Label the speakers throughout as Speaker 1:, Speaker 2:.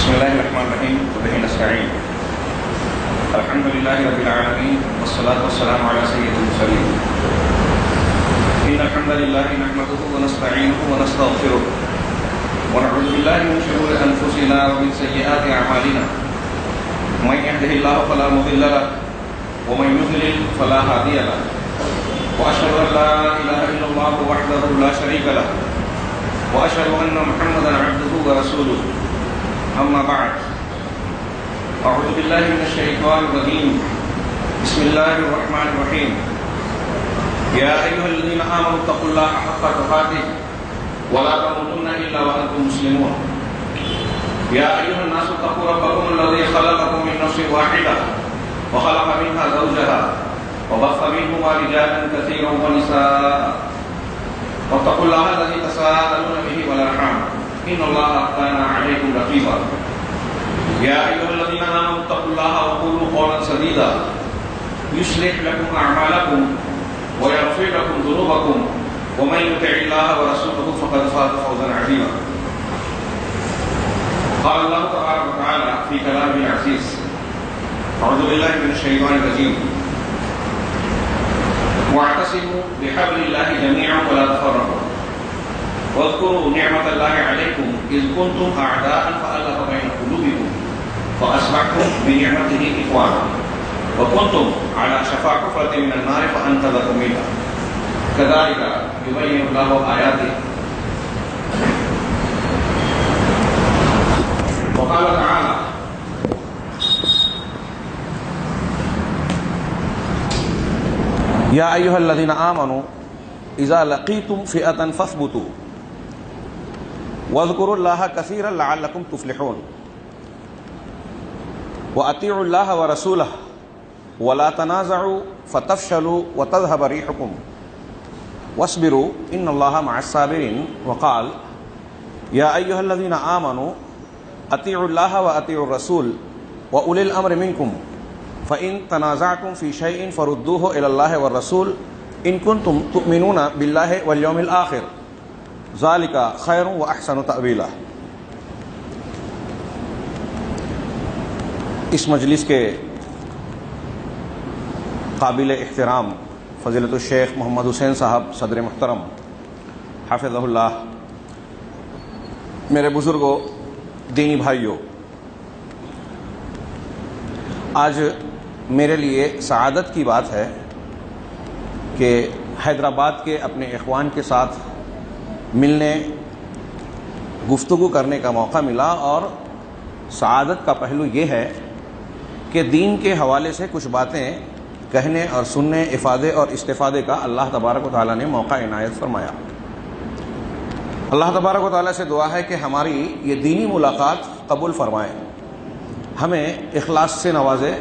Speaker 1: بسم الله الرحمن الرحيم وبه نستعين. الحمد لله رب العالمين والصلاة والسلام على سيد المرسلين. إن الحمد لله نحمده ونستعينه ونستغفره ونعوذ بالله من شرور أنفسنا ومن سيئات أعمالنا. من يهده الله فلا مضل له ومن يضلل فلا هادي له. وأشهد أن لا إله إلا الله وحده لا شريك له وأشهد أن محمدا عبده ورسوله. أما بعد، أعوذ بالله من الشيطان الرجيم. بسم الله الرحمن الرحيم. يا أيها الذين آمنوا اتقوا الله حق تقاته ولا تموتن إلا وأنتم مسلمون. يا أيها الناس اتقوا ربكم الذي خلقكم من نفس واحدة وخلق منها زوجها وبث منهما رجالا كثيرا ونساء واتقوا الله الذي تساءلون به والأرحام إن الله كان عليكم رقيبا. يا أيها الذين آمنوا اتقوا الله وقولوا قولا سديدا يصلح لكم أعمالكم ويغفر لكم ذنوبكم ومن يطع الله ورسوله فقد فاز فوزا عظيما. قال الله تبارك وتعالى في كلامه العزيز: أعوذ بالله من الشيطان الرجيم. واعتصموا بحبل الله جميعا ولا تفرقوا واذكروا نعمة الله عليكم إذ كنتم أعداء فألف بين قلوبكم فأصبحتم بنعمته إخوانا وكنتم على شفا حفرة من النار فأنقذكم منها كذلك يبين الله آياته. وقال تعالى:
Speaker 2: یا ایھا الذین آمنوا اذا لقیتم فئة فاثبتوا واذکروا اللہ کثیرا لعلکم تفلحون واطیعوا اللہ ورسولہ ولا تنازعوا فتفشلوا وتذهب ريحكم واصبروا ان اللہ مع الصابرین. وقال: یا ایھا الذین آمنوا اطیعوا اللہ واطیعوا الرسول واولی الامر منکم فإن تنازعتم في شيء فردوه إلى الله والرسول إن كنتم تؤمنون بالله واليوم الآخر ذلك خير وأحسن تأويلا. اس مجلس کے قابل احترام فضیلت الشیخ محمد حسین صاحب صدر محترم حافظہ اللہ، میرے بزرگوں، دینی بھائیوں، آج میرے لیے سعادت کی بات ہے کہ حیدرآباد کے اپنے اخوان کے ساتھ ملنے، گفتگو کرنے کا موقع ملا، اور سعادت کا پہلو یہ ہے کہ دین کے حوالے سے کچھ باتیں کہنے اور سننے، افادے اور استفادے کا اللہ تبارک و تعالیٰ نے موقع عنایت فرمایا. اللہ تبارک و تعالیٰ سے دعا ہے کہ ہماری یہ دینی ملاقات قبول فرمائے، ہمیں اخلاص سے نوازے،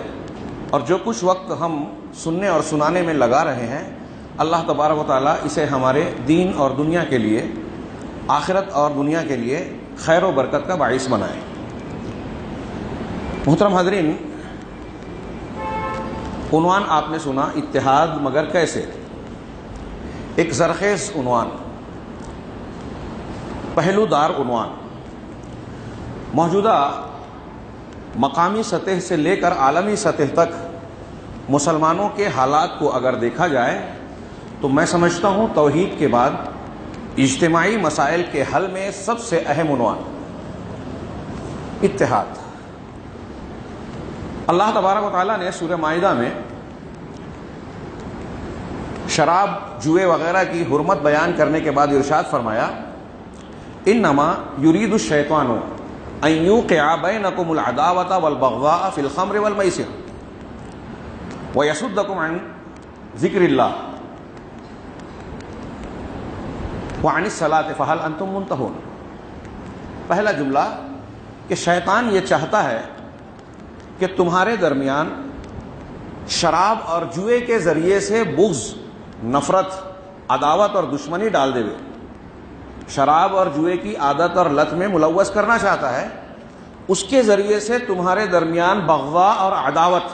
Speaker 2: اور جو کچھ وقت ہم سننے اور سنانے میں لگا رہے ہیں اللہ تبارک و تعالیٰ اسے ہمارے دین اور دنیا کے لیے، آخرت اور دنیا کے لیے خیر و برکت کا باعث بنائے. محترم حاضرین، عنوان آپ نے سنا، اتحاد مگر کیسے؟ ایک زرخیز عنوان، پہلو دار عنوان. موجودہ مقامی سطح سے لے کر عالمی سطح تک مسلمانوں کے حالات کو اگر دیکھا جائے تو میں سمجھتا ہوں توحید کے بعد اجتماعی مسائل کے حل میں سب سے اہم عنوان اتحاد. اللہ تبارک و تعالیٰ نے سورہ مائدہ میں شراب، جوئے وغیرہ کی حرمت بیان کرنے کے بعد ارشاد فرمایا: انما یرید الشیطان ان یوقع بینکم العداوۃ والبغضاء فی الخمر والمیسر ویصدکم عن ذکر اللہ وعن الصلاۃ فہل انتم منتہون. پہلا جملہ کہ شیطان یہ چاہتا ہے کہ تمہارے درمیان شراب اور جوئے کے ذریعے سے بغض، نفرت، عداوت اور دشمنی ڈال دے. شراب اور جوئے کی عادت اور لت میں ملوث کرنا چاہتا ہے، اس کے ذریعے سے تمہارے درمیان بغضاء اور عداوت،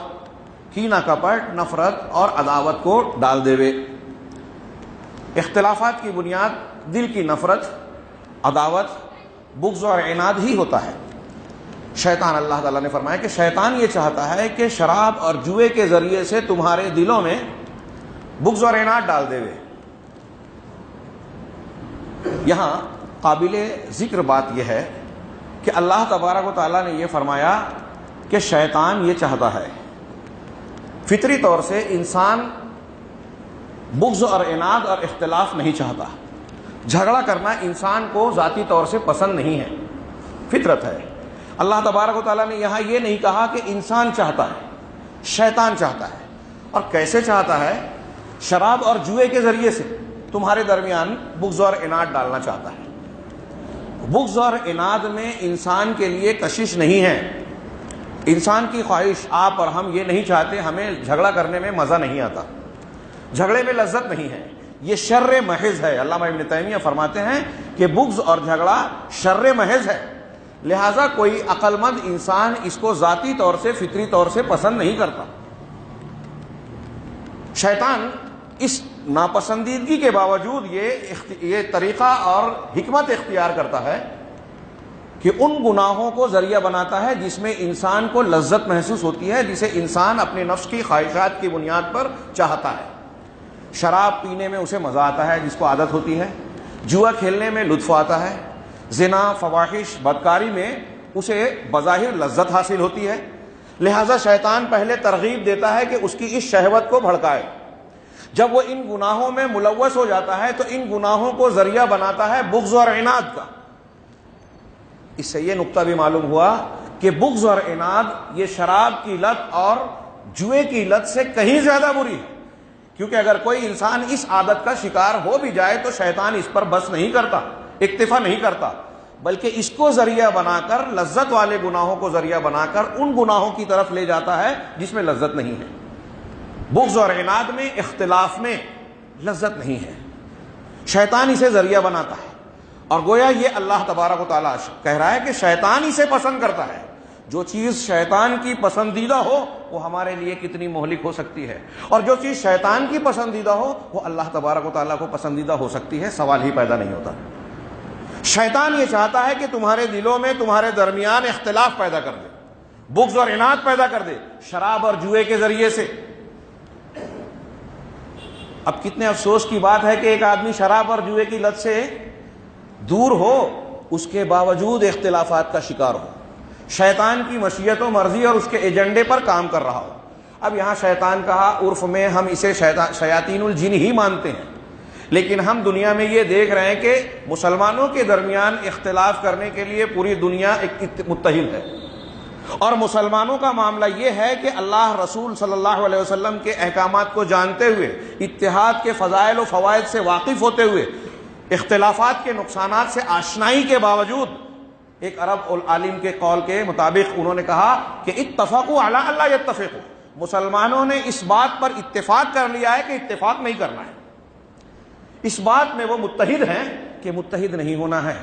Speaker 2: کینہ کپٹ، نفرت اور عداوت کو ڈال دے. اختلافات کی بنیاد دل کی نفرت، عداوت، بغض اور عناد ہی ہوتا ہے. شیطان، اللہ تعالیٰ نے فرمایا کہ شیطان یہ چاہتا ہے کہ شراب اور جوئے کے ذریعے سے تمہارے دلوں میں بغض اور عناد ڈال دے گے۔ یہاں قابل ذکر بات یہ ہے کہ اللہ تبارک و تعالیٰ نے یہ فرمایا کہ شیطان یہ چاہتا ہے، فطری طور سے انسان بغض اور عناد اور اختلاف نہیں چاہتا، جھگڑا کرنا انسان کو ذاتی طور سے پسند نہیں ہے، فطرت ہے۔ اللہ تبارک و تعالیٰ نے یہاں یہ نہیں کہا کہ انسان چاہتا ہے، شیطان چاہتا ہے۔ اور کیسے چاہتا ہے؟ شراب اور جوئے کے ذریعے سے تمہارے درمیان بغض اور عناد ڈالنا چاہتا ہے۔ بغض اور عناد میں انسان کے لیے کشش نہیں ہے، انسان کی خواہش، آپ اور ہم یہ نہیں چاہتے، ہمیں جھگڑا کرنے میں مزہ نہیں آتا، جھگڑے میں لذت نہیں ہے، یہ شر محض ہے۔ علامہ ابن تیمیہ فرماتے ہیں کہ بغض اور جھگڑا شر محض ہے، لہٰذا کوئی عقل مند انسان اس کو ذاتی طور سے، فطری طور سے پسند نہیں کرتا۔ شیطان اس ناپسندیدگی کے باوجود یہ طریقہ اور حکمت اختیار کرتا ہے کہ ان گناہوں کو ذریعہ بناتا ہے جس میں انسان کو لذت محسوس ہوتی ہے، جسے انسان اپنے نفس کی خواہشات کی بنیاد پر چاہتا ہے۔ شراب پینے میں اسے مزہ آتا ہے جس کو عادت ہوتی ہے، جوا کھیلنے میں لطف آتا ہے، زنا، فواحش، بدکاری میں اسے بظاہر لذت حاصل ہوتی ہے، لہذا شیطان پہلے ترغیب دیتا ہے کہ اس کی اس شہوت کو بھڑکائے۔ جب وہ ان گناہوں میں ملوث ہو جاتا ہے تو ان گناہوں کو ذریعہ بناتا ہے بغض اور عناد کا۔ اس سے یہ نقطہ بھی معلوم ہوا کہ بغض اور عناد یہ شراب کی لت اور جوئے کی لت سے کہیں زیادہ بری ہے، کیونکہ اگر کوئی انسان اس عادت کا شکار ہو بھی جائے تو شیطان اس پر بس نہیں کرتا، اکتفا نہیں کرتا، بلکہ اس کو ذریعہ بنا کر، لذت والے گناہوں کو ذریعہ بنا کر ان گناہوں کی طرف لے جاتا ہے جس میں لذت نہیں ہے۔ بغض اور عناد میں، اختلاف میں لذت نہیں ہے، شیطان اسے ذریعہ بناتا ہے۔ اور گویا یہ اللہ تبارک و تعالیٰ کہہ رہا ہے کہ شیطان اسے پسند کرتا ہے۔ جو چیز شیطان کی پسندیدہ ہو وہ ہمارے لیے کتنی مہلک ہو سکتی ہے، اور جو چیز شیطان کی پسندیدہ ہو وہ اللہ تبارک و تعالیٰ کو پسندیدہ ہو سکتی ہے، سوال ہی پیدا نہیں ہوتا۔ شیطان یہ چاہتا ہے کہ تمہارے دلوں میں، تمہارے درمیان اختلاف پیدا کر دے، بغض اور عناد پیدا کر دے، شراب اور جوئے کے ذریعے سے۔ اب کتنے افسوس کی بات ہے کہ ایک آدمی شراب اور جوئے کی لت سے دور ہو، اس کے باوجود اختلافات کا شکار ہو، شیطان کی مشیت و مرضی اور اس کے ایجنڈے پر کام کر رہا ہو۔ اب یہاں شیطان کہا، عرف میں ہم اسے شیاطین الجن ہی مانتے ہیں، لیکن ہم دنیا میں یہ دیکھ رہے ہیں کہ مسلمانوں کے درمیان اختلاف کرنے کے لیے پوری دنیا ایک متحد ہے، اور مسلمانوں کا معاملہ یہ ہے کہ اللہ رسول صلی اللہ علیہ وسلم کے احکامات کو جانتے ہوئے، اتحاد کے فضائل و فوائد سے واقف ہوتے ہوئے، اختلافات کے نقصانات سے آشنائی کے باوجود، ایک عرب عالم کے قول کے مطابق انہوں نے کہا کہ اتفقوا علی الا یتفقوا، مسلمانوں نے اس بات پر اتفاق کر لیا ہے کہ اتفاق نہیں کرنا ہے، اس بات میں وہ متحد ہیں کہ متحد نہیں ہونا ہے۔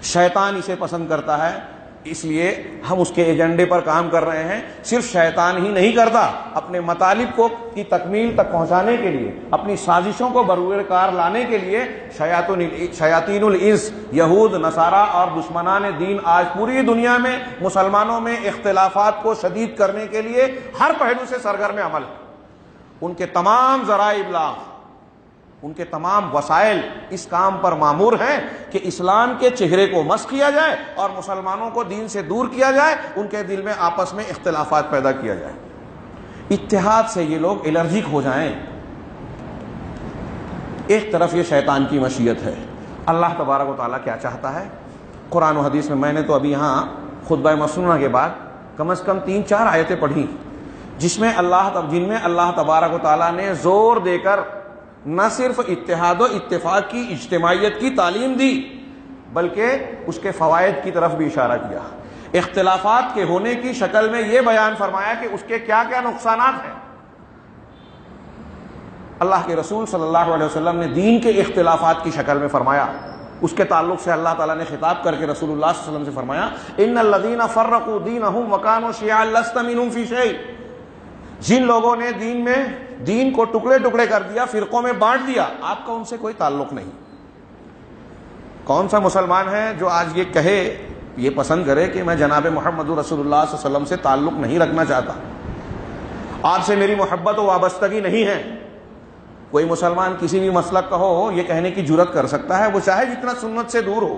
Speaker 2: شیطان اسے پسند کرتا ہے، اس لیے ہم اس کے ایجنڈے پر کام کر رہے ہیں۔ صرف شیطان ہی نہیں کرتا، اپنے مطالب کو کی تکمیل تک پہنچانے کے لیے، اپنی سازشوں کو بروئے کار لانے کے لیے شیاطین الانس، یہود، نصارہ اور دشمنان دین آج پوری دنیا میں مسلمانوں میں اختلافات کو شدید کرنے کے لیے ہر پہلو سے سرگرم عمل ہے۔ ان کے تمام ذرائع ابلاغ، ان کے تمام وسائل اس کام پر مامور ہیں کہ اسلام کے چہرے کو مسخ کیا جائے اور مسلمانوں کو دین سے دور کیا جائے، ان کے دل میں آپس میں اختلافات پیدا کیا جائے، اتحاد سے یہ لوگ الرجک ہو جائیں۔ ایک طرف یہ شیطان کی مشیت ہے۔ اللہ تبارک و تعالیٰ کیا چاہتا ہے؟ قرآن و حدیث میں نے تو ابھی یہاں خطبہ مسنونہ کے بعد کم از کم 3-4 آیتیں پڑھی جن میں اللہ تبارک و تعالیٰ نے زور دے کر نہ صرف اتحاد و اتفاق کی، اجتماعیت کی تعلیم دی، بلکہ اس کے فوائد کی طرف بھی اشارہ کیا، اختلافات کے ہونے کی شکل میں یہ بیان فرمایا کہ اس کے کیا کیا نقصانات ہیں۔ اللہ کے رسول صلی اللہ علیہ وسلم نے دین کے اختلافات کی شکل میں فرمایا، اس کے تعلق سے اللہ تعالیٰ نے خطاب کر کے رسول اللہ صلی اللہ علیہ وسلم سے فرمایا، ان الذین فرقوا دینہم وکانوا شیعا لست منہم فی شیء، جن لوگوں نے دین کو ٹکڑے ٹکڑے کر دیا، فرقوں میں بانٹ دیا، آپ کا ان سے کوئی تعلق نہیں۔ کون سا مسلمان ہے جو آج یہ کہے یہ پسند کرے کہ میں جناب محمد رسول اللہ صلی اللہ علیہ وسلم سے تعلق نہیں رکھنا چاہتا، آپ سے میری محبت و وابستگی نہیں ہے، کوئی مسلمان کسی بھی مسلک کا ہو یہ کہنے کی جرات کر سکتا ہے، وہ چاہے جتنا سنت سے دور ہو،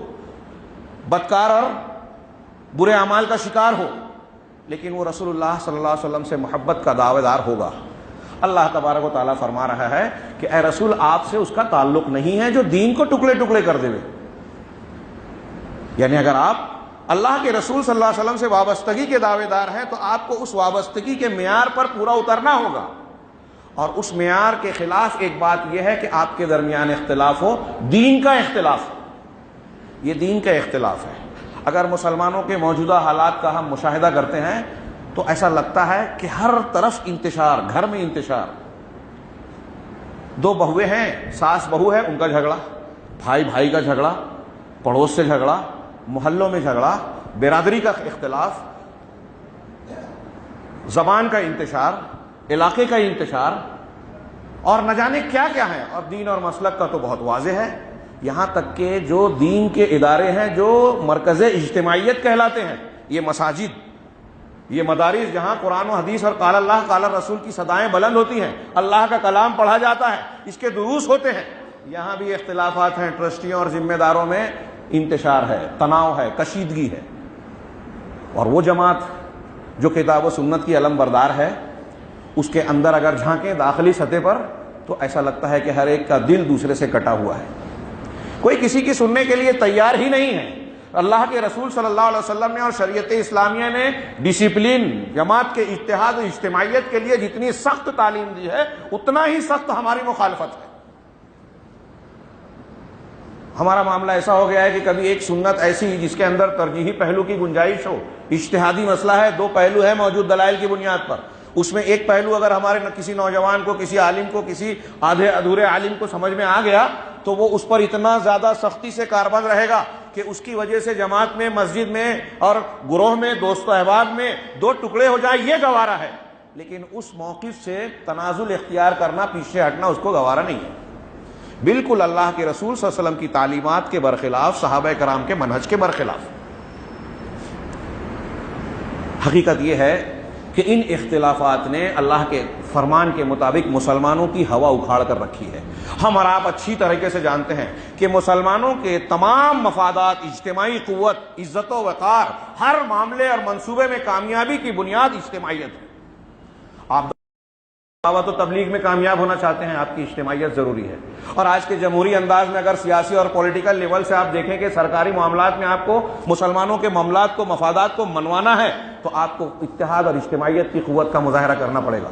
Speaker 2: بدکار اور برے اعمال کا شکار ہو، لیکن وہ رسول اللہ صلی اللہ علیہ وسلم سے محبت کا دعوے دار ہوگا۔ اللہ تبارک و تعالیٰ فرما رہا ہے کہ اے رسول آپ سے اس کا تعلق نہیں ہے جو دین کو ٹکڑے ٹکڑے کر دے، یعنی اگر آپ اللہ کے رسول صلی اللہ علیہ وسلم سے وابستگی کے دعوے دار ہیں تو آپ کو اس وابستگی کے معیار پر پورا اترنا ہوگا، اور اس معیار کے خلاف ایک بات یہ ہے کہ آپ کے درمیان اختلاف ہو، دین کا اختلاف ہو، یہ دین کا اختلاف ہے۔ اگر مسلمانوں کے موجودہ حالات کا ہم مشاہدہ کرتے ہیں تو ایسا لگتا ہے کہ ہر طرف انتشار، گھر میں انتشار، دو بہویں ہیں، ساس بہو ہے، ان کا جھگڑا، بھائی بھائی کا جھگڑا، پڑوس سے جھگڑا، محلوں میں جھگڑا، برادری کا اختلاف، زبان کا انتشار، علاقے کا انتشار، اور نہ جانے کیا کیا ہے۔ اور دین اور مسلک کا تو بہت واضح ہے، یہاں تک کہ جو دین کے ادارے ہیں جو مرکز اجتماعیت کہلاتے ہیں، یہ مساجد، یہ مدارس جہاں قرآن و حدیث اور قال اللہ قال رسول کی صدائیں بلند ہوتی ہیں، اللہ کا کلام پڑھا جاتا ہے، اس کے دروس ہوتے ہیں، یہاں بھی اختلافات ہیں، ٹرسٹیوں اور ذمہ داروں میں انتشار ہے، تناؤ ہے، کشیدگی ہے۔ اور وہ جماعت جو کتاب و سنت کی علم بردار ہے، اس کے اندر اگر جھانکیں داخلی سطح پر تو ایسا لگتا ہے کہ ہر ایک کا دل دوسرے سے کٹا ہوا ہے، کوئی کسی کی سننے کے لیے تیار ہی نہیں ہے۔ اللہ کے رسول صلی اللہ علیہ وسلم نے اور شریعت اسلامیہ نے ڈسپلن، جماعت کے اتحاد و اجتماعیت کے لیے جتنی سخت تعلیم دی ہے اتنا ہی سخت ہماری مخالفت ہے۔ ہمارا معاملہ ایسا ہو گیا ہے کہ کبھی ایک سنت ایسی جس کے اندر ترجیحی پہلو کی گنجائش ہو، اجتہادی مسئلہ ہے، دو پہلو ہے موجود دلائل کی بنیاد پر، اس میں ایک پہلو اگر ہمارے کسی نوجوان کو، کسی عالم کو، کسی آدھے ادھورے عالم کو سمجھ میں آ گیا تو وہ اس پر اتنا زیادہ سختی سے کاربند رہے گا کہ اس کی وجہ سے جماعت میں، مسجد میں اور گروہ میں، دوست و احباب میں دو ٹکڑے ہو جائے، یہ گوارا ہے، لیکن اس موقف سے تنازل اختیار کرنا، پیچھے ہٹنا اس کو گوارا نہیں ہے۔ بالکل اللہ کے رسول صلی اللہ علیہ وسلم کی تعلیمات کے برخلاف، صحابہ کرام کے منہج کے برخلاف۔ حقیقت یہ ہے کہ ان اختلافات نے اللہ کے فرمان کے مطابق مسلمانوں کی ہوا اکھاڑ کر رکھی ہے۔ ہم اور آپ اچھی طریقے سے جانتے ہیں کہ مسلمانوں کے تمام مفادات، اجتماعی قوت، عزت و وقار، ہر معاملے اور منصوبے میں کامیابی کی بنیاد اجتماعیت ہے۔ آپ دعوت و تبلیغ میں کامیاب ہونا چاہتے ہیں، آپ کی اجتماعیت ضروری ہے۔ اور آج کے جمہوری انداز میں اگر سیاسی اور پولیٹیکل لیول سے آپ دیکھیں کہ سرکاری معاملات میں آپ کو مسلمانوں کے معاملات کو، مفادات کو منوانا ہے تو آپ کو اتحاد اور اجتماعیت کی قوت کا مظاہرہ کرنا پڑے گا۔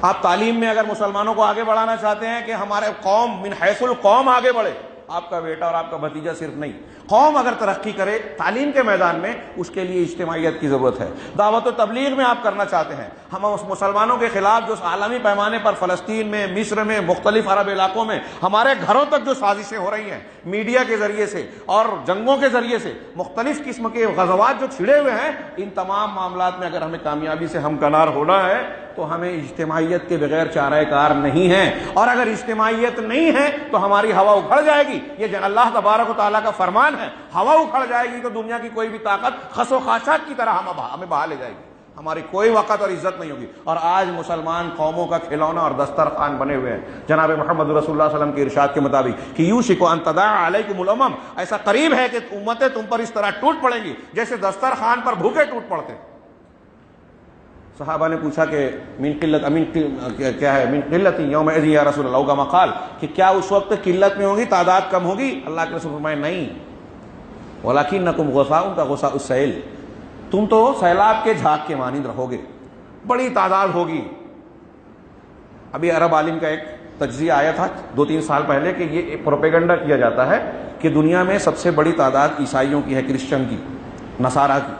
Speaker 2: آپ تعلیم میں اگر مسلمانوں کو آگے بڑھانا چاہتے ہیں کہ ہمارے قوم من حیث القوم آگے بڑھے، آپ کا بیٹا اور آپ کا بھتیجا صرف نہیں، قوم اگر ترقی کرے تعلیم کے میدان میں، اس کے لیے اجتماعیت کی ضرورت ہے۔ دعوت و تبلیغ میں آپ کرنا چاہتے ہیں، ہم اس مسلمانوں کے خلاف جو عالمی پیمانے پر فلسطین میں، مصر میں، مختلف عرب علاقوں میں ہمارے گھروں تک جو سازشیں ہو رہی ہیں، میڈیا کے ذریعے سے اور جنگوں کے ذریعے سے مختلف قسم کے غزوات جو چھڑے ہوئے ہیں، ان تمام معاملات میں اگر ہمیں کامیابی سے ہمکنار ہونا ہے تو ہمیں اجتماعیت کے بغیر چارہ کار نہیں ہے، اور اگر اجتماعیت نہیں ہے تو ہماری ہوا اکھڑ جائے گی۔ یہ اللہ تبارک و تعالیٰ کا فرمان ہے، ہوا اکھڑ جائے گی تو دنیا کی کوئی بھی طاقت خس و خاشاک کی طرح ہمیں بہا لے جائے گی، ہماری کوئی وقت اور عزت نہیں ہوگی۔ اور آج مسلمان قوموں کا کھلونا اور دسترخوان بنے ہوئے ہیں۔ جناب محمد رسول اللہ صلی اللہ علیہ وسلم کے ارشاد کے مطابق کہ یوشک ان تداعی علیکم الامم، ایسا قریب ہے کہ امتیں تم پر اس طرح ٹوٹ پڑیں گی جیسے دسترخوان پر بھوکے ٹوٹ پڑتے ہیں۔ صحابہ نے پوچھا کہ من قلت امین کیا ہے، من قلت یومئذ یا رسول اللہ کا مقال، کہ کیا اس وقت قلت میں ہوگی، تعداد کم ہوگی؟ اللہ کے رسول فرمائے نہیں، ولکنکم غثاء کا غثاء السیل، تم تو سیلاب کے جھاگ کے مانند رہو گے، بڑی تعداد ہوگی۔ ابھی عرب عالم کا ایک تجزیہ آیا تھا 2-3 سال پہلے کہ یہ پروپیگنڈا کیا جاتا ہے کہ دنیا میں سب سے بڑی تعداد عیسائیوں کی ہے، کرسچن کی، نصارہ کی،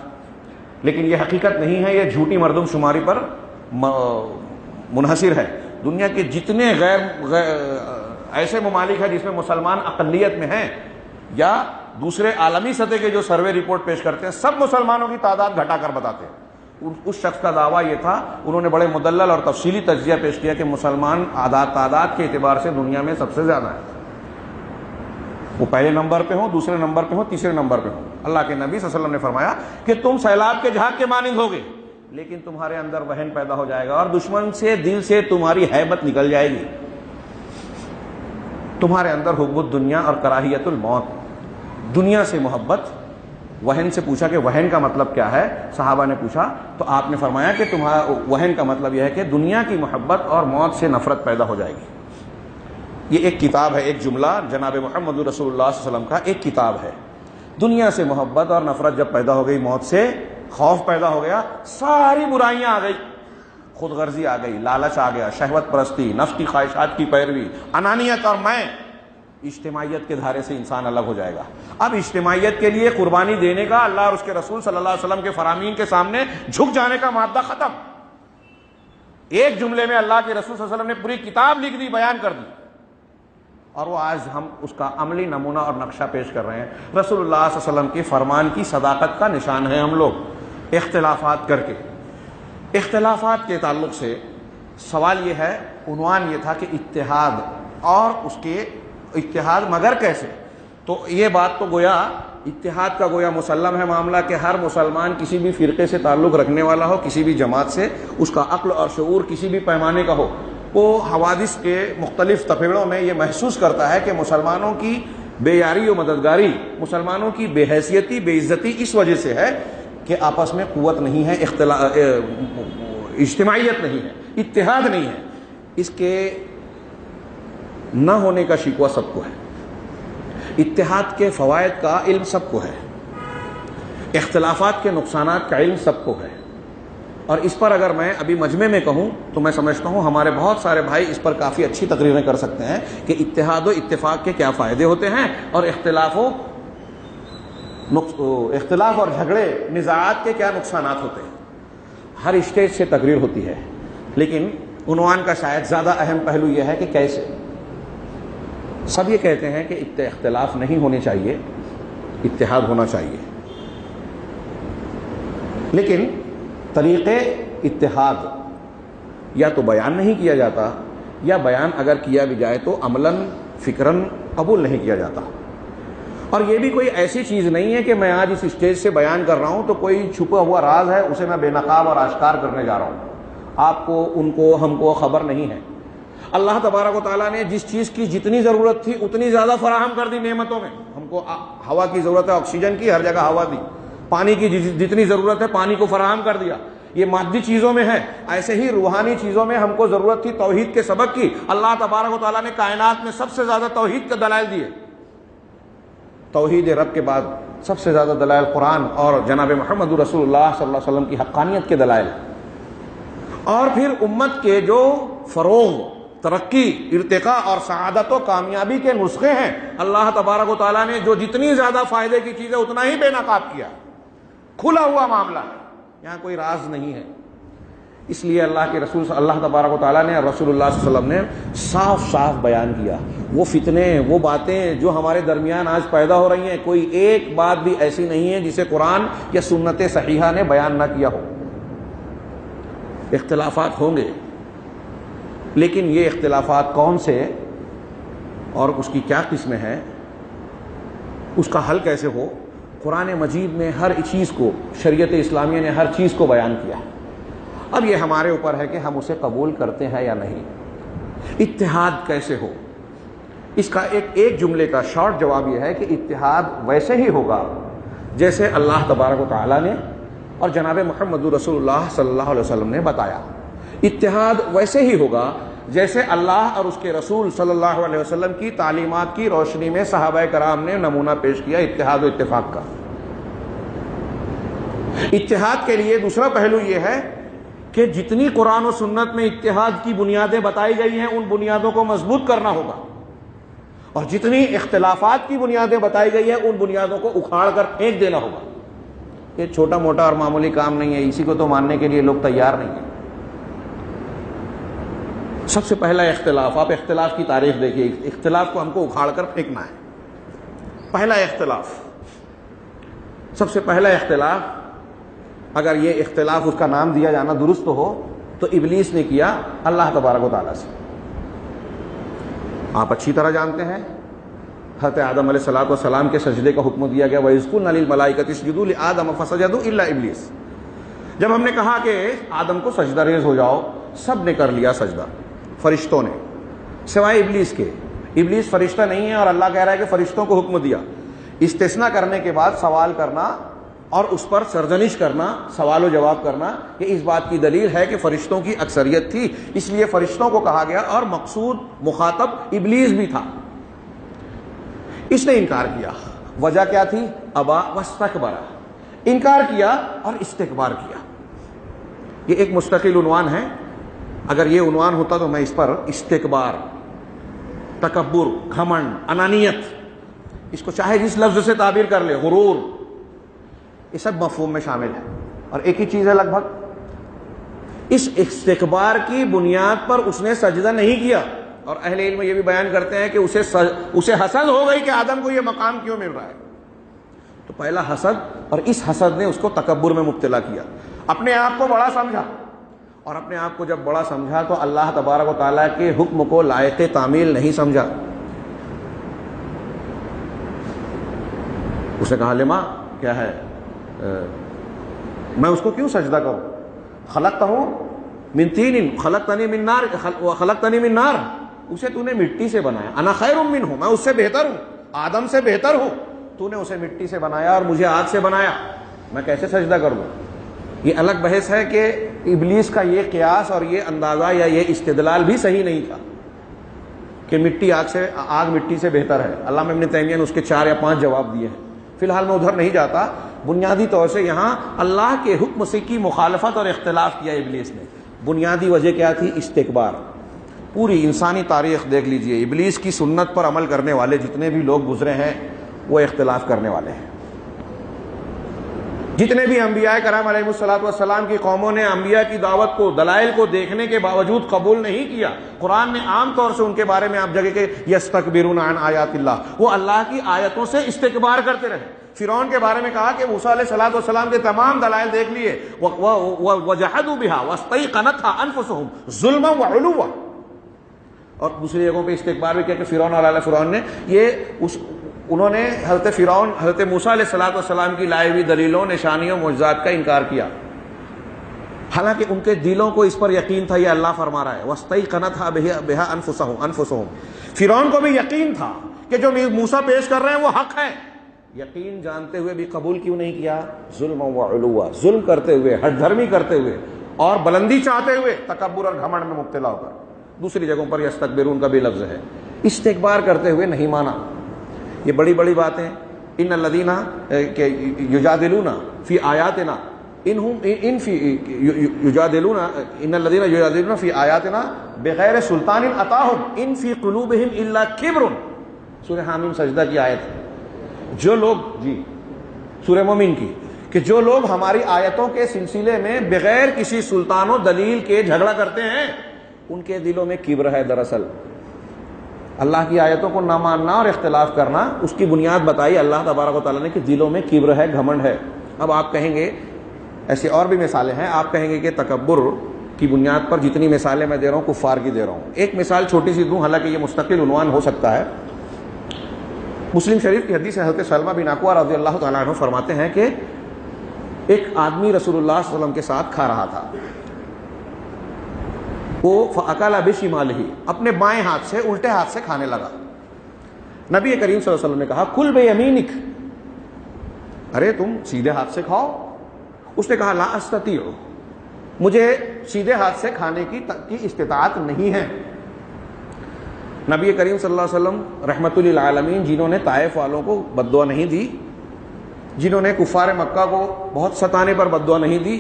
Speaker 2: لیکن یہ حقیقت نہیں ہے، یہ جھوٹی مردم شماری پر منحصر ہے۔ دنیا کے جتنے غیر ایسے ممالک ہیں جس میں مسلمان اقلیت میں ہیں، یا دوسرے عالمی سطح کے جو سروے رپورٹ پیش کرتے ہیں، سب مسلمانوں کی تعداد گھٹا کر بتاتے ہیں۔ اس شخص کا دعویٰ یہ تھا، انہوں نے بڑے مدلل اور تفصیلی تجزیہ پیش کیا کہ مسلمان تعداد کے اعتبار سے دنیا میں سب سے زیادہ ہے، وہ پہلے نمبر پہ ہوں، دوسرے نمبر پہ ہوں، تیسرے نمبر پہ ہوں۔ اللہ کے نبی صلی اللہ علیہ وسلم نے فرمایا کہ تم سیلاب کے جھاگ کے مانند ہوگے، لیکن تمہارے اندر وہن پیدا ہو جائے گا اور دشمن سے دل سے تمہاری ہیبت نکل جائے گی، تمہارے اندر حب الدنیا اور کراہیت الموت، دنیا سے محبت۔ وہن سے پوچھا کہ وہن کا مطلب کیا ہے، صحابہ نے پوچھا تو آپ نے فرمایا کہ تمہارا وہن کا مطلب یہ ہے کہ دنیا کی محبت اور موت سے نفرت پیدا ہو جائے گی۔ یہ ایک کتاب ہے، ایک جملہ جناب محمد رسول اللہ صلی اللہ علیہ وسلم کا ایک کتاب ہے۔ دنیا سے محبت اور نفرت جب پیدا ہو گئی، موت سے خوف پیدا ہو گیا، ساری برائیاں آ گئی، خود غرضی آ گئی، لالچ آ گیا، شہوت پرستی، نفس کی خواہشات کی پیروی، انانیت اور میں، اجتماعیت کے دھارے سے انسان الگ ہو جائے گا۔ اب اجتماعیت کے لیے قربانی دینے کا، اللہ اور اس کے رسول صلی اللہ علیہ وسلم کے فرامین کے سامنے جھک جانے کا مادہ ختم۔ ایک جملے میں اللہ کے رسول صلی اللہ علیہ وسلم نے پوری کتاب لکھ دی، بیان کر دی، اور وہ آج ہم اس کا عملی نمونہ اور نقشہ پیش کر رہے ہیں۔ رسول اللہ صلی اللہ علیہ وسلم کے فرمان کی صداقت کا نشان ہے ہم لوگ اختلافات کر کے۔ اختلافات کے تعلق سے سوال یہ ہے، عنوان یہ تھا کہ اتحاد، اور اس کے اتحاد مگر کیسے؟ تو یہ بات تو گویا اتحاد کا گویا مسلم ہے معاملہ کہ ہر مسلمان کسی بھی فرقے سے تعلق رکھنے والا ہو، کسی بھی جماعت سے، اس کا عقل اور شعور کسی بھی پیمانے کا ہو، وہ حوادث کے مختلف تپیڑوں میں یہ محسوس کرتا ہے کہ مسلمانوں کی بے یاری و مددگاری، مسلمانوں کی بے حیثیتی، بے عزتی اس وجہ سے ہے کہ آپس میں قوت نہیں ہے، اجتماعیت نہیں ہے، اتحاد نہیں ہے۔ اس کے نہ ہونے کا شکوہ سب کو ہے، اتحاد کے فوائد کا علم سب کو ہے، اختلافات کے نقصانات کا علم سب کو ہے، اور اس پر اگر میں ابھی مجمع میں کہوں تو میں سمجھتا ہوں ہمارے بہت سارے بھائی اس پر کافی اچھی تقریریں کر سکتے ہیں کہ اتحاد و اتفاق کے کیا فائدے ہوتے ہیں، اور اختلاف اور جھگڑے، نزاعات کے کیا نقصانات ہوتے ہیں۔ ہر اسٹیج سے تقریر ہوتی ہے، لیکن عنوان کا شاید زیادہ اہم پہلو یہ ہے کہ کیسے۔ سب یہ کہتے ہیں کہ اختلاف نہیں ہونے چاہیے، اتحاد ہونا چاہیے، لیکن طریقے اتحاد یا تو بیان نہیں کیا جاتا، یا بیان اگر کیا بھی جائے تو عملاً فکراً قبول نہیں کیا جاتا۔ اور یہ بھی کوئی ایسی چیز نہیں ہے کہ میں آج اس اسٹیج سے بیان کر رہا ہوں تو کوئی چھپا ہوا راز ہے، اسے میں بے نقاب اور آشکار کرنے جا رہا ہوں، آپ کو، ان کو، ہم کو خبر نہیں ہے۔ اللہ تبارک و تعالیٰ نے جس چیز کی جتنی ضرورت تھی اتنی زیادہ فراہم کر دی نعمتوں میں۔ ہم کو ہوا کی ضرورت ہے، آکسیجن کی، ہر جگہ ہوا دی۔ پانی کی جتنی ضرورت ہے پانی کو فراہم کر دیا۔ یہ مادی چیزوں میں ہے، ایسے ہی روحانی چیزوں میں ہم کو ضرورت تھی توحید کے سبق کی، اللہ تبارک و تعالیٰ نے کائنات میں سب سے زیادہ توحید کے دلائل دیے۔ توحید رب کے بعد سب سے زیادہ دلائل قرآن اور جناب محمد رسول اللہ صلی اللہ علیہ وسلم کی حقانیت کے دلائل، اور پھر امت کے جو فروغ، ترقی، ارتقاء اور سعادت و کامیابی کے نسخے ہیں، اللہ تبارک و تعالیٰ نے جو جتنی زیادہ فائدے کی چیز ہے اتنا ہی بے نقاب کیا، کھلا ہوا معاملہ ہے، یہاں کوئی راز نہیں ہے۔ اس لیے اللہ کے رسول اللہ تبارک و تعالیٰ نے، رسول اللہ صلی اللہ علیہ وسلم نے صاف صاف بیان کیا۔ وہ فتنے، وہ باتیں جو ہمارے درمیان آج پیدا ہو رہی ہیں، کوئی ایک بات بھی ایسی نہیں ہے جسے قرآن یا سنت صحیحہ نے بیان نہ کیا ہو۔ اختلافات ہوں گے، لیکن یہ اختلافات کون سے اور اس کی کیا قسمیں ہیں، اس کا حل کیسے ہو، قرآن مجید میں ہر چیز کو، شریعت اسلامیہ نے ہر چیز کو بیان کیا ہے۔ اب یہ ہمارے اوپر ہے کہ ہم اسے قبول کرتے ہیں یا نہیں۔ اتحاد کیسے ہو، اس کا ایک جملے کا شارٹ جواب یہ ہے کہ اتحاد ویسے ہی ہوگا جیسے اللہ تبارک و تعالیٰ نے اور جناب محمد رسول اللہ صلی اللہ علیہ وسلم نے بتایا۔ اتحاد ویسے ہی ہوگا جیسے اللہ اور اس کے رسول صلی اللہ علیہ وسلم کی تعلیمات کی روشنی میں صحابہ کرام نے نمونہ پیش کیا اتحاد و اتفاق کا۔ اتحاد کے لیے دوسرا پہلو یہ ہے کہ جتنی قرآن و سنت میں اتحاد کی بنیادیں بتائی گئی ہیں ان بنیادوں کو مضبوط کرنا ہوگا، اور جتنی اختلافات کی بنیادیں بتائی گئی ہیں ان بنیادوں کو اکھاڑ کر پھینک دینا ہوگا۔ یہ چھوٹا موٹا اور معمولی کام نہیں ہے، اسی کو تو ماننے کے لیے لوگ تیار نہیں ہیں۔ سب سے پہلا اختلاف، آپ اختلاف کی تاریخ دیکھیے، اختلاف کو ہم کو اکھاڑ کر پھینکنا ہے۔ پہلا اختلاف، سب سے پہلا اختلاف، اگر یہ اختلاف اس کا نام دیا جانا درست ہو تو ابلیس نے کیا اللہ تبارک و تعالیٰ سے۔ آپ اچھی طرح جانتے ہیں حضرت آدم علیہ السلام کے سجدے کا حکم دیا گیا، وَإِذْ قُلْنَا لِلْمَلَائِكَةِ اسْجُدُوا لِآدَمَ فَسَجَدُوا إِلَّا إِبْلِيسَ۔ جب ہم نے کہا کہ آدم کو سجدہ ریز ہو جاؤ، سب نے کر لیا سجدہ، فرشتوں نے، سوائے ابلیس کے۔ ابلیس فرشتہ نہیں ہے اور اللہ کہہ رہا ہے کہ فرشتوں کو حکم دیا۔ استثناء کرنے کے بعد سوال کرنا اور اس پر سرزنش کرنا، سوال و جواب کرنا، یہ اس بات کی دلیل ہے کہ فرشتوں کی اکثریت تھی، اس لیے فرشتوں کو کہا گیا، اور مقصود مخاطب ابلیس بھی تھا۔ اس نے انکار کیا، وجہ کیا تھی؟ ابا واستکبر، انکار کیا اور استکبار کیا۔ یہ ایک مستقل عنوان ہے، اگر یہ عنوان ہوتا تو میں اس پر استکبار، تکبر، گھمنڈ، انانیت، اس کو چاہے جس لفظ سے تعبیر کر لے، غرور، یہ سب مفہوم میں شامل ہے اور ایک ہی چیز ہے لگ بھگ۔ اس استکبار کی بنیاد پر اس نے سجدہ نہیں کیا، اور اہل علم یہ بھی بیان کرتے ہیں کہ اسے حسد ہو گئی کہ آدم کو یہ مقام کیوں مل رہا ہے۔ تو پہلا حسد، اور اس حسد نے اس کو تکبر میں مبتلا کیا، اپنے آپ کو بڑا سمجھا، اور اپنے آپ کو جب بڑا سمجھا تو اللہ تبارک و تعالیٰ کے حکم کو لائق تعمیل نہیں سمجھا۔ اس نے کہا لما، کیا ہے، میں اس کو کیوں سجدہ کروں؟ خلقتہ من طین خلقتنی من نار، خلقتنی من نار، اسے تو نے مٹی سے بنایا، انا خیر منہ، میں اس سے بہتر ہوں، آدم سے بہتر ہوں، تو نے اسے مٹی سے بنایا اور مجھے آگ سے بنایا، میں کیسے سجدہ کر دوں؟ یہ الگ بحث ہے کہ ابلیس کا یہ قیاس اور یہ اندازہ یا یہ استدلال بھی صحیح نہیں تھا کہ مٹی آگ مٹی سے بہتر ہے۔ علامہ ابن تیمیہ نے اس کے 4 یا 5 جواب دیے ہیں، فی الحال میں ادھر نہیں جاتا۔ بنیادی طور سے یہاں اللہ کے حکم سے کی مخالفت اور اختلاف کیا ابلیس نے۔ بنیادی وجہ کیا تھی؟ استکبار۔ پوری انسانی تاریخ دیکھ لیجئے، ابلیس کی سنت پر عمل کرنے والے جتنے بھی لوگ گزرے ہیں وہ اختلاف کرنے والے ہیں۔ جتنے بھی انبیاء کرام علیہ السلام کی قوموں نے انبیاء کی دعوت کو، دلائل کو دیکھنے کے باوجود قبول نہیں کیا۔ قرآن نے عام طور سے ان کے بارے میں آپ جگہ کہ یستکبرون عن آیات اللہ، وہ اللہ کی آیتوں سے استکبار کرتے رہے۔ فرعون کے بارے میں کہا کہ موسیٰ علیہ السلام کے تمام دلائل دیکھ لیے، وَجَحَدُوا بِهَا وَاسْتَيْقَنَتْهَا أَنفُسُهُمْ ظُلْمًا وَعُلُوًّا، اور دوسری جگہوں پہ استکبار بھی کیا کہ فرعون نے انہوں نے حضرت موسیٰ علیہ السلام کی لائے ہوئی دلیلوں، نشانیوں، معجزات کا انکار کیا، حالانکہ ان کے دلوں کو اس پر یقین تھا۔ یہ اللہ فرما رہا ہے وَاسْتَيْقَنَتْهَا بِهَا أَنفُسُهُمْ، فرعون کو بھی یقین تھا کہ جو موسیٰ پیش کر رہے ہیں وہ حق ہے، یقین جانتے ہوئے بھی قبول کیوں نہیں کیا؟ ظلم و علوا، ظلم کرتے ہوئے، ہٹ دھرمی کرتے ہوئے اور بلندی چاہتے ہوئے، تکبر اور گھمنڈ میں مبتلا ہو کر۔ دوسری جگہوں پر یستکبرون کا بھی لفظ ہے، استکبار کرتے ہوئے نہیں مانا۔ یہ بڑی بڑی باتیں، ان الذین یجادلون فی آیاتنا ان الذین یجادلون فی آیاتنا بغیر سلطان اتاہم ان فی قلوبہم الا کبر، سورہ حامیم سجدہ کی آیت ہے۔ جو لوگ سورہ مومن کی، کہ جو لوگ ہماری آیتوں کے سلسلے میں بغیر کسی سلطان و دلیل کے جھگڑا کرتے ہیں، ان کے دلوں میں کبر ہے۔ دراصل اللہ کی آیتوں کو نہ ماننا اور اختلاف کرنا، اس کی بنیاد بتائی اللہ تبارک و تعالیٰ نے کہ دلوں میں کبر ہے، گھمنڈ ہے۔ اب آپ کہیں گے، ایسی اور بھی مثالیں ہیں، آپ کہیں گے کہ تکبر کی بنیاد پر جتنی مثالیں میں دے رہا ہوں کفار کی دے رہا ہوں۔ ایک مثال چھوٹی سی دوں، حالانکہ یہ مستقل عنوان ہو سکتا ہے۔ مسلم شریف کی حدیث حضرت سلمہ بن اکوع رضی اللہ تعالیٰ عنہ فرماتے ہیں کہ ایک آدمی رسول اللہ صلی اللہ علیہ وسلم کے ساتھ کھا رہا تھا، وہ فَأَكَلَ بِشِمَالِهِ، اپنے بائیں ہاتھ سے، الٹے ہاتھ سے کھانے لگا۔ نبی کریم صلی اللہ علیہ وسلم نے کہا کُل بِيَمِينِكَ، ارے تم سیدھے ہاتھ سے کھاؤ۔ اس نے کہا لا استطیع، مجھے سیدھے ہاتھ سے کھانے کی استطاعت نہیں ہے۔ نبی کریم صلی اللہ علیہ وسلم رحمت للعالمین، جنہوں نے طائف والوں کو بد دعا نہیں دی، جنہوں نے کفار مکہ کو بہت ستانے پر بد دعا نہیں دی،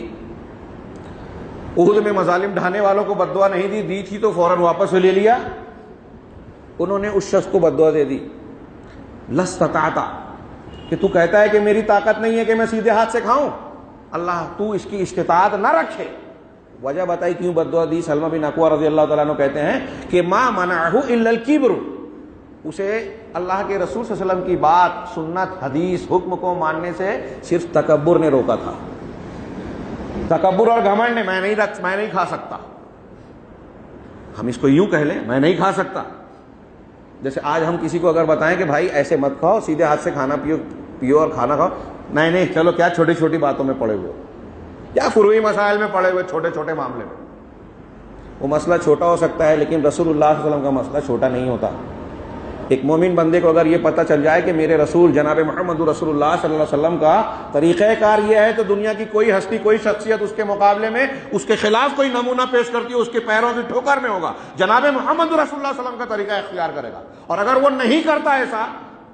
Speaker 2: احد میں مظالم ڈھانے والوں کو بد دعا نہیں دی تھی تو فوراً واپس لے لیا، انہوں نے اس شخص کو بد دعا دے دی، لستطعت، کہ تو کہتا ہے کہ میری طاقت نہیں ہے کہ میں سیدھے ہاتھ سے کھاؤں، اللہ تو اس کی استطاعت نہ رکھے۔ وجہ بتائی کیوں بد دعا دی۔ سلمہ بن اکوع رضی اللہ تعالیٰ عنہ کہتے ہیں کہ ما منعہ الا الکبر، اسے اللہ کے رسول صلی اللہ علیہ وسلم کی بات، سنت، حدیث، حکم کو ماننے سے صرف تکبر نے روکا تھا۔ تکبر اور گھمنڈ نے، میں نہیں کھا سکتا، ہم اس کو یوں کہہ لیں، میں نہیں کھا سکتا، جیسے آج ہم کسی کو اگر بتائیں کہ بھائی ایسے مت کھاؤ، سیدھے ہاتھ سے کھانا پیو اور کھانا کھاؤ، نہیں چلو کیا چھوٹی چھوٹی باتوں میں پڑے ہوئے، کیا فروعی مسائل میں پڑے ہوئے، چھوٹے چھوٹے معاملے میں. وہ مسئلہ چھوٹا ہو سکتا ہے لیکن رسول اللہ صلی اللہ علیہ وسلم کا مسئلہ چھوٹا نہیں ہوتا. ایک مومن بندے کو اگر یہ پتہ چل جائے کہ میرے رسول جناب محمد رسول اللہ صلی اللہ علیہ وسلم کا طریقہ کار یہ ہے، تو دنیا کی کوئی ہستی، کوئی شخصیت اس کے مقابلے میں اس کے خلاف کوئی نمونہ پیش کرتی ہے اس کے پیروں کی ٹھوکر میں ہوگا، جناب محمد رسول اللہ صلی اللہ علیہ وسلم کا طریقہ اختیار کرے گا. اور اگر وہ نہیں کرتا ایسا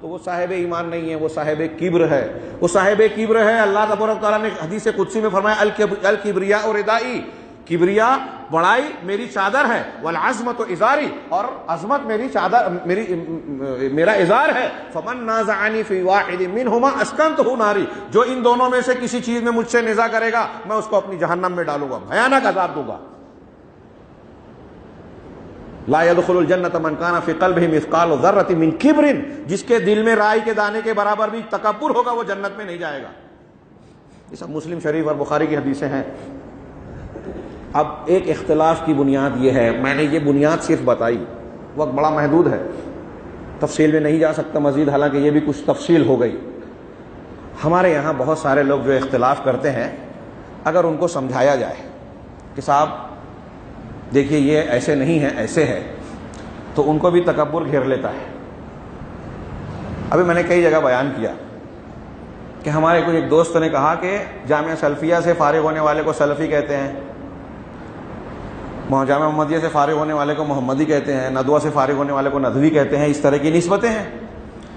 Speaker 2: تو وہ صاحب ایمان نہیں ہے، وہ صاحب کبر ہے، وہ صاحب کبر ہے. اللہ تبارک و تعالیٰ نے حدیث قدسی میں فرمایا الکبریاء ردائی، کبریا بڑائی میری چادر ہے، والعظمت ازاری، اور عظمت میری چادر، میرا ازار ہے. فمن نازعنی فی واحد منہما اسکنتہ ناری، جو ان دونوں میں سے کسی چیز میں مجھ سے نزاع کرے گا میں اس کو اپنی جہنم میں ڈالوں گا، بھیانک عذاب دوں گا. لا يدخل الجنت من کان فی قلبہ مثقال ذرۃ من کبر، جس کے دل میں رائی کے دانے کے برابر بھی تکبر ہوگا وہ جنت میں نہیں جائے گا. یہ سب مسلم شریف اور بخاری کی حدیثیں ہیں. اب ایک اختلاف کی بنیاد یہ ہے، میں نے یہ بنیاد صرف بتائی، وقت بڑا محدود ہے، تفصیل میں نہیں جا سکتا مزید، حالانکہ یہ بھی کچھ تفصیل ہو گئی. ہمارے یہاں بہت سارے لوگ جو اختلاف کرتے ہیں، اگر ان کو سمجھایا جائے کہ صاحب دیکھیے یہ ایسے نہیں ہے ایسے ہے، تو ان کو بھی تکبر گھیر لیتا ہے. ابھی میں نے کئی جگہ بیان کیا کہ ہمارے کوئی ایک دوست نے کہا کہ جامعہ سلفیہ سے فارغ ہونے والے کو سلفی کہتے ہیں، جامعہ محمدیہ سے فارغ ہونے والے کو محمدی کہتے ہیں، ندوہ سے فارغ ہونے والے کو ندوی کہتے ہیں، اس طرح کی نسبتیں ہیں.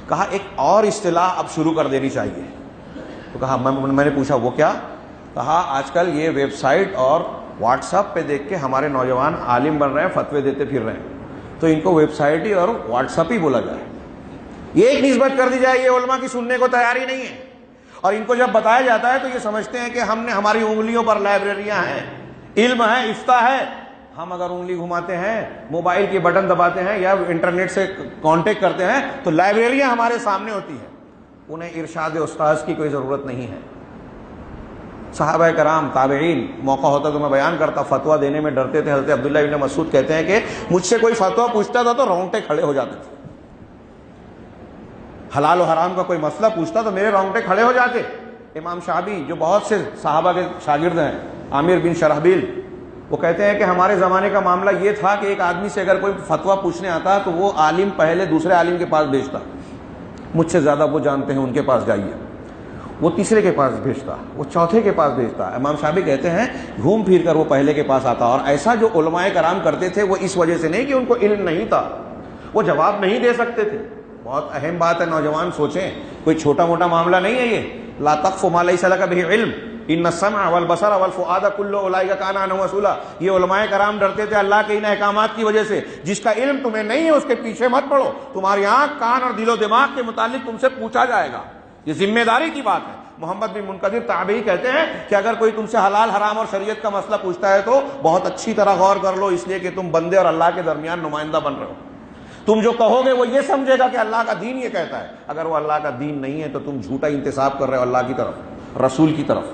Speaker 2: کہا ایک اور اصطلاح اب شروع کر دینی چاہیے. تو کہا میں نے پوچھا وہ کیا؟ کہا آج کل یہ ویب سائٹ اور واٹس ایپ پہ دیکھ کے ہمارے نوجوان عالم بن رہے ہیں، فتوے دیتے پھر رہے ہیں، تو ان کو ویب سائٹ ہی اور واٹس ایپ ہی بولا جائے. یہ ایک نسبت کر دی جائے، یہ علماء کی سننے کو تیار ہی نہیں ہے. اور ان کو جب بتایا جاتا ہے تو یہ سمجھتے ہیں کہ ہماری انگلیوں پر لائبریریاں ہیں، علم ہے، افتاء ہے. ہم اگر انگلی گھماتے ہیں، موبائل کے بٹن دباتے ہیں یا انٹرنیٹ سے کانٹیکٹ کرتے ہیں تو لائبریریاں ہمارے سامنے ہوتی ہیں. انہیں ارشاد استاذ کی کوئی ضرورت نہیں ہے. صحابہ کرام، تابعین، موقع ہوتا تو میں بیان کرتا، فتویٰ دینے میں ڈرتے تھے. حضرت عبداللہ ابن مسعود کہتے ہیں کہ مجھ سے کوئی فتویٰ پوچھتا تھا تو رونگٹے کھڑے ہو جاتے تھے. حلال و حرام کا کوئی مسئلہ پوچھتا تو میرے رونگٹے کھڑے ہو جاتے. امام شعبی جو بہت سے صحابہ کے شاگرد ہیں، عامر بن شرحبیل، وہ کہتے ہیں کہ ہمارے زمانے کا معاملہ یہ تھا کہ ایک آدمی سے اگر کوئی فتویٰ پوچھنے آتا تو وہ عالم پہلے دوسرے عالم کے پاس بھیجتا، مجھ سے زیادہ وہ جانتے ہیں ان کے پاس جائیے. وہ تیسرے کے پاس بھیجتا، وہ چوتھے کے پاس بھیجتا. امام شافعی کہتے ہیں گھوم پھر کر وہ پہلے کے پاس آتا. اور ایسا جو علماء کرام کرتے تھے وہ اس وجہ سے نہیں کہ ان کو علم نہیں تھا، وہ جواب نہیں دے سکتے تھے. بہت اہم بات ہے، نوجوان سوچیں، کوئی چھوٹا موٹا معاملہ نہیں ہے یہ. لا تقف ما لیس لک بہ علم ان السمع والبصر والفؤاد کل اولئک کان عنہ مسئولا. یہ علماء کرام ڈرتے تھے اللہ کے ان احکامات کی وجہ سے. جس کا علم تمہیں نہیں ہے اس کے پیچھے مت پڑو، تمہاری آنکھ، کان اور دل و دماغ کے متعلق تم سے پوچھا جائے گا. یہ ذمہ داری کی بات ہے. محمد بن منقدر تابعی کہتے ہیں کہ اگر کوئی تم سے حلال حرام اور شریعت کا مسئلہ پوچھتا ہے تو بہت اچھی طرح غور کر لو، اس لیے کہ تم بندے اور اللہ کے درمیان نمائندہ بن رہے ہو. تم جو کہو گے وہ یہ سمجھے گا کہ اللہ کا دین یہ کہتا ہے. اگر وہ اللہ کا دین نہیں ہے تو تم جھوٹا انتساب کر رہے ہو اللہ کی طرف، رسول کی طرف.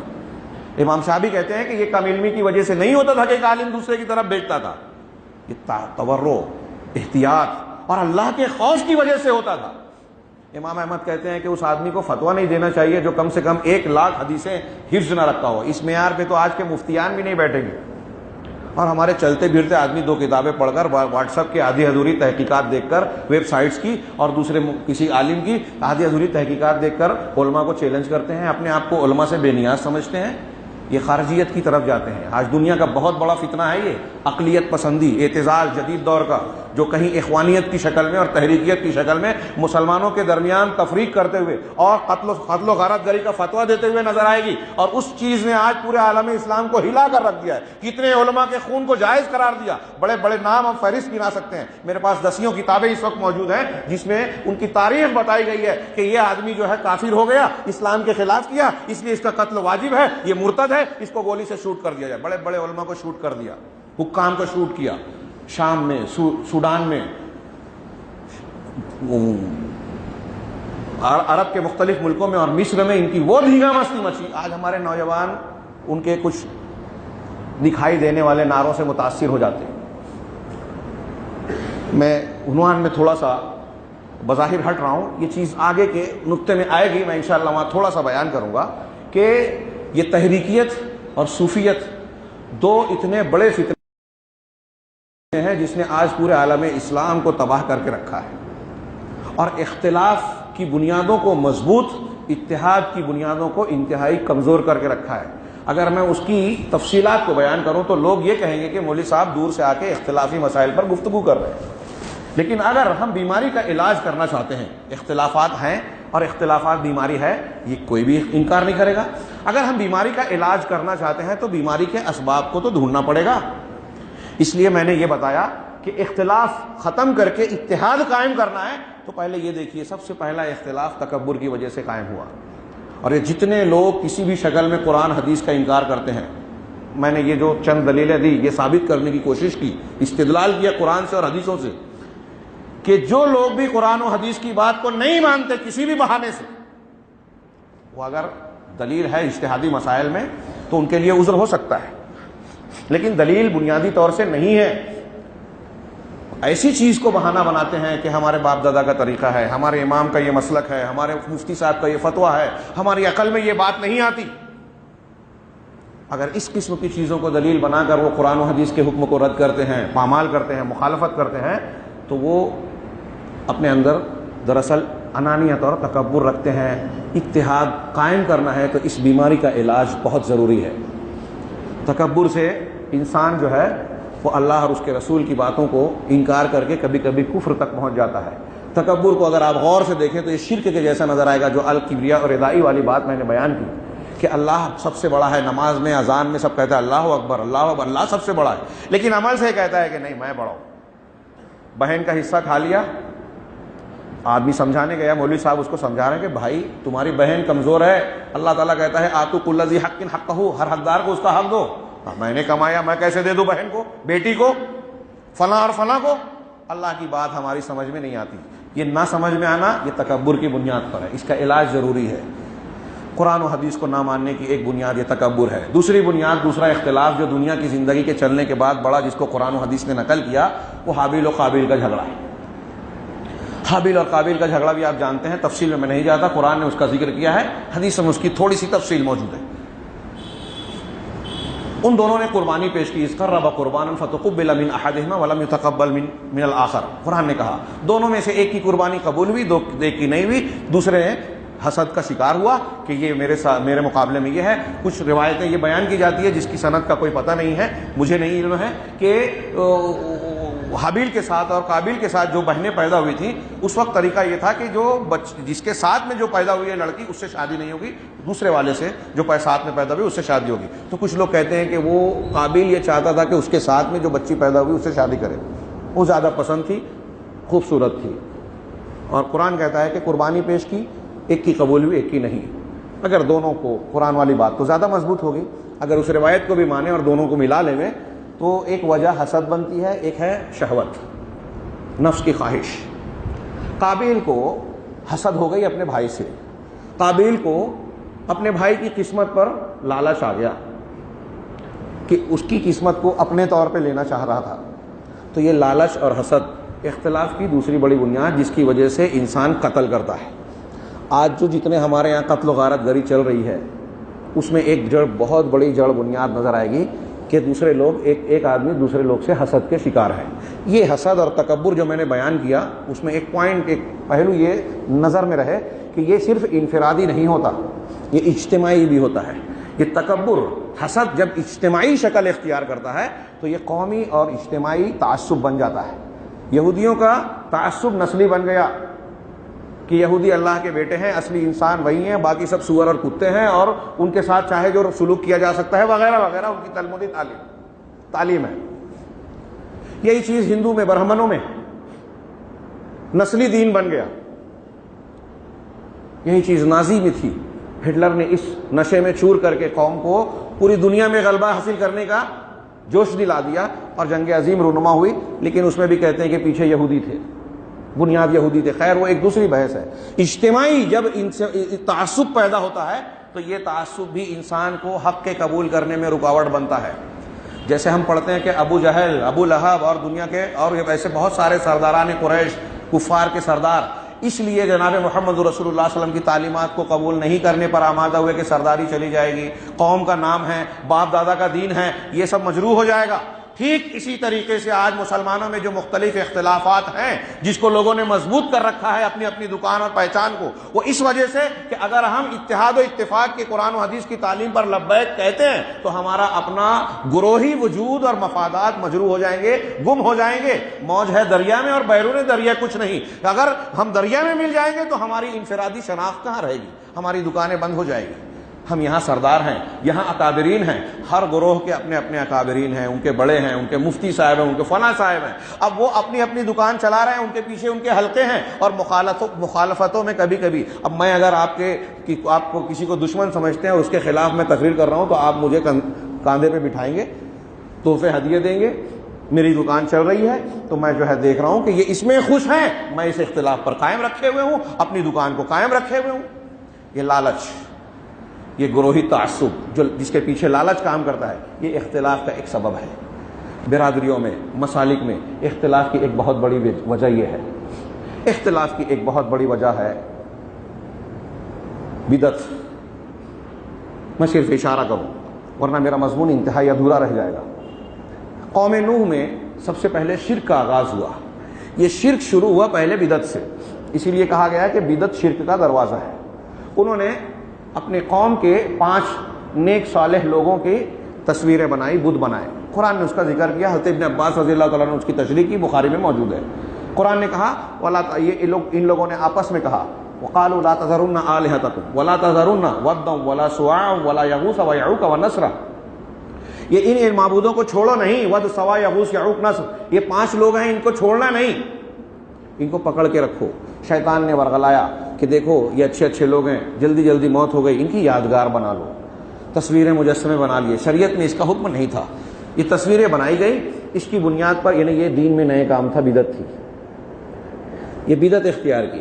Speaker 2: امام شافعی کہتے ہیں کہ یہ کم علمی کی وجہ سے نہیں ہوتا تھا کہ ایک عالم دوسرے کی طرف بھیجتا تھا، یہ تورع، احتیاط اور اللہ کے خوف کی وجہ سے ہوتا تھا. امام احمد کہتے ہیں کہ اس آدمی کو فتویٰ نہیں دینا چاہیے جو کم سے کم 1,00,000 حدیثیں حفظ نہ رکھتا ہو. اس معیار پہ تو آج کے مفتیان بھی نہیں بیٹھیں گے. اور ہمارے چلتے پھرتے آدمی 2 کتابیں پڑھ کر، واٹس ایپ کی آدھی ادھوری تحقیقات دیکھ کر، ویب سائٹس کی اور دوسرے کسی عالم کی آدھی ادھوری تحقیقات دیکھ کر علماء کو چیلنج کرتے ہیں، اپنے آپ کو علماء سے بے نیاز سمجھتے ہیں. یہ خارجیت کی طرف جاتے ہیں. آج دنیا کا بہت بڑا فتنہ ہے یہ عقلیت پسندی، اعتزال جدید دور کا، جو کہیں اخوانیت کی شکل میں اور تحریکیت کی شکل میں مسلمانوں کے درمیان تفریق کرتے ہوئے اور قتل و غارت گری کا فتویٰ دیتے ہوئے نظر آئے گی. اور اس چیز نے آج پورے عالم اسلام کو ہلا کر رکھ دیا ہے. کتنے علماء کے خون کو جائز قرار دیا. بڑے بڑے نام ہم فہرست گنا سکتے ہیں. میرے پاس 10 کتابیں اس وقت موجود ہیں جس میں ان کی تاریخ بتائی گئی ہے کہ یہ آدمی جو ہے کافر ہو گیا، اسلام کے خلاف کیا، اس لیے اس کا قتل واجب ہے، یہ مرتد ہے، اس کو گولی سے شوٹ کر دیا جائے. بڑے بڑے علماء کو شوٹ کر دیا، حکام کو شوٹ کیا، شام میں، سوڈان میں، عرب کے مختلف ملکوں میں اور مصر میں ان کی وہ دھیگا مستی مچی. آج ہمارے نوجوان ان کے کچھ دکھائی دینے والے نعروں سے متاثر ہو جاتے ہیں. میں عنوان میں تھوڑا سا بظاہر ہٹ رہا ہوں، یہ چیز آگے کے نقطے میں آئے گی، میں انشاءاللہ وہاں تھوڑا سا بیان کروں گا کہ یہ تحریکیت اور صوفیت دو اتنے بڑے فتنے ہیں جس نے آج پورے عالم اسلام کو تباہ کر کے رکھا ہے، اور اختلاف کی بنیادوں کو مضبوط، اتحاد کی بنیادوں کو انتہائی کمزور کر کے رکھا ہے۔ اگر میں اس کی تفصیلات کو بیان کروں تو لوگ یہ کہیں گے کہ مولوی صاحب دور سے آ کے اختلافی مسائل پر گفتگو کر رہے ہیں، لیکن اگر ہم بیماری کا علاج کرنا چاہتے ہیں، اختلافات ہیں اور اختلافات بیماری ہے، یہ کوئی بھی انکار نہیں کرے گا۔ اگر ہم بیماری کا علاج کرنا چاہتے ہیں تو بیماری کے اسباب کو تو ڈھونڈنا پڑے گا۔ اس لیے میں نے یہ بتایا کہ اختلاف ختم کر کے اتحاد قائم کرنا ہے تو پہلے یہ دیکھیے، سب سے پہلا اختلاف تکبر کی وجہ سے قائم ہوا، اور یہ جتنے لوگ کسی بھی شکل میں قرآن حدیث کا انکار کرتے ہیں، میں نے یہ جو چند دلیلیں دی یہ ثابت کرنے کی کوشش کی، استدلال کیا قرآن سے اور حدیثوں سے، کہ جو لوگ بھی قرآن و حدیث کی بات کو نہیں مانتے کسی بھی بہانے سے، وہ اگر دلیل ہے اجتہادی مسائل میں تو ان کے لیے عذر ہو سکتا ہے، لیکن دلیل بنیادی طور سے نہیں ہے، ایسی چیز کو بہانہ بناتے ہیں کہ ہمارے باپ دادا کا طریقہ ہے، ہمارے امام کا یہ مسلک ہے، ہمارے مفتی صاحب کا یہ فتویٰ ہے، ہماری عقل میں یہ بات نہیں آتی۔ اگر اس قسم کی چیزوں کو دلیل بنا کر وہ قرآن و حدیث کے حکم کو رد کرتے ہیں، پامال کرتے ہیں، مخالفت کرتے ہیں، تو وہ اپنے اندر دراصل انانیت اور تکبر رکھتے ہیں۔ اتحاد قائم کرنا ہے تو اس بیماری کا علاج بہت ضروری ہے۔ تکبر سے انسان جو ہے وہ اللہ اور اس کے رسول کی باتوں کو انکار کر کے کبھی کبھی کفر تک پہنچ جاتا ہے۔ تکبر کو اگر آپ غور سے دیکھیں تو یہ شرک کے جیسا نظر آئے گا، جو الکبریاء اور ردائی والی بات میں نے بیان کی کہ اللہ سب سے بڑا ہے، نماز میں اذان میں سب کہتا ہے اللہ اکبر اللہ اکبر، اللہ سب سے بڑا ہے، لیکن عمل سے کہتا ہے کہ نہیں میں بڑا ہوں۔ بہن کا حصہ کھا لیا، آدمی سمجھانے گیا، مولوی صاحب اس کو سمجھا رہے ہیں کہ بھائی تمہاری بہن کمزور ہے، اللہ تعالیٰ کہتا ہے آتو کل ذی حق حقہ، ہر حقدار کو اس کا حق دو۔ میں نے کمایا میں کیسے دے دوں بہن کو، بیٹی کو، فلاں اور فلاں کو؟ اللہ کی بات ہماری سمجھ میں نہیں آتی، یہ نہ سمجھ میں آنا یہ تکبر کی بنیاد پر ہے، اس کا علاج ضروری ہے۔ قرآن و حدیث کو نہ ماننے کی ایک بنیاد یہ تکبر ہے۔ دوسری بنیاد، دوسرا اختلاف جو دنیا کی زندگی کے چلنے کے بعد بڑا، جس کو قرآن و حدیث نے نقل کیا، وہ حابیل و قابیل کا جھگڑا ہے۔ حابیل اور قابیل کا جھگڑا بھی آپ جانتے ہیں، تفصیل میں نہیں جاتا، قرآن نے اس کا ذکر کیا ہے، حدیث میں اس کی تھوڑی سی تفصیل موجود ہے۔ ان دونوں نے قربانی پیش کی، اذ قرب قربانا فتقبل من احدهما ولم يتقبل من الاخر، قرآن نے کہا دونوں میں سے ایک کی قربانی قبول ہوئی، ایک کی نہیں ہوئی، دوسرے نے حسد کا شکار ہوا کہ یہ میرے مقابلے میں یہ ہے۔ کچھ روایتیں یہ بیان کی جاتی ہے جس کی سند کا کوئی پتہ نہیں ہے، مجھے نہیں علم ہے، کہ حابیل کے ساتھ اور قابیل کے ساتھ جو بہنیں پیدا ہوئی تھیں اس وقت طریقہ یہ تھا کہ جو جس کے ساتھ میں جو پیدا ہوئی ہے لڑکی، اس سے شادی نہیں ہوگی، دوسرے والے سے جو ساتھ میں پیدا ہوئی اس سے شادی ہوگی۔ تو کچھ لوگ کہتے ہیں کہ وہ قابیل یہ چاہتا تھا کہ اس کے ساتھ میں جو بچی پیدا ہوئی اس سے شادی کرے، وہ زیادہ پسند تھی، خوبصورت تھی، اور قرآن کہتا ہے کہ قربانی پیش کی، ایک کی قبول ہوئی ایک کی نہیں۔ اگر دونوں کو، قرآن والی بات تو زیادہ مضبوط ہوگی، اگر اس روایت کو بھی مانیں اور دونوں کو ملا لیں تو ایک وجہ حسد بنتی ہے، ایک ہے شہوت، نفس کی خواہش۔ قابیل کو حسد ہو گئی اپنے بھائی سے، قابیل کو اپنے بھائی کی قسمت پر لالچ آ گیا کہ اس کی قسمت کو اپنے طور پہ لینا چاہ رہا تھا۔ تو یہ لالچ اور حسد اختلاف کی دوسری بڑی بنیاد جس کی وجہ سے انسان قتل کرتا ہے۔ آج جو جتنے ہمارے یہاں قتل و غارت گری چل رہی ہے اس میں ایک جڑ، بہت بڑی جڑ بنیاد نظر آئے گی کہ دوسرے لوگ، ایک آدمی دوسرے لوگ سے حسد کے شکار ہے۔ یہ حسد اور تکبر جو میں نے بیان کیا اس میں ایک پوائنٹ، ایک پہلو یہ نظر میں رہے کہ یہ صرف انفرادی نہیں ہوتا، یہ اجتماعی بھی ہوتا ہے۔ یہ تکبر، حسد جب اجتماعی شکل اختیار کرتا ہے تو یہ قومی اور اجتماعی تعصب بن جاتا ہے۔ یہودیوں کا تعصب نسلی بن گیا کہ یہودی اللہ کے بیٹے ہیں، اصلی انسان وہی ہیں، باقی سب سور اور کتے ہیں، اور ان کے ساتھ چاہے جو سلوک کیا جا سکتا ہے وغیرہ وغیرہ، ان کی تلمودی تعلیم ہے۔ یہی چیز ہندو میں، برہمنوں میں نسلی دین بن گیا۔ یہی چیز نازی میں تھی، ہٹلر نے اس نشے میں چور کر کے قوم کو پوری دنیا میں غلبہ حاصل کرنے کا جوش دلا دیا اور جنگ عظیم رونما ہوئی، لیکن اس میں بھی کہتے ہیں کہ پیچھے یہودی تھے، بنیاد یہودی تھے۔ خیر وہ ایک دوسری بحث ہے۔ اجتماعی جب ان سے تعصب پیدا ہوتا ہے تو یہ تعصب بھی انسان کو حق کے قبول کرنے میں رکاوٹ بنتا ہے۔ جیسے ہم پڑھتے ہیں کہ ابو جہل، ابو لہب اور دنیا کے اور ایسے بہت سارے سرداران قریش، کفار کے سردار، اس لیے جناب محمد رسول اللہ صلی اللہ علیہ وسلم کی تعلیمات کو قبول نہیں کرنے پر آمادہ ہوئے کہ سرداری چلی جائے گی، قوم کا نام ہے، باپ دادا کا دین ہے، یہ سب مجروح ہو جائے گا۔ ٹھیک اسی طریقے سے آج مسلمانوں میں جو مختلف اختلافات ہیں، جس کو لوگوں نے مضبوط کر رکھا ہے اپنی اپنی دکان اور پہچان کو، وہ اس وجہ سے کہ اگر ہم اتحاد و اتفاق کے قرآن و حدیث کی تعلیم پر لبیک کہتے ہیں تو ہمارا اپنا گروہی وجود اور مفادات مجروح ہو جائیں گے، گم ہو جائیں گے۔ موج ہے دریا میں اور بیرون دریا کچھ نہیں۔ اگر ہم دریا میں مل جائیں گے تو ہماری انفرادی شناخت کہاں رہے گی؟ ہماری دکانیں بند ہو جائیں گی۔ ہم یہاں سردار ہیں، یہاں اکابرین ہیں، ہر گروہ کے اپنے اپنے اکابرین ہیں، ان کے بڑے ہیں، ان کے مفتی صاحب ہیں، ان کے فلاں صاحب ہیں۔ اب وہ اپنی اپنی دکان چلا رہے ہیں، ان کے پیچھے ان کے حلقے ہیں، اور مخالفتوں میں کبھی کبھی اب میں اگر آپ کو کسی کو دشمن سمجھتے ہیں اور اس کے خلاف میں تقریر کر رہا ہوں تو آپ مجھے کاندھے پہ بٹھائیں گے، تحفے ہدیے دیں گے۔ میری دکان چل رہی ہے تو میں جو ہے دیکھ رہا ہوں کہ یہ اس میں خوش ہیں، میں اس اختلاف پر قائم رکھے ہوئے ہوں، اپنی دکان کو قائم رکھے ہوئے ہوں۔ یہ لالچ، یہ گروہی تعصب جس کے پیچھے لالچ کام کرتا ہے، یہ اختلاف کا ایک سبب ہے۔ برادریوں میں، مسالک میں اختلاف کی ایک بہت بڑی وجہ یہ ہے، اختلاف کی ایک بہت بڑی وجہ ہے بدعت۔ میں صرف اشارہ کروں ورنہ میرا مضمون انتہائی ادھورا رہ جائے گا۔ قوم نوح میں سب سے پہلے شرک کا آغاز ہوا۔ یہ شرک شروع ہوا پہلے بدعت سے، اسی لیے کہا گیا کہ بدعت شرک کا دروازہ ہے۔ انہوں نے اپنے قوم کے 5 نیک صالح لوگوں کی تصویریں بنائی، بت بنائے۔ قرآن نے اس کا ذکر کیا، حضرت ابن عباس رضی اللہ تعالیٰ نے اس کی تشریح کی، بخاری میں موجود ہے۔ قرآن نے کہا ان لوگوں نے آپس میں کہا وَقَالُوا لَا تَذَرُنَّ آلِهَتَكُمْ وَلَا تَذَرُنَّ وَدًّا وَلَا سُوَاعًا وَلَا يَغُوثَ وَيَعُوقَ وَنَسْرًا، یہ ان معبودوں کو چھوڑو نہیں، ود، سوا، یغوث، یعوق، نصر، یہ 5 لوگ ہیں، ان کو چھوڑنا نہیں، ان کو پکڑ کے رکھو۔ شیطان نے ورغلایا کہ دیکھو یہ اچھے لوگ ہیں، جلدی جلدی موت ہو گئی، ان کی یادگار بنا لو، تصویریں مجسمے بنا لیے۔ شریعت میں اس کا حکم نہیں تھا، یہ تصویریں بنائی گئی، اس کی بنیاد پر، یعنی یہ دین میں نئے کام تھا، بدعت تھی، یہ بدعت اختیار کی۔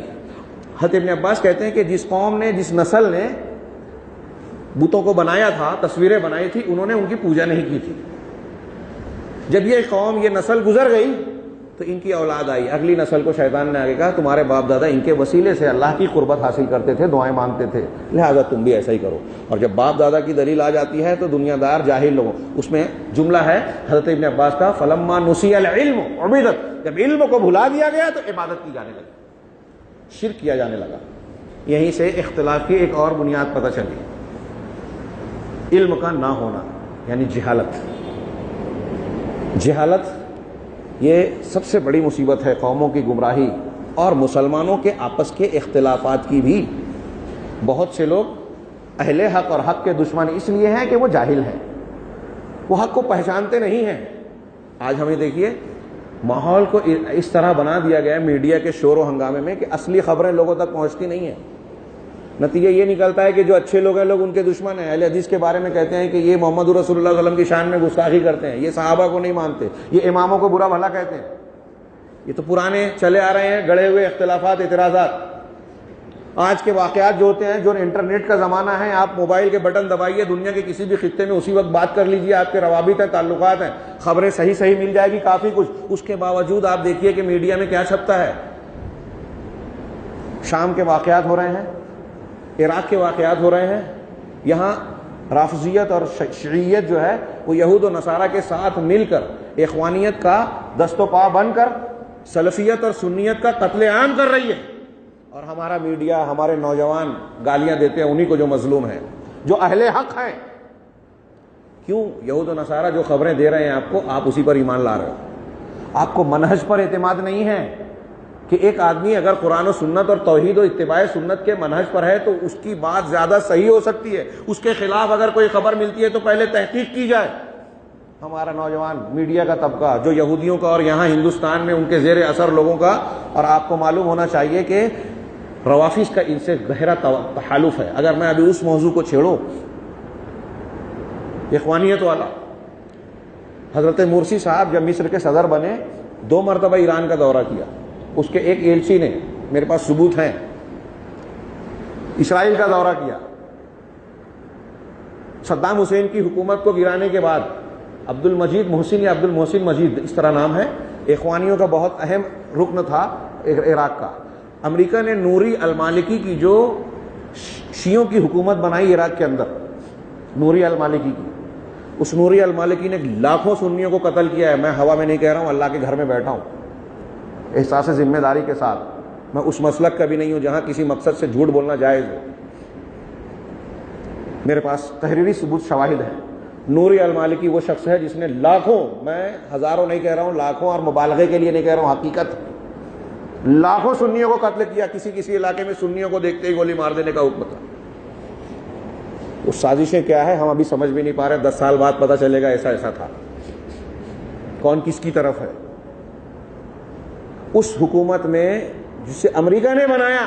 Speaker 2: حضرت ابن عباس کہتے ہیں کہ جس قوم نے، جس نسل نے بتوں کو بنایا تھا، تصویریں بنائی تھی، انہوں نے ان کی پوجا نہیں کی تھی۔ جب یہ قوم، یہ نسل گزر گئی تو ان کی اولاد آئی، اگلی نسل کو شیطان نے آگے کہا تمہارے باپ دادا ان کے وسیلے سے اللہ کی قربت حاصل کرتے تھے، دعائیں مانگتے تھے، لہذا تم بھی ایسا ہی کرو۔ اور جب باپ دادا کی دلیل آ جاتی ہے تو دنیا دار جاہل لوگوں، اس میں جملہ ہے حضرت ابن عباس کا فلما نسی العلم عبدت، جب علم کو بھلا دیا گیا تو عبادت کی جانے لگی، شرک کیا جانے لگا۔ یہیں سے اختلاف کی ایک اور بنیاد پتہ چلی، علم کا نہ ہونا، یعنی جہالت۔ جہالت یہ سب سے بڑی مصیبت ہے، قوموں کی گمراہی اور مسلمانوں کے آپس کے اختلافات کی بھی۔ بہت سے لوگ اہل حق اور حق کے دشمن اس لیے ہیں کہ وہ جاہل ہیں، وہ حق کو پہچانتے نہیں ہیں۔ آج ہمیں دیکھیے ماحول کو اس طرح بنا دیا گیا ہے میڈیا کے شور و ہنگامے میں کہ اصلی خبریں لوگوں تک پہنچتی نہیں ہیں۔ نتیجہ یہ نکلتا ہے کہ جو اچھے لوگ ہیں لوگ ان کے دشمن ہیں۔ اہل حدیث کے بارے میں کہتے ہیں کہ یہ محمد رسول اللہ صلی اللہ علیہ وسلم کی شان میں گستاخی کرتے ہیں، یہ صحابہ کو نہیں مانتے، یہ اماموں کو برا بھلا کہتے ہیں۔ یہ تو پرانے چلے آ رہے ہیں گڑے ہوئے اختلافات، اعتراضات۔ آج کے واقعات جو ہوتے ہیں، جو انٹرنیٹ کا زمانہ ہے، آپ موبائل کے بٹن دبائیے، دنیا کے کسی بھی خطے میں اسی وقت بات کر لیجیے، آپ کے روابط ہیں، تعلقات ہیں، خبریں صحیح مل جائے گی کافی کچھ۔ اس کے باوجود آپ دیکھیے کہ میڈیا میں کیا چھپتا ہے۔ شام کے واقعات ہو رہے ہیں، عراق کے واقعات ہو رہے ہیں، یہاں رافضیت اور شیعیت جو ہے وہ یہود و نصارہ کے ساتھ مل کر اخوانیت کا دست و پا بن کر سلفیت اور سنیت کا قتل عام کر رہی ہے، اور ہمارا میڈیا، ہمارے نوجوان گالیاں دیتے ہیں انہی کو جو مظلوم ہیں، جو اہل حق ہیں۔ کیوں؟ یہود و نصارہ جو خبریں دے رہے ہیں آپ کو، آپ اسی پر ایمان لا رہے ہو۔ آپ کو منہج پر اعتماد نہیں ہے کہ ایک آدمی اگر قرآن و سنت اور توحید و اتباع سنت کے منہج پر ہے تو اس کی بات زیادہ صحیح ہو سکتی ہے، اس کے خلاف اگر کوئی خبر ملتی ہے تو پہلے تحقیق کی جائے۔ ہمارا نوجوان میڈیا کا طبقہ جو یہودیوں کا اور یہاں ہندوستان میں ان کے زیر اثر لوگوں کا، اور آپ کو معلوم ہونا چاہیے کہ روافض کا ان سے گہرا تحالف ہے۔ اگر میں ابھی اس موضوع کو چھیڑوں، اخوانیت والا، حضرت مرسی صاحب جب مصر کے صدر بنے 2 مرتبہ ایران کا دورہ کیا، اس کے ایک ایلچی نے، میرے پاس ثبوت ہیں، اسرائیل کا دورہ کیا۔ صدام حسین کی حکومت کو گرانے کے بعد عبد المجید محسن یا عبد المحسن مجید، اس طرح نام ہے، اخوانیوں کا بہت اہم رکن تھا عراق کا۔ امریکہ نے نوری المالکی کی جو شیعوں کی حکومت بنائی عراق کے اندر، نوری المالکی کی، اس نوری المالکی نے لاکھوں سنیوں کو قتل کیا ہے. میں ہوا میں نہیں کہہ رہا ہوں، اللہ کے گھر میں بیٹھا ہوں احساس ذمہ داری کے ساتھ. میں اس مسلک کا بھی نہیں ہوں جہاں کسی مقصد سے جھوٹ بولنا جائز ہو. میرے پاس تحریری ثبوت شواہد ہیں. نوری المالکی وہ شخص ہے جس نے لاکھوں، میں ہزاروں نہیں کہہ رہا ہوں، لاکھوں، اور مبالغے کے لیے نہیں کہہ رہا ہوں، حقیقت، لاکھوں سنیوں کو قتل کیا. کسی علاقے میں سنیوں کو دیکھتے ہی گولی مار دینے کا حکم تھا. وہ سازشیں کیا ہے ہم ابھی سمجھ بھی نہیں پا رہے. 10 سال بعد پتہ چلے گا ایسا تھا. کون کس کی طرف ہے. اس حکومت میں جسے امریکہ نے بنایا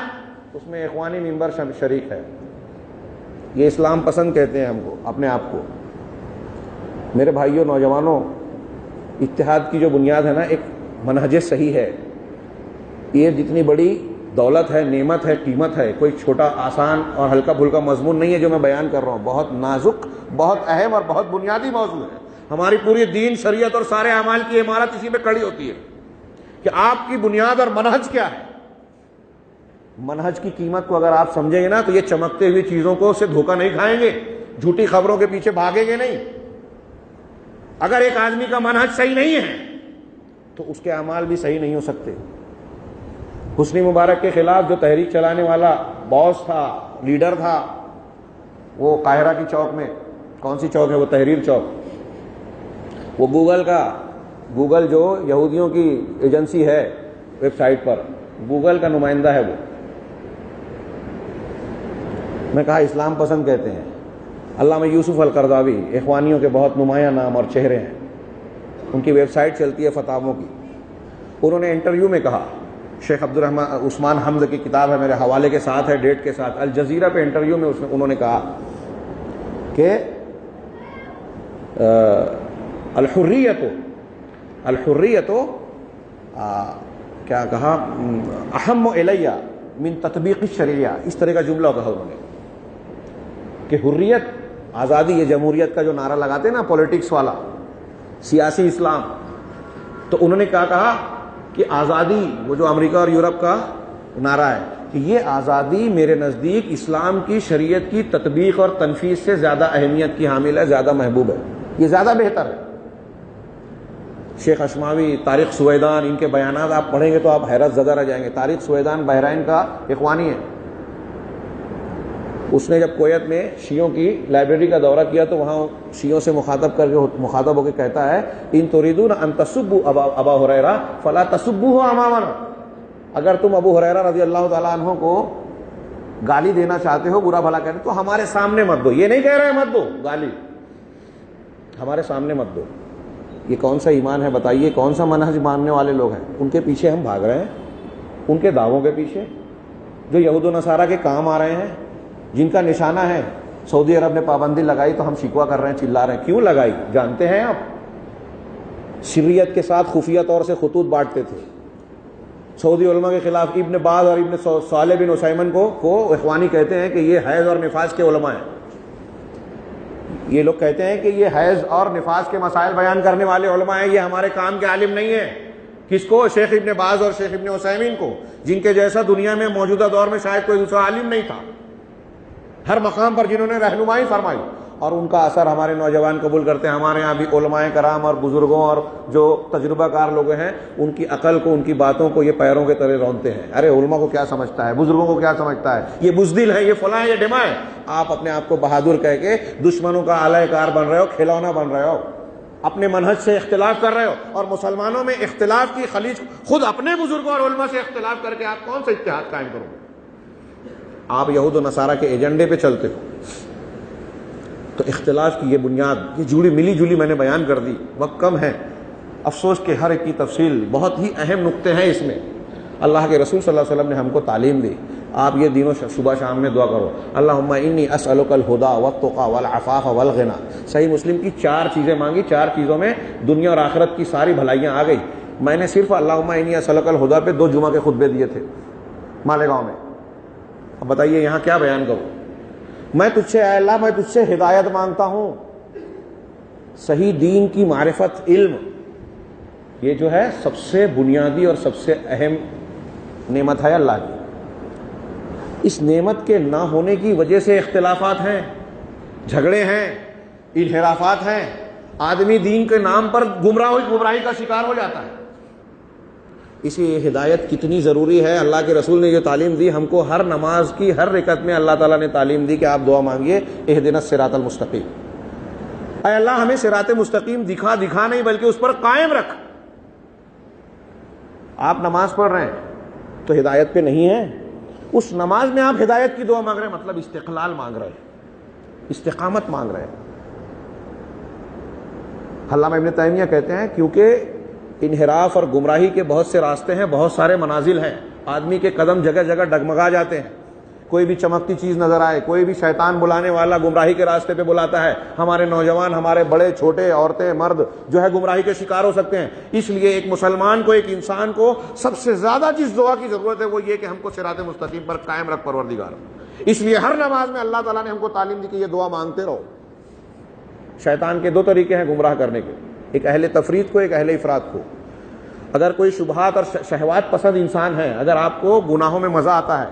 Speaker 2: اس میں اخوانی ممبر شریک ہے. یہ اسلام پسند کہتے ہیں ہم کو، اپنے آپ کو. میرے بھائیوں، نوجوانوں، اتحاد کی جو بنیاد ہے نا، ایک منہج صحیح ہے. یہ جتنی بڑی دولت ہے، نعمت ہے، قیمت ہے، کوئی چھوٹا آسان اور ہلکا پھلکا مضمون نہیں ہے جو میں بیان کر رہا ہوں. بہت نازک، بہت اہم اور بہت بنیادی موضوع ہے. ہماری پوری دین، شریعت اور سارے اعمال کی عمارت اسی پہ کھڑی ہوتی ہے کہ آپ کی بنیاد اور منہج کیا ہے. منہج کی قیمت کو اگر آپ سمجھیں گے نا تو یہ چمکتے ہوئی چیزوں کو سے دھوکہ نہیں کھائیں گے، جھوٹی خبروں کے پیچھے بھاگیں گے نہیں. اگر ایک آدمی کا منہج صحیح نہیں ہے تو اس کے اعمال بھی صحیح نہیں ہو سکتے. حسنی مبارک کے خلاف جو تحریک چلانے والا باس تھا، لیڈر تھا، وہ قاہرہ کی چوک میں، کون سی چوک ہے وہ، تحریر چوک، وہ گوگل جو یہودیوں کی ایجنسی ہے ویب سائٹ پر، گوگل کا نمائندہ ہے وہ. میں کہا اسلام پسند کہتے ہیں. علامہ یوسف القرضاوی، اخوانیوں کے بہت نمایاں نام اور چہرے ہیں، ان کی ویب سائٹ چلتی ہے فتاووں کی. انہوں نے انٹرویو میں کہا، شیخ عبدالرحمن عثمان حمد کی کتاب ہے، میرے حوالے کے ساتھ ہے، ڈیٹ کے ساتھ، الجزیرہ پہ انٹرویو میں انہوں نے کہا کہ الحریت کیا کہا، اہم الیہ من تطبیق الشریعہ، اس طرح کا جملہ کہا انہوں نے کہ حریت، آزادی، یہ جمہوریت کا جو نعرہ لگاتے ہیں نا پولیٹکس والا، سیاسی اسلام، تو انہوں نے کیا کہا کہ آزادی، وہ جو امریکہ اور یورپ کا نعرہ ہے، کہ یہ آزادی میرے نزدیک اسلام کی شریعت کی تطبیق اور تنفیذ سے زیادہ اہمیت کی حامل ہے، زیادہ محبوب ہے، یہ زیادہ بہتر ہے. شیخ اشماوی، طارق سویدان، ان کے بیانات آپ پڑھیں گے تو آپ حیرت زدہ رہ جائیں گے. طارق سویدان بحرین کا اخوانی ہے. اس نے جب کویت میں شیعوں کی لائبریری کا دورہ کیا تو وہاں شیعوں سے مخاطب ہو کے کہتا ہے، ان تريدون ان تسبوا ابا ہریرہ فلا تسبوه امامنا. اگر تم ابو ہریرہ رضی اللہ تعالیٰ عنہ کو گالی دینا چاہتے ہو، برا بھلا کہتے تو ہمارے سامنے مت دو. یہ نہیں کہہ رہے مت دو گالی، ہمارے سامنے مت دو. یہ کون سا ایمان ہے بتائیے؟ کون سا منہج ماننے والے لوگ ہیں؟ ان کے پیچھے ہم بھاگ رہے ہیں، ان کے دعووں کے پیچھے جو یہود و نصارہ کے کام آ رہے ہیں، جن کا نشانہ ہے. سعودی عرب نے پابندی لگائی تو ہم شکوہ کر رہے ہیں، چلا رہے ہیں. کیوں لگائی جانتے ہیں آپ؟ شریعت کے ساتھ خفیہ طور سے خطوط بانٹتے تھے. سعودی علماء کے خلاف ابن باز اور ابن صالح بن عثیمین کو اخوانی کہتے ہیں کہ یہ حیض اور نفاس کے علماء ہیں. یہ لوگ کہتے ہیں کہ یہ حیض اور نفاس کے مسائل بیان کرنے والے علماء ہیں، یہ ہمارے کام کے عالم نہیں ہیں. کس کو؟ شیخ ابن باز اور شیخ ابن عثیمین کو، جن کے جیسا دنیا میں موجودہ دور میں شاید کوئی دوسرا عالم نہیں تھا. ہر مقام پر جنہوں نے رہنمائی فرمائی، اور ان کا اثر ہمارے نوجوان قبول کرتے ہیں. ہمارے ہاں بھی علماء کرام اور بزرگوں اور جو تجربہ کار لوگ ہیں، ان کی عقل کو، ان کی باتوں کو یہ پیروں کے تلے رونتے ہیں. ارے علماء کو کیا سمجھتا ہے، بزرگوں کو کیا سمجھتا ہے، یہ بزدل ہے، یہ فلاں ہے، یہ ڈما ہے. آپ اپنے آپ کو بہادر کہہ کے دشمنوں کا اعلی کار بن رہے ہو، کھلونا بن رہے ہو، اپنے منہج سے اختلاف کر رہے ہو. اور مسلمانوں میں اختلاف کی خلیج خود اپنے بزرگوں اور علماء سے اختلاف کر کے آپ کون سا اتحاد قائم کرو گے؟ آپ یہود و نصارہ کے ایجنڈے پہ چلتے ہو. تو اختلاف کی یہ بنیاد، یہ جڑی ملی جلی میں نے بیان کر دی. وقت کم ہے، افسوس کہ ہر ایک کی تفصیل، بہت ہی اہم نقطے ہیں اس میں. اللہ کے رسول صلی اللہ علیہ وسلم نے ہم کو تعلیم دی. آپ یہ دنوں صبح شام میں دعا کرو، اللہم انی اسألک الہدی والتقی والعفاف والغنی. صحیح مسلم کی 4 چیزیں مانگی، 4 چیزوں میں دنیا اور آخرت کی ساری بھلائیاں آ گئی. میں نے صرف اللہم انی اسألک الہدی پہ 2 جمعہ کے خطبے دیے تھے مالیگاؤں میں. اب بتائیے یہاں کیا بیان کروں؟ میں تجھ سے، اے اللہ، میں تجھ سے ہدایت مانگتا ہوں. صحیح دین کی معرفت، علم، یہ جو ہے سب سے بنیادی اور سب سے اہم نعمت ہے اللہ کی. اس نعمت کے نہ ہونے کی وجہ سے اختلافات ہیں، جھگڑے ہیں، انحرافات ہیں، آدمی دین کے نام پر گمراہی کا شکار ہو جاتا ہے۔ اس لیے یہ ہدایت کتنی ضروری ہے۔ اللہ کے رسول نے جو تعلیم دی ہم کو، ہر نماز کی ہر رکعت میں اللہ تعالیٰ نے تعلیم دی کہ آپ دعا مانگیے، اہدنا الصراط المستقیم، اے اللہ ہمیں صراط مستقیم دکھا نہیں بلکہ اس پر قائم رکھ۔ آپ نماز پڑھ رہے ہیں تو ہدایت پہ نہیں ہے، اس نماز میں آپ ہدایت کی دعا مانگ رہے ہیں، مطلب استقلال مانگ رہے ہیں، استقامت مانگ رہے ہیں۔ علامہ ابن تیمیہ کہتے ہیں کیونکہ انحراف اور گمراہی کے بہت سے راستے ہیں، بہت سارے منازل ہیں، آدمی کے قدم جگہ جگہ ڈگمگا جاتے ہیں، کوئی بھی چمکتی چیز نظر آئے، کوئی بھی شیطان بلانے والا گمراہی کے راستے پہ بلاتا ہے، ہمارے نوجوان، ہمارے بڑے چھوٹے، عورتیں مرد جو ہے گمراہی کے شکار ہو سکتے ہیں۔ اس لیے ایک مسلمان کو، ایک انسان کو سب سے زیادہ جس دعا کی ضرورت ہے وہ یہ کہ ہم کو صراط مستقیم پر قائم رکھ پروردگار۔ اس لیے ہر نماز میں اللہ تعالیٰ نے ہم کو تعلیم دی کہ یہ دعا مانگتے رہو۔ شیطان کے دو طریقے ہیں گمراہ کرنے کے، ایک اہل تفرید کو، ایک اہل افراط کو۔ اگر کوئی شبہات اور شہوات پسند انسان ہے، اگر آپ کو گناہوں میں مزہ آتا ہے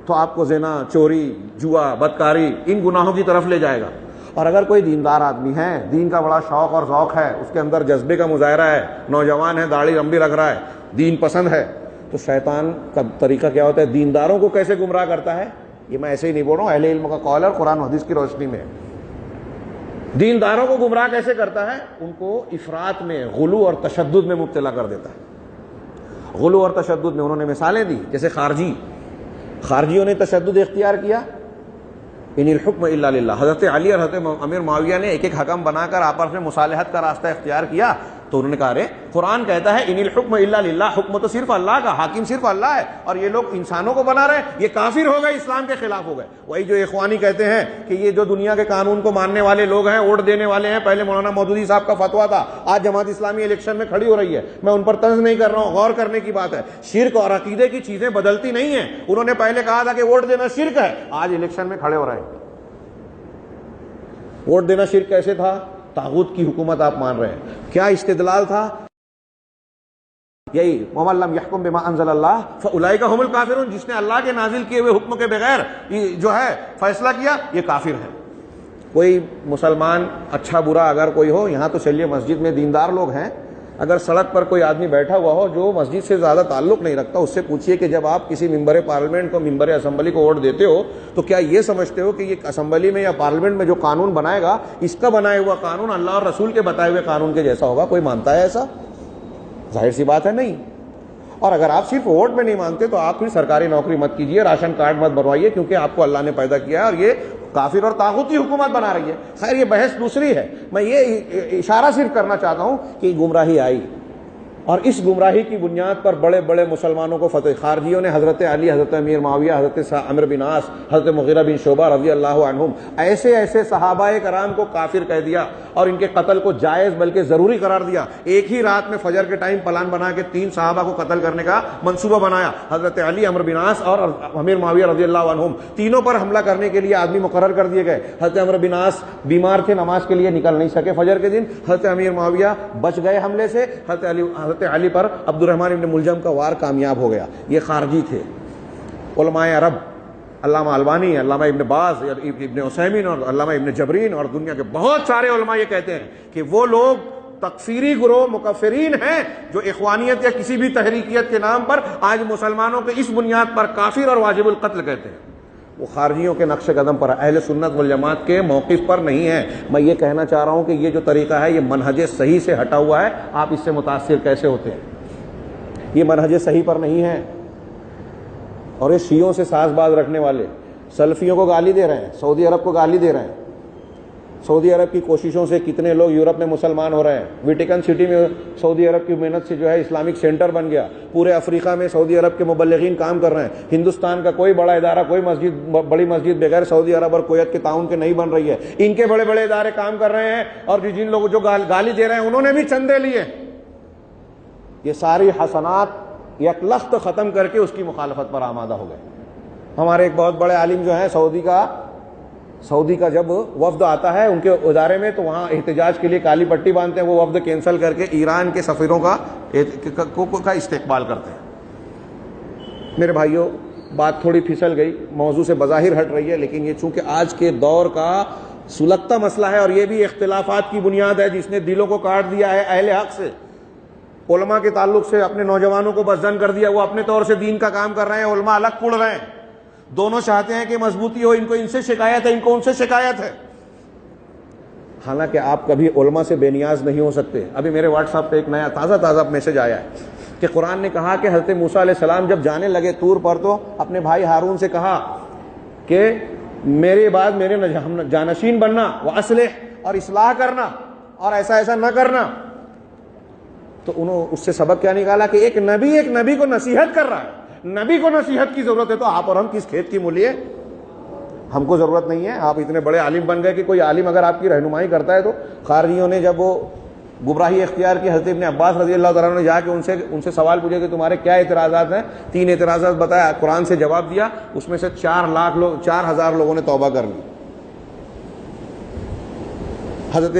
Speaker 2: تو آپ کو زنا، چوری، جوا، بدکاری ان گناہوں کی طرف لے جائے گا۔ اور اگر کوئی دیندار آدمی ہے، دین کا بڑا شوق اور ذوق ہے، اس کے اندر جذبے کا مظاہرہ ہے، نوجوان ہے، داڑھی لمبی رکھ رہا ہے، دین پسند ہے، تو شیطان کا طریقہ کیا ہوتا ہے؟ دینداروں کو کیسے گمراہ کرتا ہے؟ یہ میں ایسے ہی نہیں بول رہا ہوں، اہل علم کا قول ہے، قرآن و حدیث کی روشنی میں۔ دینداروں کو گمراہ کیسے کرتا ہے؟ ان کو افراط میں، غلو اور تشدد میں مبتلا کر دیتا ہے۔ غلو اور تشدد میں انہوں نے مثالیں دی، جیسے خارجیوں نے تشدد اختیار کیا، ان الحکم الا للہ، حضرت علی اور حضرت امیر معاویہ نے ایک ایک حکم بنا کر آپس میں مصالحت کا راستہ اختیار کیا، تو انہوں نے کہا ارے قرآن کہتا ہے ان الحکم الا للہ، حکم تو صرف اللہ کا، حاکم صرف اللہ ہے، اور یہ لوگ انسانوں کو بنا رہے ہیں، یہ کافر ہو گئے، اسلام کے خلاف ہو گئے۔ وہی جو اخوانی کہتے ہیں کہ یہ جو دنیا کے قانون کو ماننے والے لوگ ہیں، ووٹ دینے والے ہیں، پہلے مولانا مودودی صاحب کا فتویٰ تھا، آج جماعت اسلامی الیکشن میں کھڑی ہو رہی ہے، میں ان پر طنز نہیں کر رہا ہوں، غور کرنے کی بات ہے۔ شرک اور عقیدے کی چیزیں بدلتی نہیں ہیں، انہوں نے پہلے کہا تھا کہ ووٹ دینا شرک ہے، آج الیکشن میں کھڑے ہو رہے ہیں۔ ووٹ دینا شرک کیسے تھا؟ طاغوت کی حکومت آپ مان رہے ہیں۔ کیا استدلال تھا؟ یہی وَمَن لَّمْ يَحْكُم بِمَا أَنزَلَ اللَّهُ فَأُولَٰئِكَ هُمُ الْكَافِرُونَ، جس نے اللہ کے نازل کیے ہوئے حکم کے بغیر جو ہے فیصلہ کیا، یہ کافر ہے۔ کوئی مسلمان اچھا برا اگر کوئی ہو، یہاں تو چلیے مسجد میں دیندار لوگ ہیں، اگر سڑک پر کوئی آدمی بیٹھا ہوا ہو جو مسجد سے زیادہ تعلق نہیں رکھتا، اس سے پوچھیے کہ جب آپ کسی ممبر پارلیمنٹ کو، ممبر اسمبلی کو ووٹ دیتے ہو تو کیا یہ سمجھتے ہو کہ یہ اسمبلی میں یا پارلیمنٹ میں جو قانون بنائے گا، اس کا بنایا ہوا قانون اللہ اور رسول کے بتائے ہوئے قانون کے جیسا ہوگا؟ کوئی مانتا ہے ایسا؟ ظاہر سی بات ہے نہیں۔ اور اگر آپ صرف ووٹ میں نہیں مانتے تو آپ پھر سرکاری نوکری مت کیجیے، راشن کارڈ مت بنوائیے، کیونکہ آپ کو اللہ نے پیدا کیا ہے اور یہ کافر اور طاغوتی حکومت بنا رہی ہے۔ خیر یہ بحث دوسری ہے، میں یہ اشارہ صرف کرنا چاہتا ہوں کہ گمراہی آئی، اور اس گمراہی کی بنیاد پر بڑے بڑے مسلمانوں کو فتح، خارجیوں نے حضرت علی، حضرت امیر معاویہ، حضرت عمرو بن عاص، حضرت مغیرہ بن شعبہ رضی اللہ عنہم، ایسے صحابہ کرام کو کافر کہہ دیا اور ان کے قتل کو جائز بلکہ ضروری قرار دیا۔ ایک ہی رات میں فجر کے ٹائم پلان بنا کے 3 صحابہ کو قتل کرنے کا منصوبہ بنایا، حضرت علی، عمرو بن عاص اور امیر معاویہ رضی اللہ عنہم، تینوں پر حملہ کرنے کے لیے آدمی مقرر کر دیے گئے۔ حضرت عمرو بن عاص بیمار تھے، نماز کے لیے نکل نہیں سکے فجر کے دن، حضرت امیر معاویہ بچ گئے حملے سے، حضرت علی پر عبد الرحمن ابن ملجم کا وار کامیاب ہو گیا۔ یہ خارجی تھے۔ علماء عرب، علامہ البانی، علامہ ابن باز، ابن عثیمین اور علامہ ابن جبرین اور دنیا کے بہت سارے علماء یہ کہتے ہیں کہ وہ لوگ تکفیری گروہ، مکفرین ہیں جو اخوانیت یا کسی بھی تحریکیت کے نام پر آج مسلمانوں کے اس بنیاد پر کافر اور واجب القتل کہتے ہیں۔ وہ خارجیوں کے نقش قدم پر، اہل سنت والجماعت کے موقف پر نہیں ہے۔ میں یہ کہنا چاہ رہا ہوں کہ یہ جو طریقہ ہے یہ منہج صحیح سے ہٹا ہوا ہے۔ آپ اس سے متاثر کیسے ہوتے ہیں؟ یہ منہج صحیح پر نہیں ہے، اور یہ شیعوں سے ساز باز رکھنے والے سلفیوں کو گالی دے رہے ہیں، سعودی عرب کو گالی دے رہے ہیں۔ سعودی عرب کی کوششوں سے کتنے لوگ یورپ میں مسلمان ہو رہے ہیں۔ ویٹیکن سٹی میں سعودی عرب کی محنت سے جو ہے اسلامک سینٹر بن گیا، پورے افریقہ میں سعودی عرب کے مبلغین کام کر رہے ہیں۔ ہندوستان کا کوئی بڑا ادارہ، کوئی بڑی مسجد بغیر سعودی عرب اور کویت کے تعاون کے نہیں بن رہی ہے۔ ان کے بڑے بڑے ادارے کام کر رہے ہیں، اور جن لوگوں جو گالی دے رہے ہیں انہوں نے بھی چندے لیے۔ یہ ساری حسنات یک لخت ختم کر کے اس کی مخالفت پر آمادہ ہو گئے۔ ہمارے ایک بہت بڑے عالم جو ہیں سعودی کا جب وفد آتا ہے ان کے ادارے میں، تو وہاں احتجاج کے لیے کالی پٹی باندھتے ہیں، وہ وفد کینسل کر کے ایران کے سفیروں کا استقبال کرتے ہیں۔ میرے بھائیوں، بات تھوڑی پھسل گئی، موضوع سے بظاہر ہٹ رہی ہے، لیکن یہ چونکہ آج کے دور کا سلگتا مسئلہ ہے اور یہ بھی اختلافات کی بنیاد ہے جس نے دلوں کو کاٹ دیا ہے اہل حق سے، علماء کے تعلق سے اپنے نوجوانوں کو بدزن کر دیا، وہ اپنے طور سے دین کا کام کر رہے ہیں، علماء الگ پڑ رہے ہیں، دونوں چاہتے ہیں کہ مضبوطی ہو، ان کو ان سے شکایت ہے، ان کو ان سے شکایت ہے، حالانکہ آپ کبھی علماء سے بے نیاز نہیں ہو سکتے۔ ابھی میرے واٹس ایپ پہ ایک نیا تازہ میسج آیا ہے کہ قرآن نے کہا کہ حضرت موسیٰ علیہ السلام جب جانے لگے طور پر تو اپنے بھائی ہارون سے کہا کہ میرے بعد میرے جانشین بننا، وَأَصْلِحْ، اور اصلاح کرنا اور ایسا نہ کرنا۔ تو انہوں اس سے سبق کیا نکالا کہ ایک نبی کو نصیحت کر رہا ہے، نبی کو نصیحت کی ضرورت ہے، تو آپ اور ہم کس کھیت کی مولی ہے؟ ہم کو ضرورت نہیں ہے، آپ اتنے بڑے عالم بن گئے کہ کوئی عالم اگر آپ کی رہنمائی کرتا ہے تو خارجیوں نے جب وہ گمراہی اختیار کی، حضرت ابن عباس رضی اللہ تعالیٰ نے جا کے ان سے سوال پوچھے کہ تمہارے کیا اعتراضات ہیں، 3 اعتراضات بتایا، قرآن سے جواب دیا، اس میں سے 4,000 لوگوں نے توبہ کر لی۔ حضرت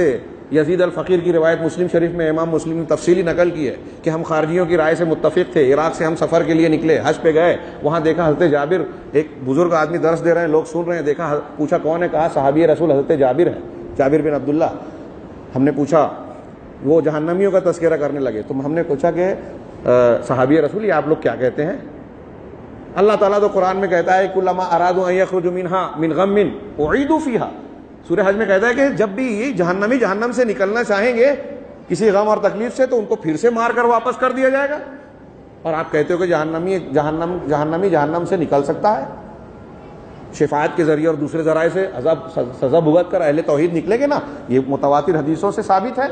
Speaker 2: یزید الفقیر کی روایت مسلم شریف میں امام مسلم نے تفصیلی نقل کی ہے کہ ہم خارجیوں کی رائے سے متفق تھے، عراق سے ہم سفر کے لیے نکلے، حج پہ گئے، وہاں دیکھا حضرت جابر، ایک بزرگ آدمی درس دے رہے ہیں، لوگ سن رہے ہیں، دیکھا، پوچھا کون ہے، کہا صحابی رسول حضرت جابر ہے، جابر بن عبداللہ۔ ہم نے پوچھا، وہ جہنمیوں کا تذکرہ کرنے لگے، تو ہم نے پوچھا کہ صحابی رسول یہ آپ لوگ کیا کہتے ہیں؟ اللہ تعالیٰ تو قرآن میں کہتا ہے کلما ارادوا ان یخرجوا منها من غم اعیدوا فیها، سورہ حج میں کہتا ہے کہ جب بھی جہنمی جہنم سے نکلنا چاہیں گے کسی غم اور تکلیف سے تو ان کو پھر سے مار کر واپس کر دیا جائے گا، اور آپ کہتے ہو کہ جہنمی جہنم سے نکل سکتا ہے، شفاعت کے ذریعے اور دوسرے ذرائع سے عذاب سزا بھگت کر اہل توحید نکلیں گے نا، یہ متواتر حدیثوں سے ثابت ہے۔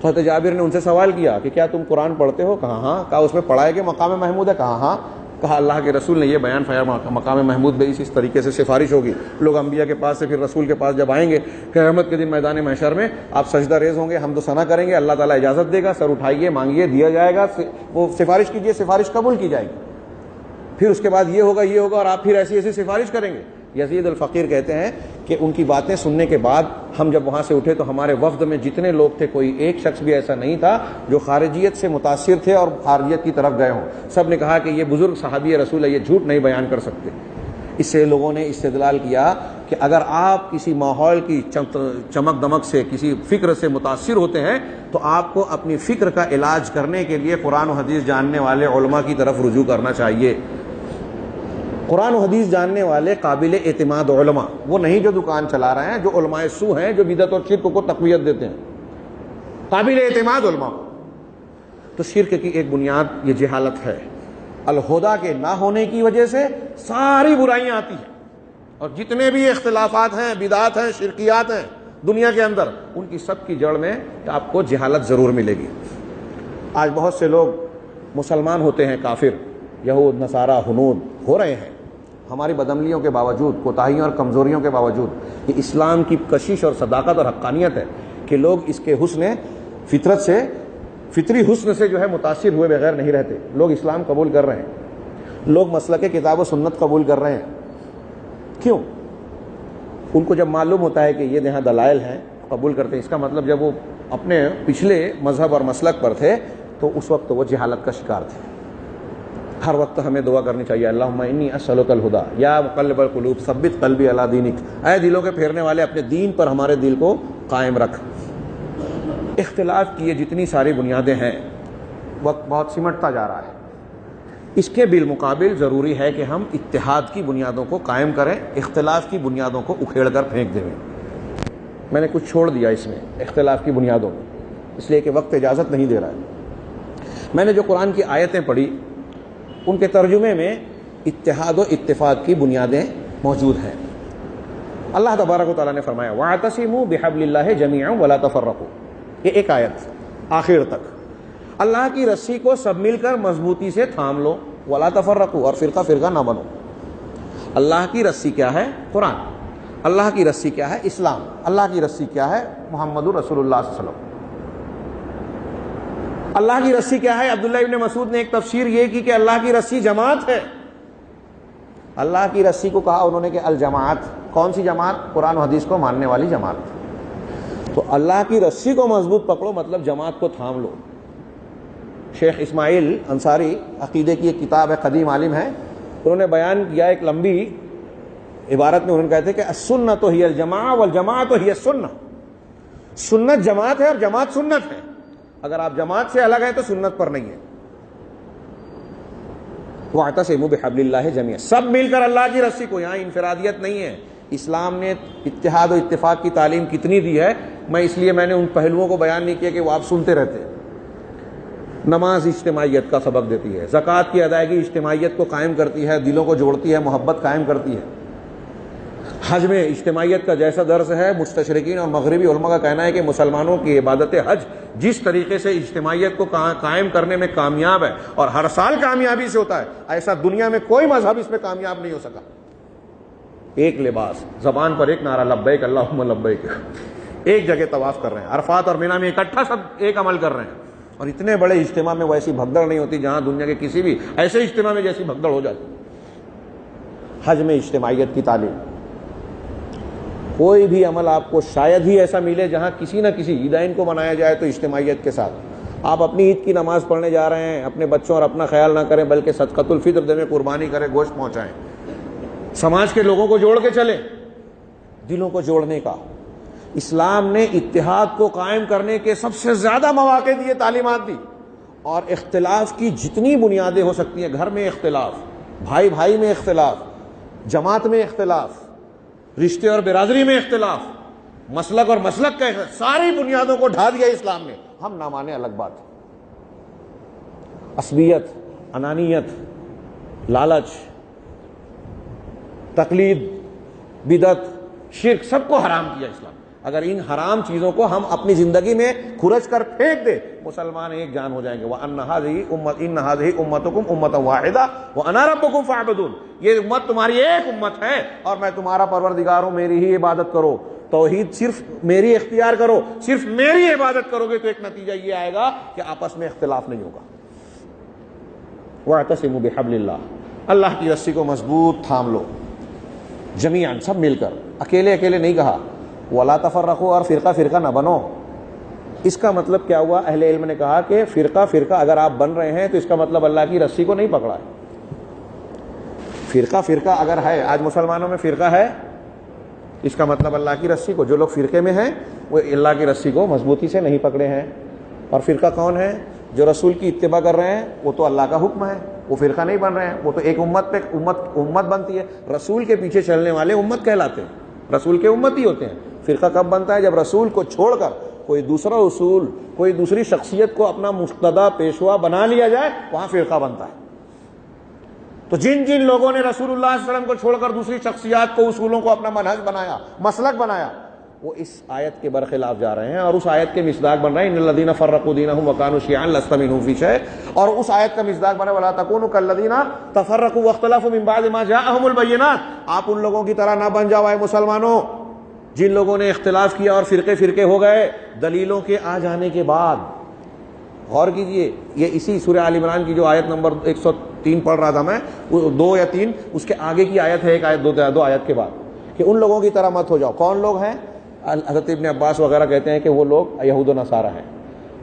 Speaker 2: تو حضرت جابر نے ان سے سوال کیا کہ کیا تم قرآن پڑھتے ہو؟ کہا ہاں۔ کہا اس میں پڑھا ہے کہ مقام محمود ہے؟ کہا ہاں۔ کہا اللہ کے رسول نے یہ بیان فرمایا مقام محمود میں اس طریقے سے سفارش ہوگی، لوگ انبیاء کے پاس سے پھر رسول کے پاس جب آئیں گے قیامت کے دن میدان محشر میں آپ سجدہ ریز ہوں گے، حمد و ثنا کریں گے، اللہ تعالیٰ اجازت دے گا، سر اٹھائیے، مانگیے، دیا جائے گا، وہ سفارش کیجیے، سفارش قبول کی جائے گی، پھر اس کے بعد یہ ہوگا اور آپ پھر ایسی سفارش کریں گے۔ یزید الفقیر کہتے ہیں کہ ان کی باتیں سننے کے بعد ہم جب وہاں سے اٹھے تو ہمارے وفد میں جتنے لوگ تھے کوئی ایک شخص بھی ایسا نہیں تھا جو خارجیت سے متاثر تھے اور خارجیت کی طرف گئے ہوں، سب نے کہا کہ یہ بزرگ صحابی رسول ہے، یہ جھوٹ نہیں بیان کر سکتے۔ اس سے لوگوں نے استدلال کیا کہ اگر آپ کسی ماحول کی چمک دمک سے، کسی فکر سے متاثر ہوتے ہیں تو آپ کو اپنی فکر کا علاج کرنے کے لیے قرآن و حدیث جاننے والے علماء کی طرف رجوع کرنا چاہیے۔ قرآن و حدیث جاننے والے قابل اعتماد علماء وہ نہیں جو دکان چلا رہے ہیں، جو علماء سو ہیں، جو بدعت اور شرک کو تقویت دیتے ہیں، قابل اعتماد علماء۔ تو شرک کی ایک بنیاد یہ جہالت ہے، الہدا کے نہ ہونے کی وجہ سے ساری برائیاں آتی ہیں، اور جتنے بھی اختلافات ہیں، بدعات ہیں، شرکیات ہیں دنیا کے اندر، ان کی سب کی جڑ میں آپ کو جہالت ضرور ملے گی۔ آج بہت سے لوگ مسلمان ہوتے ہیں کافر، یہود، نصارہ، ہنود ہو رہے ہیں، ہماری بدعملیوں کے باوجود، کوتاہیوں اور کمزوریوں کے باوجود۔ یہ اسلام کی کشش اور صداقت اور حقانیت ہے کہ لوگ اس کے حسن فطرت سے، فطری حسن سے جو ہے متاثر ہوئے بغیر نہیں رہتے، لوگ اسلام قبول کر رہے ہیں، لوگ مسلک کتاب و سنت قبول کر رہے ہیں۔ کیوں؟ ان کو جب معلوم ہوتا ہے کہ یہ یہاں دلائل ہیں قبول کرتے ہیں، اس کا مطلب جب وہ اپنے پچھلے مذہب اور مسلک پر تھے تو اس وقت وہ جہالت کا شکار تھے۔ ہر وقت ہمیں دعا کرنی چاہیے، اللہم انی اسألک الہدی یا مقلب القلوب ثبت قلبی علی دینک، اے دلوں کے پھیرنے والے اپنے دین پر ہمارے دل کو قائم رکھ۔ اختلاف کی یہ جتنی ساری بنیادیں ہیں، وقت بہت سمٹتا جا رہا ہے، اس کے بالمقابل ضروری ہے کہ ہم اتحاد کی بنیادوں کو قائم کریں، اختلاف کی بنیادوں کو اکھیڑ کر پھینک دیں۔ میں نے کچھ چھوڑ دیا اس میں اختلاف کی بنیادوں میں، اس لیے کہ وقت اجازت نہیں دے رہا ہے۔ میں نے جو قرآن کی آیتیں پڑھی ان کے ترجمے میں اتحاد و اتفاق کی بنیادیں موجود ہیں۔ اللہ تبارک و تعالیٰ نے فرمایا وَاعْتَصِمُوا بِحَبْلِ اللَّهِ جَمِيعًا وَلَا تَفَرَّقُوا، یہ ایک آیت آخر تک، اللہ کی رسی کو سب مل کر مضبوطی سے تھام لو، وَلَا تَفَرَّقُوا، اور فرقہ فرقہ نہ بنو۔ اللہ کی رسی کیا ہے؟ قرآن۔ اللہ کی رسی کیا ہے؟ اسلام۔ اللہ کی رسی کیا ہے؟ محمد رسول اللہ صلی اللہ علیہ وسلم۔ اللہ کی رسی کیا ہے؟ عبداللہ ابن مسعود نے ایک تفسیر یہ کی کہ اللہ کی رسی جماعت ہے۔ اللہ کی رسی کو کہا انہوں نے کہ الجماعت، کون سی جماعت؟ قرآن و حدیث کو ماننے والی جماعت۔ تو اللہ کی رسی کو مضبوط پکڑو مطلب جماعت کو تھام لو۔ شیخ اسماعیل انصاری عقیدے کی ایک کتاب ہے، قدیم عالم ہے، انہوں نے بیان کیا ایک لمبی عبارت میں، انہوں نے کہتے کہ السنت ہی الجماع والجماعت ہی السنہ، سنت جماعت ہے اور جماعت سنت ہے، اگر آپ جماعت سے الگ ہیں تو سنت پر نہیں ہے۔ واعتصموا بحبل اللہ جميعا، سب مل کر اللہ کی رسی کو، یہاں انفرادیت نہیں ہے۔ اسلام نے اتحاد و اتفاق کی تعلیم کتنی دی ہے، میں نے ان پہلوؤں کو بیان نہیں کیا کہ وہ آپ سنتے رہتے ہیں۔ نماز اجتماعیت کا سبق دیتی ہے، زکوٰۃ کی ادائیگی اجتماعیت کو قائم کرتی ہے، دلوں کو جوڑتی ہے، محبت قائم کرتی ہے۔ حج میں اجتماعیت کا جیسا درس ہے، مستشرقین اور مغربی علماء کا کہنا ہے کہ مسلمانوں کی عبادت حج جس طریقے سے اجتماعیت کو قائم کرنے میں کامیاب ہے اور ہر سال کامیابی سے ہوتا ہے، ایسا دنیا میں کوئی مذہب اس میں کامیاب نہیں ہو سکا۔ ایک لباس، زبان پر ایک نعرہ لبیک اللہم لبیک، ایک جگہ طواف کر رہے ہیں، عرفات اور مینا میں اکٹھا سب ایک عمل کر رہے ہیں، اور اتنے بڑے اجتماع میں ویسی بھگدڑ نہیں ہوتی جہاں دنیا کے کسی بھی ایسے اجتماع میں جیسی بھگدڑ ہو جاتی۔ حج میں اجتماعیت کی تعلیم، کوئی بھی عمل آپ کو شاید ہی ایسا ملے جہاں کسی نہ کسی عیدین کو منایا جائے تو اجتماعیت کے ساتھ۔ آپ اپنی عید کی نماز پڑھنے جا رہے ہیں، اپنے بچوں اور اپنا خیال نہ کریں بلکہ صدقۃ الفطر دیں، قربانی کریں، گوشت پہنچائیں، سماج کے لوگوں کو جوڑ کے چلیں، دلوں کو جوڑنے کا۔ اسلام نے اتحاد کو قائم کرنے کے سب سے زیادہ مواقع دیے، تعلیمات دی، اور اختلاف کی جتنی بنیادیں ہو سکتی ہیں، گھر میں اختلاف، بھائی بھائی میں اختلاف، جماعت میں اختلاف، رشتے اور برادری میں اختلاف، مسلک اور مسلک کا اختلاف، ساری بنیادوں کو ڈھا دیا اسلام نے۔ ہم نہ مانے الگ بات، عصبیت، انانیت، لالچ، تقلید، بدعت، شرک، سب کو حرام کیا اسلام۔ اگر ان حرام چیزوں کو ہم اپنی زندگی میں کھرچ کر پھینک دیں، مسلمان ایک جان ہو جائیں گے۔ وَأَنَّ هَٰذِهِ أُمَّتُكُمْ أُمَّةً وَاحِدَةً وَأَنَا رَبُّكُمْ فَاعْبُدُونِ، یہ امت تمہاری ایک امت ہے اور میں تمہارا پروردگار ہوں، میری ہی عبادت کرو، توحید صرف میری اختیار کرو، صرف میری عبادت کرو گے تو ایک نتیجہ یہ آئے گا کہ آپس میں اختلاف نہیں ہوگا۔ وَاعْتَصِمُوا بِحَبْلِ اللَّهِ، اللہ کی رسی کو مضبوط تھام لو، جمیعاً، سب مل کر، اکیلے اکیلے نہیں کہا۔ وَلَا تَفَرَّقُوا، اور فرقہ فرقہ نہ بنو۔ اس کا مطلب کیا ہوا؟ اہل علم نے کہا کہ فرقہ فرقہ اگر آپ بن رہے ہیں تو اس کا مطلب اللہ کی رسی کو نہیں پکڑا ہے۔ فرقہ فرقہ اگر ہے، آج مسلمانوں میں فرقہ ہے، اس کا مطلب اللہ کی رسی کو، جو لوگ فرقے میں ہیں وہ اللہ کی رسی کو مضبوطی سے نہیں پکڑے ہیں۔ اور فرقہ کون ہے؟ جو رسول کی اتباع کر رہے ہیں، وہ تو اللہ کا حکم ہے، وہ فرقہ نہیں بن رہے ہیں، وہ تو ایک امت پہ امت بنتی ہے۔ رسول کے پیچھے چلنے والے امت کہلاتے ہیں، رسول کے امت ہی ہوتے ہیں۔ فرقہ کب بنتا ہے؟ جب رسول کو چھوڑ کر کوئی دوسرا اصول، کوئی دوسری شخصیت کو اپنا مقتدی پیشوا بنا لیا جائے، وہاں فرقہ بنتا ہے۔ تو جن جن لوگوں نے رسول اللہ صلی اللہ علیہ وسلم کو چھوڑ کر دوسری شخصیات کو، اصولوں کو اپنا منہج بنایا، مسلک بنایا، وہ اس آیت کے برخلاف جا رہے ہیں اور اس آیت کے مصداق بن رہے ہیں۔ ان الذین فرقوا دینہم وکانوا شیعا لست منہم فی شیء، اور اس آیت کا مصداق بنا ولا تکونوا کالذین تفرقوا واختلفوا من بعد ما جاءہم البینات، آپ ان لوگوں کی طرح نہ بن جاؤ اے مسلمانوں جن لوگوں نے اختلاف کیا اور فرقے فرقے ہو گئے دلیلوں کے آ جانے کے بعد۔ غور کیجئے، یہ اسی سورہ آل عمران کی جو آیت نمبر 103 پڑھ رہا تھا میں، 2 یا 3 اس کے آگے کی آیت ہے، ایک آیت دو آیت کے بعد، کہ ان لوگوں کی طرح مت ہو جاؤ۔ کون لوگ ہیں؟ حضرت ابن عباس وغیرہ کہتے ہیں کہ وہ لوگ یہود و نصارہ ہیں،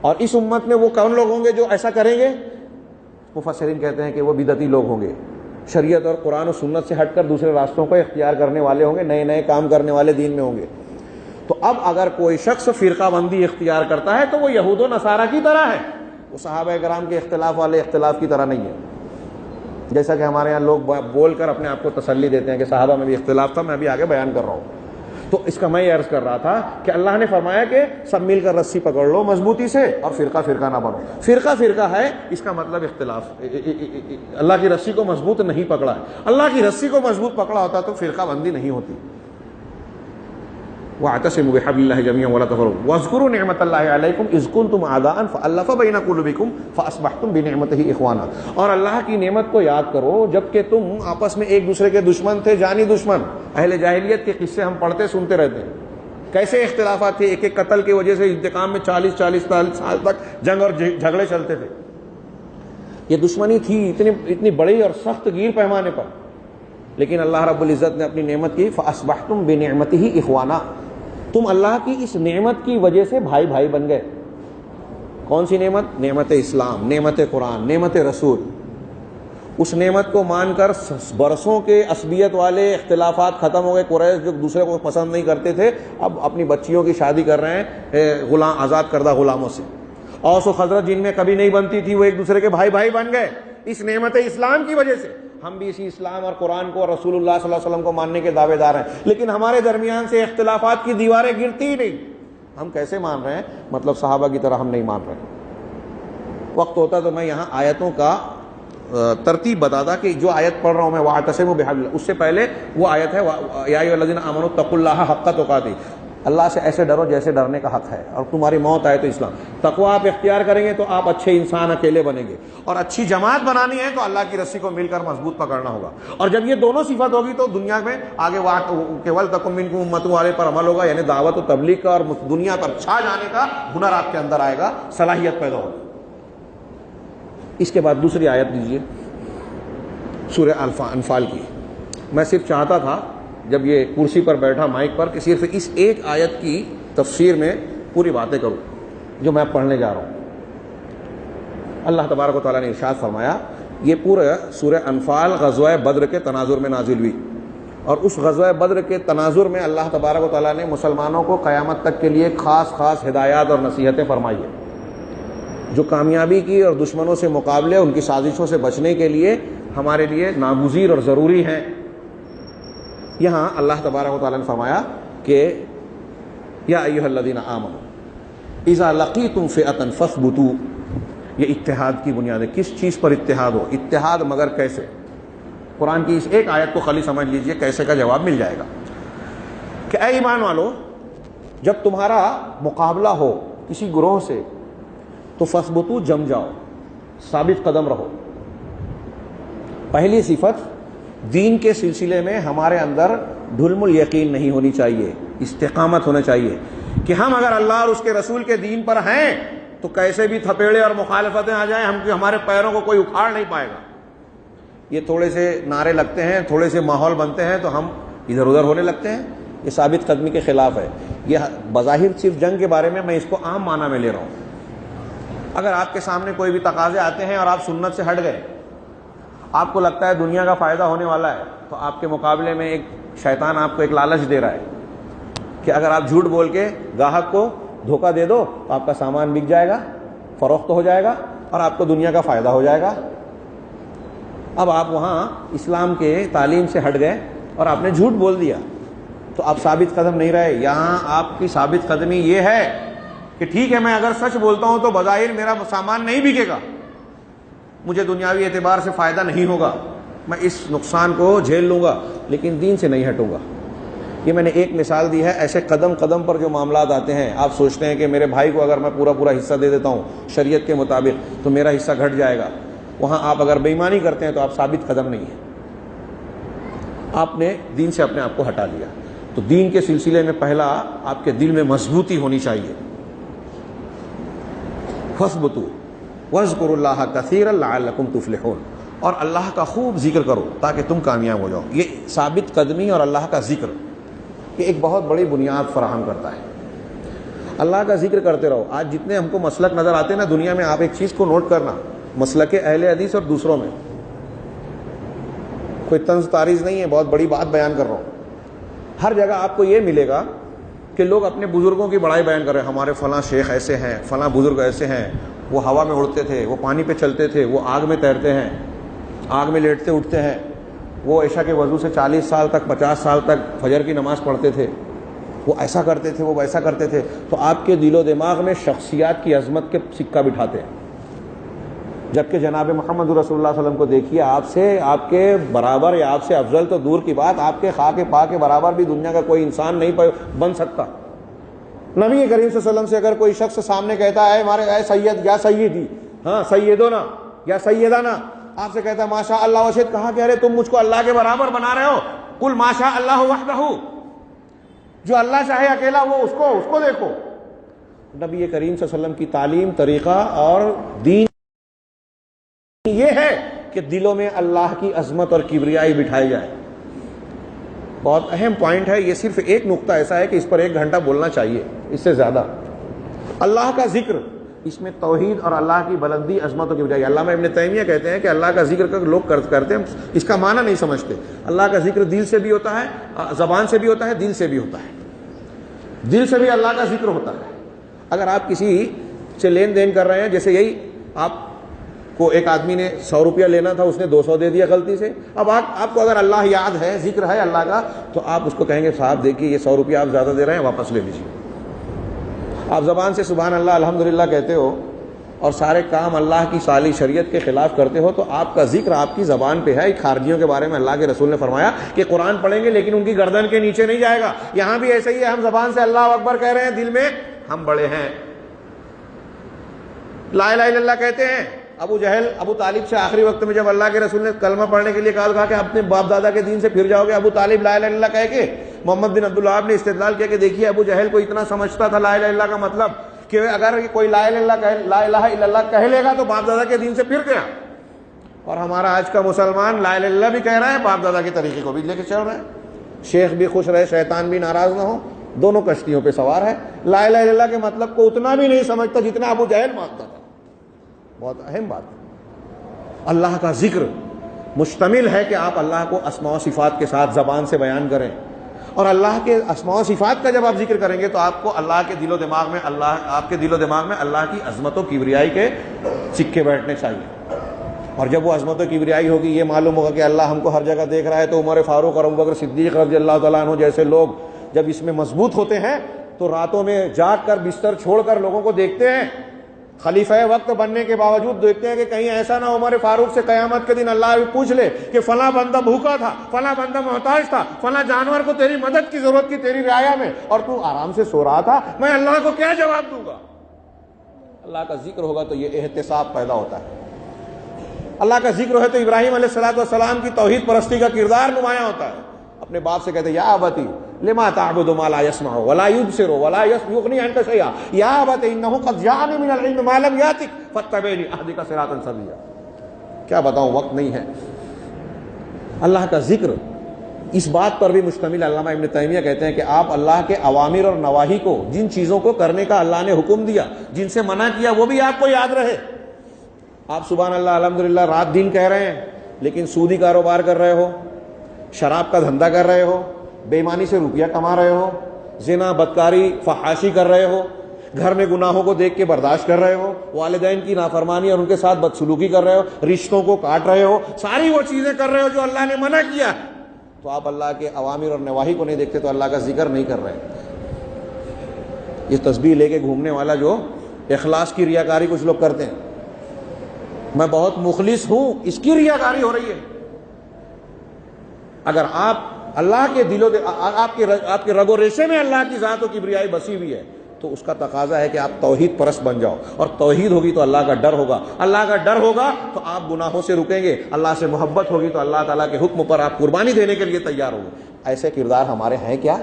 Speaker 2: اور اس امت میں وہ کون لوگ ہوں گے جو ایسا کریں گے؟ مفسرین کہتے ہیں کہ وہ بدعتی لوگ ہوں گے، شریعت اور قرآن و سنت سے ہٹ کر دوسرے راستوں کو اختیار کرنے والے ہوں گے، نئے نئے کام کرنے والے دین میں ہوں گے۔ تو اب اگر کوئی شخص فرقہ بندی اختیار کرتا ہے تو وہ یہود و نصارہ کی طرح ہے، وہ صحابہ کرام کے اختلاف والے اختلاف کی طرح نہیں ہے۔ جیسا کہ ہمارے یہاں لوگ بول کر اپنے آپ کو تسلی دیتے ہیں کہ صحابہ میں بھی اختلاف تھا، میں بھی آگے بیان کر رہا ہوں۔ تو اس کا میں یہ عرض کر رہا تھا کہ اللہ نے فرمایا کہ سب مل کر رسی پکڑ لو مضبوطی سے اور فرقہ فرقہ نہ بنو۔ فرقہ فرقہ ہے، اس کا مطلب اختلاف، اللہ کی رسی کو مضبوط نہیں پکڑا ہے۔ اللہ کی رسی کو مضبوط پکڑا ہوتا تو فرقہ بندی نہیں ہوتی۔ وَاعْتَصِمُوا بِحَبْلِ اللَّهِ جَمِيعًا وَلَا تَفَرَّقُوا وَاذْكُرُوا نِعْمَةَ اللَّهِ عَلَيْكُمْ إِذْ كُنْتُمْ أَعْدَاءً فَأَلَّفَ بَيْنَ قُلُوبِكُمْ فَأَصْبَحْتُمْ بِنِعْمَتِهِ إِخْوَانًا، اور اللہ کی نعمت کو یاد کرو جبکہ تم آپس میں ایک دوسرے کے دشمن تھے، جانی دشمن۔ اہل جاہلیت کے قصے ہم پڑھتے سنتے رہتے ہیں، کیسے اختلافات تھے، ایک ایک قتل کی وجہ سے انتقام میں 40 سال تک جنگ اور جھگڑے چلتے تھے۔ یہ دشمنی تھی اتنی بڑی اور سخت گیر پیمانے پر، لیکن اللہ رب العزت نے اپنی نعمت کی فَأَصْبَحْتُمْ بِنِعْمَتِهِ إِخْوَانًا، تم اللہ کی اس نعمت کی وجہ سے بھائی بھائی بن گئے۔ کون سی نعمت؟ نعمت اسلام، نعمت قرآن، نعمت رسول۔ اس نعمت کو مان کر برسوں کے عصبیت والے اختلافات ختم ہو گئے. قریش جو دوسرے کو پسند نہیں کرتے تھے اب اپنی بچیوں کی شادی کر رہے ہیں غلام آزاد کردہ غلاموں سے. اوس و خزرج جن میں کبھی نہیں بنتی تھی وہ ایک دوسرے کے بھائی بھائی بن گئے اس نعمت اسلام کی وجہ سے. ہم بھی اسی اسلام اور قرآن کو اور رسول اللہ صلی اللہ علیہ وسلم کو ماننے کے دعوے دار ہیں, لیکن ہمارے درمیان سے اختلافات کی دیواریں گرتی ہی نہیں. ہم کیسے مان رہے ہیں؟ مطلب صحابہ کی طرح ہم نہیں مان رہے. وقت ہوتا تو میں یہاں آیتوں کا ترتیب بتاتا کہ جو آیت پڑھ رہا ہوں میں واعتصموا بحبل اللہ, اس سے پہلے وہ آیت ہے یا ایھا الذین آمنوا اتقوا اللہ حق تقاتہ, اللہ سے ایسے ڈرو جیسے ڈرنے کا حق ہے, اور تمہاری موت آئے تو اسلام. تقوی آپ اختیار کریں گے تو آپ اچھے انسان اکیلے بنیں گے, اور اچھی جماعت بنانی ہے تو اللہ کی رسی کو مل کر مضبوط پکڑنا ہوگا. اور جب یہ دونوں صفت ہوگی تو دنیا میں آگے وَلْتَکُن مِنکم اُمَّۃٌ والے پر عمل ہوگا, یعنی دعوت و تبلیغ کا اور دنیا پر چھا جانے کا ہنر آپ کے اندر آئے گا, صلاحیت پیدا ہوگی. اس کے بعد دوسری آیت لیجیے سورہ انفال کی. میں صرف چاہتا تھا جب یہ کرسی پر بیٹھا مائک پر کہ صرف اس ایک آیت کی تفسیر میں پوری باتیں کروں جو میں پڑھنے جا رہا ہوں. اللہ تبارک و تعالیٰ نے ارشاد فرمایا, یہ پورا سورہ انفال غزوہ بدر کے تناظر میں نازل ہوئی, اور اس غزوہ بدر کے تناظر میں اللہ تبارک و تعالیٰ نے مسلمانوں کو قیامت تک کے لیے خاص ہدایات اور نصیحتیں فرمائی ہیں جو کامیابی کی اور دشمنوں سے مقابلے ان کی سازشوں سے بچنے کے لیے ہمارے لیے ناگزیر اور ضروری ہیں. یہاں اللہ تبارک و تعالیٰ نے فرمایا کہ یا ایھا الذین آمنوا اذا لقیتم فئۃ فاثبتوا, یہ اتحاد کی بنیاد ہے. کس چیز پر اتحاد ہو؟ اتحاد مگر کیسے؟ قرآن کی اس ایک آیت کو خالی سمجھ لیجئے, کیسے کا جواب مل جائے گا کہ اے ایمان والو, جب تمہارا مقابلہ ہو کسی گروہ سے تو فاثبتوا, جم جاؤ, ثابت قدم رہو. پہلی صفت, دین کے سلسلے میں ہمارے اندر ڈھلم الیقین نہیں ہونی چاہیے, استقامت ہونا چاہیے کہ ہم اگر اللہ اور اس کے رسول کے دین پر ہیں تو کیسے بھی تھپیڑے اور مخالفتیں آ جائیں ہمارے پیروں کو کوئی اکھاڑ نہیں پائے گا. یہ تھوڑے سے نعرے لگتے ہیں, تھوڑے سے ماحول بنتے ہیں تو ہم ادھر ادھر ہونے لگتے ہیں, یہ ثابت قدمی کے خلاف ہے. یہ بظاہر صرف جنگ کے بارے میں اس کو عام معنی میں لے رہا ہوں. اگر آپ کے سامنے کوئی بھی تقاضے آتے ہیں اور آپ سنت سے ہٹ گئے, آپ کو لگتا ہے دنیا کا فائدہ ہونے والا ہے, تو آپ کے مقابلے میں ایک شیطان آپ کو ایک لالچ دے رہا ہے کہ اگر آپ جھوٹ بول کے گاہک کو دھوکہ دے دو تو آپ کا سامان بک جائے گا, فروخت ہو جائے گا, اور آپ کو دنیا کا فائدہ ہو جائے گا. اب آپ وہاں اسلام کے تعلیم سے ہٹ گئے اور آپ نے جھوٹ بول دیا تو آپ ثابت قدم نہیں رہے. یہاں آپ کی ثابت قدمی یہ ہے کہ ٹھیک ہے میں اگر سچ بولتا ہوں تو بظاہر میرا سامان نہیں بکے گا, مجھے دنیاوی اعتبار سے فائدہ نہیں ہوگا, میں اس نقصان کو جھیل لوں گا, لیکن دین سے نہیں ہٹوں گا. یہ میں نے ایک مثال دی ہے. ایسے قدم قدم پر جو معاملات آتے ہیں, آپ سوچتے ہیں کہ میرے بھائی کو اگر میں پورا حصہ دے دیتا ہوں شریعت کے مطابق تو میرا حصہ گھٹ جائے گا. وہاں آپ اگر بے ایمانی کرتے ہیں تو آپ ثابت قدم نہیں ہیں, آپ نے دین سے اپنے آپ کو ہٹا لیا. تو دین کے سلسلے میں پہلا آپ کے دل میں مضبوطی ہونی چاہیے. فاثبتوا واذکروا اللہ کثیرا لعلکم تفلحون, اور اللہ کا خوب ذکر کرو تاکہ تم کامیاب ہو جاؤ. یہ ثابت قدمی اور اللہ کا ذکر یہ ایک بہت بڑی بنیاد فراہم کرتا ہے. اللہ کا ذکر کرتے رہو. آج جتنے ہم کو مسلک نظر آتے ہیں نا دنیا میں, آپ ایک چیز کو نوٹ کرنا, مسلک اہل حدیث اور دوسروں میں کوئی طنز تاریز نہیں ہے, بہت بڑی بات بیان کر رہا ہوں. ہر جگہ آپ کو یہ ملے گا کہ لوگ اپنے بزرگوں کی بڑائی بیان کر رہے ہیں. ہمارے فلاں شیخ ایسے ہیں, فلاں بزرگ ایسے ہیں, وہ ہوا میں اڑتے تھے, وہ پانی پہ چلتے تھے, وہ آگ میں تیرتے ہیں, آگ میں لیٹتے اٹھتے ہیں, وہ عشاء کے وضو سے 40 سال تک 50 سال تک فجر کی نماز پڑھتے تھے, وہ ایسا کرتے تھے, وہ ویسا کرتے تھے. تو آپ کے دل و دماغ میں شخصیات کی عظمت کے سکہ بٹھاتے ہیں, جبکہ جناب محمد رسول اللہ صلی اللہ علیہ وسلم کو دیکھیے, آپ سے آپ کے برابر یا آپ سے افضل تو دور کی بات, آپ کے خاک پا کے برابر بھی دنیا کا کوئی انسان نہیں بن سکتا. نبی کریم صلی اللہ علیہ وسلم سے اگر کوئی شخص سامنے کہتا ہے ہمارے اے سید یا سیدی, ہاں سیدونا یا سیدانا, آپ سے کہتا ہے ماشاء اللہ وشہد, کہا کہ ارے تم مجھ کو اللہ کے برابر بنا رہے ہو, قل ماشاء اللہ وحدہ, جو اللہ چاہے اکیلا وہ اس کو دیکھو. نبی کریم صلی اللہ علیہ وسلم کی تعلیم, طریقہ اور دین یہ ہے کہ دلوں میں اللہ کی عظمت اور کبریائی بٹھائی جائے. بہت اہم پوائنٹ ہے یہ. صرف ایک نقطہ ایسا ہے کہ اس پر 1 گھنٹہ بولنا چاہیے, اس سے زیادہ. اللہ کا ذکر اس میں توحید اور اللہ کی بلندی عظمتوں کی بجائے علامہ ابن تیمیہ کہتے ہیں کہ اللہ کا ذکر لوگ کرتے ہیں اس کا معنی نہیں سمجھتے. اللہ کا ذکر دل سے بھی ہوتا ہے, زبان سے بھی ہوتا ہے, دل سے بھی ہوتا ہے. دل سے بھی اللہ کا ذکر ہوتا ہے. اگر آپ کسی سے لین دین کر رہے ہیں, جیسے یہی آپ کو ایک آدمی نے 100 روپیہ لینا تھا, اس نے 200 دے دیا غلطی سے. اب آپ کو اگر اللہ یاد ہے, ذکر ہے اللہ کا, تو آپ اس کو کہیں گے صاحب دیکھیے یہ 100 روپیہ آپ زیادہ دے رہے ہیں, واپس لے لیجیے. آپ زبان سے سبحان اللہ الحمدللہ کہتے ہو اور سارے کام اللہ کی سالی شریعت کے خلاف کرتے ہو, تو آپ کا ذکر آپ کی زبان پہ ہے. خارجیوں کے بارے میں اللہ کے رسول نے فرمایا کہ قرآن پڑھیں گے لیکن ان کی گردن کے نیچے نہیں جائے گا. یہاں بھی ایسے ہی ہے, ہم زبان سے اللہ اکبر کہہ رہے ہیں, دل میں ہم بڑے ہیں. لا الہ الا اللہ کہتے ہیں. ابو جہل ابو طالب سے آخری وقت میں جب اللہ کے رسول نے کلمہ پڑھنے کے لیے کہا کہ اپنے باپ دادا کے دین سے پھر جاؤ گے, ابو طالب لا الہ الا اللہ کہہ کے محمد بن عبدالوہاب نے استدلال کیا کہ دیکھیے ابو جہل کو اتنا سمجھتا تھا لا الہ الا اللہ کا مطلب کہ اگر کوئی لا الہ الا اللہ کہہ لے گا تو باپ دادا کے دین سے پھر گیا. اور ہمارا آج کا مسلمان لا الہ الا اللہ بھی کہہ رہا ہے, باپ دادا کے طریقے کو بھی لے کے چل رہا ہے. شیخ بھی خوش رہے, شیطان بھی ناراض نہ ہو, دونوں کشتیوں پہ سوار ہے. لا الہ الا اللہ کے مطلب کو اتنا بھی نہیں سمجھتا جتنا ابو جہل مانتا تھا. بہت اہم بات ہے. اللہ کا ذکر مشتمل ہے کہ آپ اللہ کو اسماء و صفات کے ساتھ زبان سے بیان کریں, اور اللہ کے اسماء و صفات کا جب آپ ذکر کریں گے تو آپ کو اللہ کے دل و دماغ میں آپ کے دل و دماغ میں اللہ کی عظمت و کبریائی کے سکے بیٹھنے چاہیے. اور جب وہ عظمت و کبریائی ہوگی, یہ معلوم ہوگا کہ اللہ ہم کو ہر جگہ دیکھ رہا ہے, تو عمر فاروق اور ابوبکر صدیق رضی اللہ تعالیٰ عنہ جیسے لوگ جب اس میں مضبوط ہوتے ہیں تو راتوں میں جاگ کر بستر چھوڑ کر لوگوں کو دیکھتے ہیں. خلیفہ وقت بننے کے باوجود دیکھتے ہیں کہ کہیں ایسا نہ عمر فاروق سے قیامت کے دن اللہ بھی پوچھ لے کہ فلاں بندہ بھوکا تھا, فلاں بندہ محتاج تھا, فلاں جانور کو تیری مدد کی ضرورت کی تیری رعایا میں, اور تو آرام سے سو رہا تھا, میں اللہ کو کیا جواب دوں گا. اللہ کا ذکر ہوگا تو یہ احتساب پیدا ہوتا ہے. اللہ کا ذکر ہے تو ابراہیم علیہ السلام کی توحید پرستی کا کردار نمایاں ہوتا ہے. اپنے باپ سے کہتے ہیں یا ابتی لما تعبد ما لا يسمع ولا يبصر ولا يغني عنك شيئا یا ابت انه قد جاءني من العلم ما لم ياتك فاتبعني اهدك صراطا سويا. کیا بتاؤں, وقت نہیں ہے. اللہ کا ذکر اس بات پر بھی مشتمل. علامہ ابن تیمیہ کہتے ہیں کہ آپ اللہ کے اوامر اور نواہی کو, جن چیزوں کو کرنے کا اللہ نے حکم دیا, جن سے منع کیا, وہ بھی آپ کو یاد رہے. آپ سبحان اللہ الحمدللہ رات دن کہہ رہے ہیں لیکن سودی کاروبار کر رہے ہو, شراب کا دھندا کر رہے ہو, بے ایمانی سے روپیہ کما رہے ہو, زنا بدکاری فحاشی کر رہے ہو, گھر میں گناہوں کو دیکھ کے برداشت کر رہے ہو, والدین کی نافرمانی اور ان کے ساتھ بدسلوکی کر رہے ہو, رشتوں کو کاٹ رہے ہو, ساری وہ چیزیں کر رہے ہو جو اللہ نے منع کیا, تو آپ اللہ کے اوامر اور نواہی کو نہیں دیکھتے, تو اللہ کا ذکر نہیں کر رہے. یہ تسبیح لے کے گھومنے والا جو اخلاص کی ریاکاری کچھ لوگ کرتے ہیں, میں بہت مخلص ہوں, اس کی ریاکاری ہو رہی ہے. اگر آپ اللہ کے آپ کے رگ و ریشے میں اللہ کی ذات و کبریائی بسی ہوئی ہے, تو اس کا تقاضا ہے کہ آپ توحید پرست بن جاؤ, اور توحید ہوگی تو اللہ کا ڈر ہوگا, اللہ کا ڈر ہوگا تو آپ گناہوں سے رکیں گے, اللہ سے محبت ہوگی تو اللہ تعالیٰ کے حکم پر آپ قربانی دینے کے لیے تیار ہوں گے. ایسے کردار ہمارے ہیں کیا؟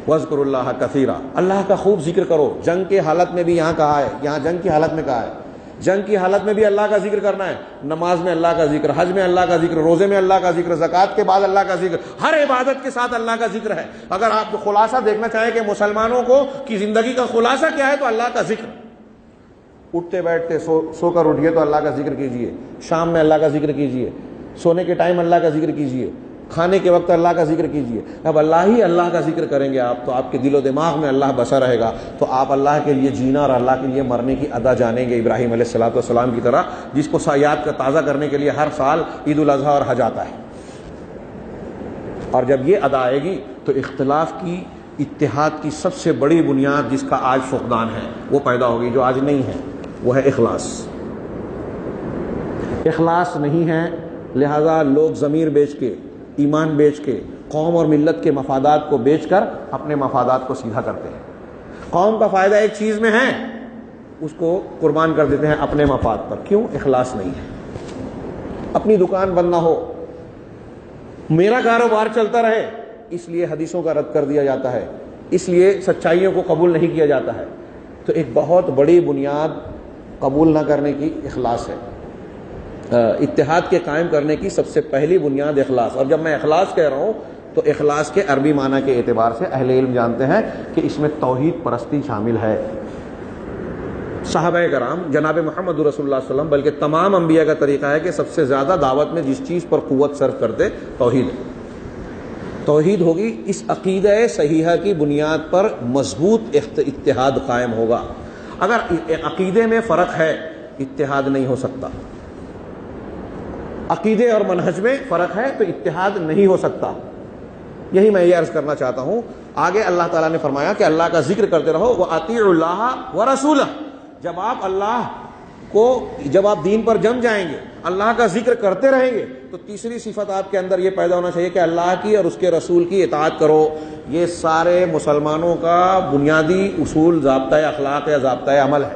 Speaker 2: وَاذْكُرُوا اللَّهَ كَثِيرًا, اللہ کا خوب ذکر کرو. جنگ کے حالت میں بھی یہاں کہا ہے, یہاں جنگ کی حالت میں کہا ہے, جنگ کی حالت میں بھی اللہ کا ذکر کرنا ہے. نماز میں اللہ کا ذکر, حج میں اللہ کا ذکر, روزے میں اللہ کا ذکر, زکوٰۃ کے بعد اللہ کا ذکر, ہر عبادت کے ساتھ اللہ کا ذکر ہے. اگر آپ خلاصہ دیکھنا چاہیں کہ مسلمانوں کو کی زندگی کا خلاصہ کیا ہے, تو اللہ کا ذکر. اٹھتے بیٹھتے سو کر اٹھیے تو اللہ کا ذکر کیجیے, شام میں اللہ کا ذکر کیجیے, سونے کے ٹائم اللہ کا ذکر کیجیے, کھانے کے وقت اللہ کا ذکر کیجیے. اب اللہ کا ذکر کریں گے آپ, تو آپ کے دل و دماغ میں اللہ بسا رہے گا, تو آپ اللہ کے لیے جینا اور اللہ کے لیے مرنے کی ادا جانیں گے, ابراہیم علیہ السلام کی طرح, جس کو یاد کا تازہ کرنے کے لیے ہر سال عید الاضحیٰ اور حج آتا ہے. اور جب یہ ادا آئے گی تو اختلاف کی اتحاد کی سب سے بڑی بنیاد جس کا آج فقدان ہے وہ پیدا ہوگی, جو آج نہیں ہے, وہ ہے اخلاص. اخلاص نہیں ہے, لہذا لوگ ضمیر بیچ کے, ایمان بیچ کے, قوم اور ملت کے مفادات کو بیچ کر اپنے مفادات کو سیدھا کرتے ہیں. قوم کا فائدہ ایک چیز میں ہے, اس کو قربان کر دیتے ہیں اپنے مفاد پر. کیوں؟ اخلاص نہیں ہے. اپنی دکان بند نہ ہو, میرا کاروبار چلتا رہے, اس لیے حدیثوں کا رد کر دیا جاتا ہے, اس لیے سچائیوں کو قبول نہیں کیا جاتا ہے. تو ایک بہت بڑی بنیاد قبول نہ کرنے کی اخلاص ہے. اتحاد کے قائم کرنے کی سب سے پہلی بنیاد اخلاص. اور جب میں اخلاص کہہ رہا ہوں تو اخلاص کے عربی معنی کے اعتبار سے اہل علم جانتے ہیں کہ اس میں توحید پرستی شامل ہے. صحابہ کرام جناب محمد رسول اللہ صلی اللہ علیہ وسلم بلکہ تمام انبیاء کا طریقہ ہے کہ سب سے زیادہ دعوت میں جس چیز پر قوت صرف کرتے توحید ہے. توحید ہوگی، اس عقیدہ صحیحہ کی بنیاد پر مضبوط اتحاد قائم ہوگا. اگر عقیدے میں فرق ہے اتحاد نہیں ہو سکتا، عقیدے اور منہج میں فرق ہے تو اتحاد نہیں ہو سکتا. یہی میں یہ عرض کرنا چاہتا ہوں. آگے اللہ تعالیٰ نے فرمایا کہ اللہ کا ذکر کرتے رہو، وَأَطِيعُوا اللَّهَ وَرَسُولَهُ. جب آپ دین پر جم جائیں گے، اللہ کا ذکر کرتے رہیں گے، تو تیسری صفت آپ کے اندر یہ پیدا ہونا چاہیے کہ اللہ کی اور اس کے رسول کی اطاعت کرو. یہ سارے مسلمانوں کا بنیادی اصول، ضابطۂ اخلاق یا ضابطۂ عمل ہے.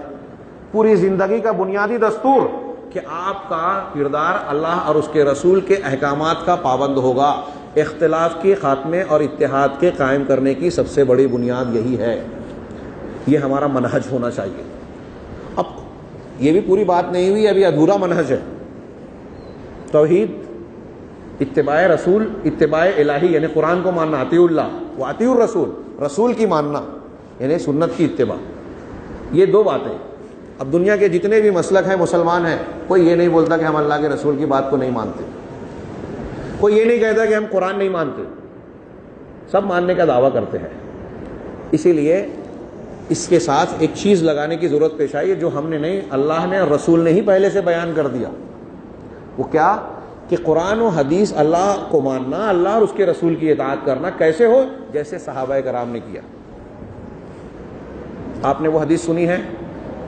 Speaker 2: پوری زندگی کا بنیادی دستور کہ آپ کا کردار اللہ اور اس کے رسول کے احکامات کا پابند ہوگا. اختلاف کے خاتمے اور اتحاد کے قائم کرنے کی سب سے بڑی بنیاد یہی ہے. یہ ہمارا منہج ہونا چاہیے. اب یہ بھی پوری بات نہیں ہوئی، ابھی ادھورا منہج ہے. توحید، اتباع رسول، اتباع الہی یعنی قرآن کو ماننا، اطیعوا اللہ و اطیعوا الرسول، رسول کی ماننا یعنی سنت کی اتباع. یہ دو باتیں. اب دنیا کے جتنے بھی مسلک ہیں، مسلمان ہیں، کوئی یہ نہیں بولتا کہ ہم اللہ کے رسول کی بات کو نہیں مانتے، کوئی یہ نہیں کہتا کہ ہم قرآن نہیں مانتے. سب ماننے کا دعویٰ کرتے ہیں. اسی لیے اس کے ساتھ ایک چیز لگانے کی ضرورت پیش آئی ہے جو ہم نے نہیں، اللہ نے اور رسول نے ہی پہلے سے بیان کر دیا. وہ کیا کہ قرآن و حدیث، اللہ کو ماننا، اللہ اور اس کے رسول کی اطاعت کرنا کیسے ہو؟ جیسے صحابہ کرام نے کیا. آپ نے وہ حدیث سنی ہے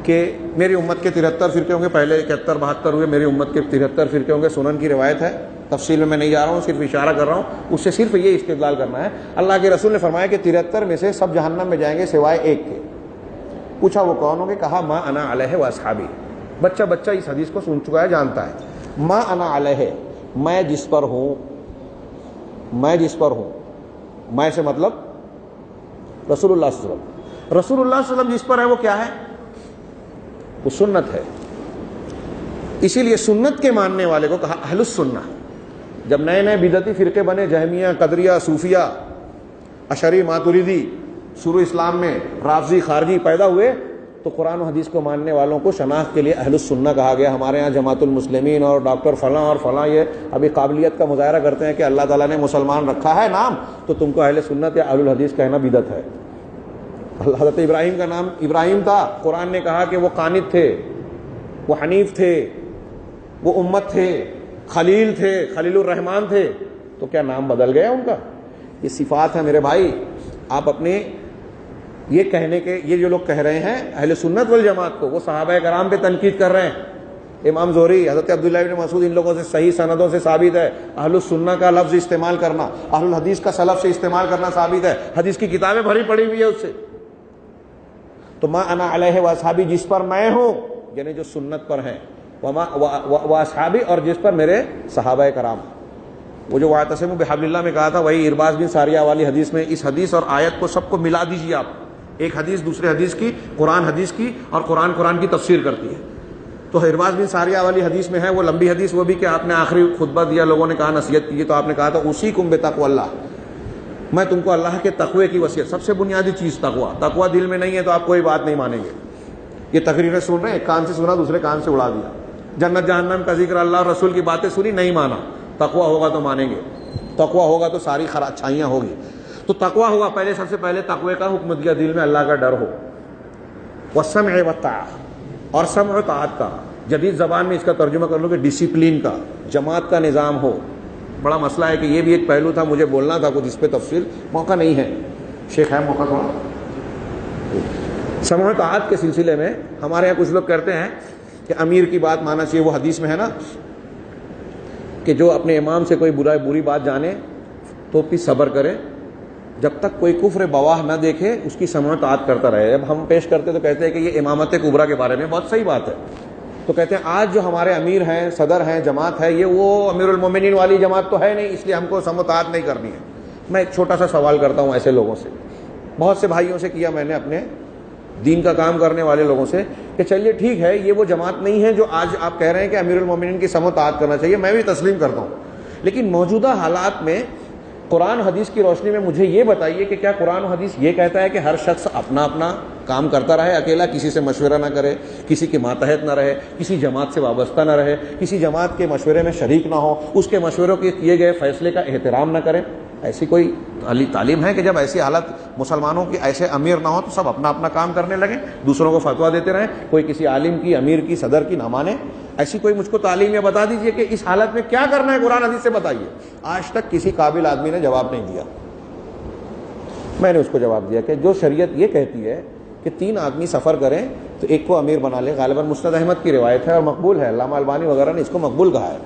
Speaker 2: کہ میری امت کے 73 فرقے ہوں گے، پہلے 71 72 ہوئے، میری امت کے 73 فرقے ہوں گے. سنن کی روایت ہے، تفصیل میں نہیں جا رہا ہوں، صرف اشارہ کر رہا ہوں. اس سے صرف یہ استدلال کرنا ہے. اللہ کے رسول نے فرمایا کہ 73 میں سے سب جہنم میں جائیں گے سوائے ایک کے. پوچھا وہ کون ہوں گے؟ کہا ما انا علیہ و اصحابی. بچہ اس حدیث کو سن چکا ہے، جانتا ہے. ما انا علیہ، میں جس پر ہوں، میں جس پر ہوں. میں سے مطلب رسول اللہ صلی اللہ علیہ وسلم. رسول اللہ صلی اللہ علیہ وسلم جس پر ہے وہ کیا ہے؟ وہ سنت ہے. اسی لیے سنت کے ماننے والے کو کہا اہل السنہ. جب نئے نئے بدعتی فرقے بنے، جہمیہ، قدریہ، صوفیہ، اشعری، ماتریدی، شروع اسلام میں رافضی، خارجی پیدا ہوئے، تو قرآن و حدیث کو ماننے والوں کو شناخت کے لیے اہل السنہ کہا گیا. ہمارے ہاں جماعت المسلمین اور ڈاکٹر فلاں اور فلاں یہ ابھی قابلیت کا مظاہرہ کرتے ہیں کہ اللہ تعالیٰ نے مسلمان رکھا ہے نام، تو تم کو اہل سنت یا اہل الحدیث کہنا بدعت ہے. حضرت ابراہیم کا نام ابراہیم تھا، قرآن نے کہا کہ وہ قانت تھے، وہ حنیف تھے، وہ امت تھے، خلیل تھے، خلیل الرحمان تھے. تو کیا نام بدل گیا ان کا؟ یہ صفات ہے میرے بھائی. آپ اپنے یہ کہنے کے، یہ جو لوگ کہہ رہے ہیں اہل سنت والجماعت کو، وہ صحابہ کرام پہ تنقید کر رہے ہیں. امام زہری، حضرت عبداللہ بن مسعود، ان لوگوں سے صحیح سندوں سے ثابت ہے اہل السنہ کا لفظ استعمال کرنا، اہل الحدیث کا سلف سے استعمال کرنا ثابت ہے. حدیث کی کتابیں بھری پڑی ہوئی ہے اس سے. تو ما انا علیہ و اصحابی، جس پر میں ہوں یعنی جو سنت پر ہیں، و اصحابی، اور جس پر میرے صحابہ کرام. وہ جو واعتصموا بحبل اللہ میں کہا تھا، وہی ارباز بن ساریہ والی حدیث میں اس حدیث اور آیت کو سب کو ملا دیجیے آپ. ایک حدیث دوسرے حدیث کی، قرآن حدیث کی، اور قرآن کی تفسیر کرتی ہے. تو ارباز بن ساریہ والی حدیث میں ہے وہ لمبی حدیث، وہ بھی کہ آپ نے آخری خطبہ دیا، لوگوں نے کہا نصیحت کی، تو آپ نے کہا تھا اوصیکم بتقوی اللہ، میں تم کو اللہ کے تقوی کی وصیت. سب سے بنیادی چیز تقوی دل میں نہیں ہے تو آپ کوئی بات نہیں مانیں گے. یہ تقریریں سن رہے ہیں، ایک کان سے سنا دوسرے کان سے اڑا دیا. جنت جہنم کا ذکر، اللہ اور رسول کی باتیں سنی، نہیں مانا. تقوی ہوگا تو مانیں گے، تقوی ہوگا تو ساری اچھائیاں ہوگی. تو تقوی ہوا، پہلے سب سے پہلے تقوی کا حکم دیا، دل میں اللہ کا ڈر ہو. والسمع والطاعہ، اور سمع و طاعت کا جدید زبان میں اس کا ترجمہ کر لو کہ ڈسپلین کا، جماعت کا نظام ہو. بڑا مسئلہ ہے کہ یہ بھی ایک پہلو تھا، مجھے بولنا تھا کچھ اس پہ تفصیل، موقع نہیں ہے. شیخ ہے موقع تھوڑا. سمع و طاعت کے سلسلے میں ہمارے یہاں کچھ لوگ کہتے ہیں کہ امیر کی بات ماننا چاہیے. وہ حدیث میں ہے نا کہ جو اپنے امام سے کوئی بری بات جانے تو بھی صبر کرے، جب تک کوئی کفر بواہ نہ دیکھے اس کی سمع و طاعت کرتا رہے. جب ہم پیش کرتے تو کہتے ہیں کہ یہ امامت کبریٰ کے بارے میں بہت صحیح بات ہے. تو کہتے ہیں آج جو ہمارے امیر ہیں، صدر ہیں، جماعت ہے، یہ وہ امیر المومنین والی جماعت تو ہے نہیں، اس لیے ہم کو سمع و طاعت نہیں کرنی ہے. میں ایک چھوٹا سا سوال کرتا ہوں ایسے لوگوں سے، بہت سے بھائیوں سے کیا میں نے، اپنے دین کا کام کرنے والے لوگوں سے، کہ چلیے ٹھیک ہے یہ وہ جماعت نہیں ہے جو آج آپ کہہ رہے ہیں کہ امیر المومنین کی سمع و طاعت کرنا چاہیے، میں بھی تسلیم کرتا ہوں. لیکن موجودہ حالات میں قرآن حدیث کی روشنی میں مجھے یہ بتائیے کہ کیا قرآن و حدیث یہ کہتا ہے کہ ہر شخص اپنا اپنا کام کرتا رہے اکیلا، کسی سے مشورہ نہ کرے، کسی کے ماتحت نہ رہے، کسی جماعت سے وابستہ نہ رہے، کسی جماعت کے مشورے میں شریک نہ ہو، اس کے مشوروں کے کیے گئے فیصلے کا احترام نہ کرے. ایسی کوئی تعلیم ہے کہ جب ایسی حالت مسلمانوں کی ایسے امیر نہ ہو تو سب اپنا اپنا کام کرنے لگیں، دوسروں کو فتویٰ دیتے رہیں، کوئی کسی عالم کی، امیر کی، صدر کی نہ مانے؟ ایسی کوئی مجھ کو تعلیم یا بتا دیجئے کہ اس حالت میں کیا کرنا ہے، قرآن حدیث سے بتائیے. آج تک کسی قابل آدمی نے جواب نہیں دیا. میں نے اس کو جواب دیا کہ جو شریعت یہ کہتی ہے کہ 3 آدمی سفر کریں تو ایک کو امیر بنا لیں، غالباً مسند احمد کی روایت ہے اور مقبول ہے، علامہ البانی وغیرہ نے اس کو مقبول کہا ہے.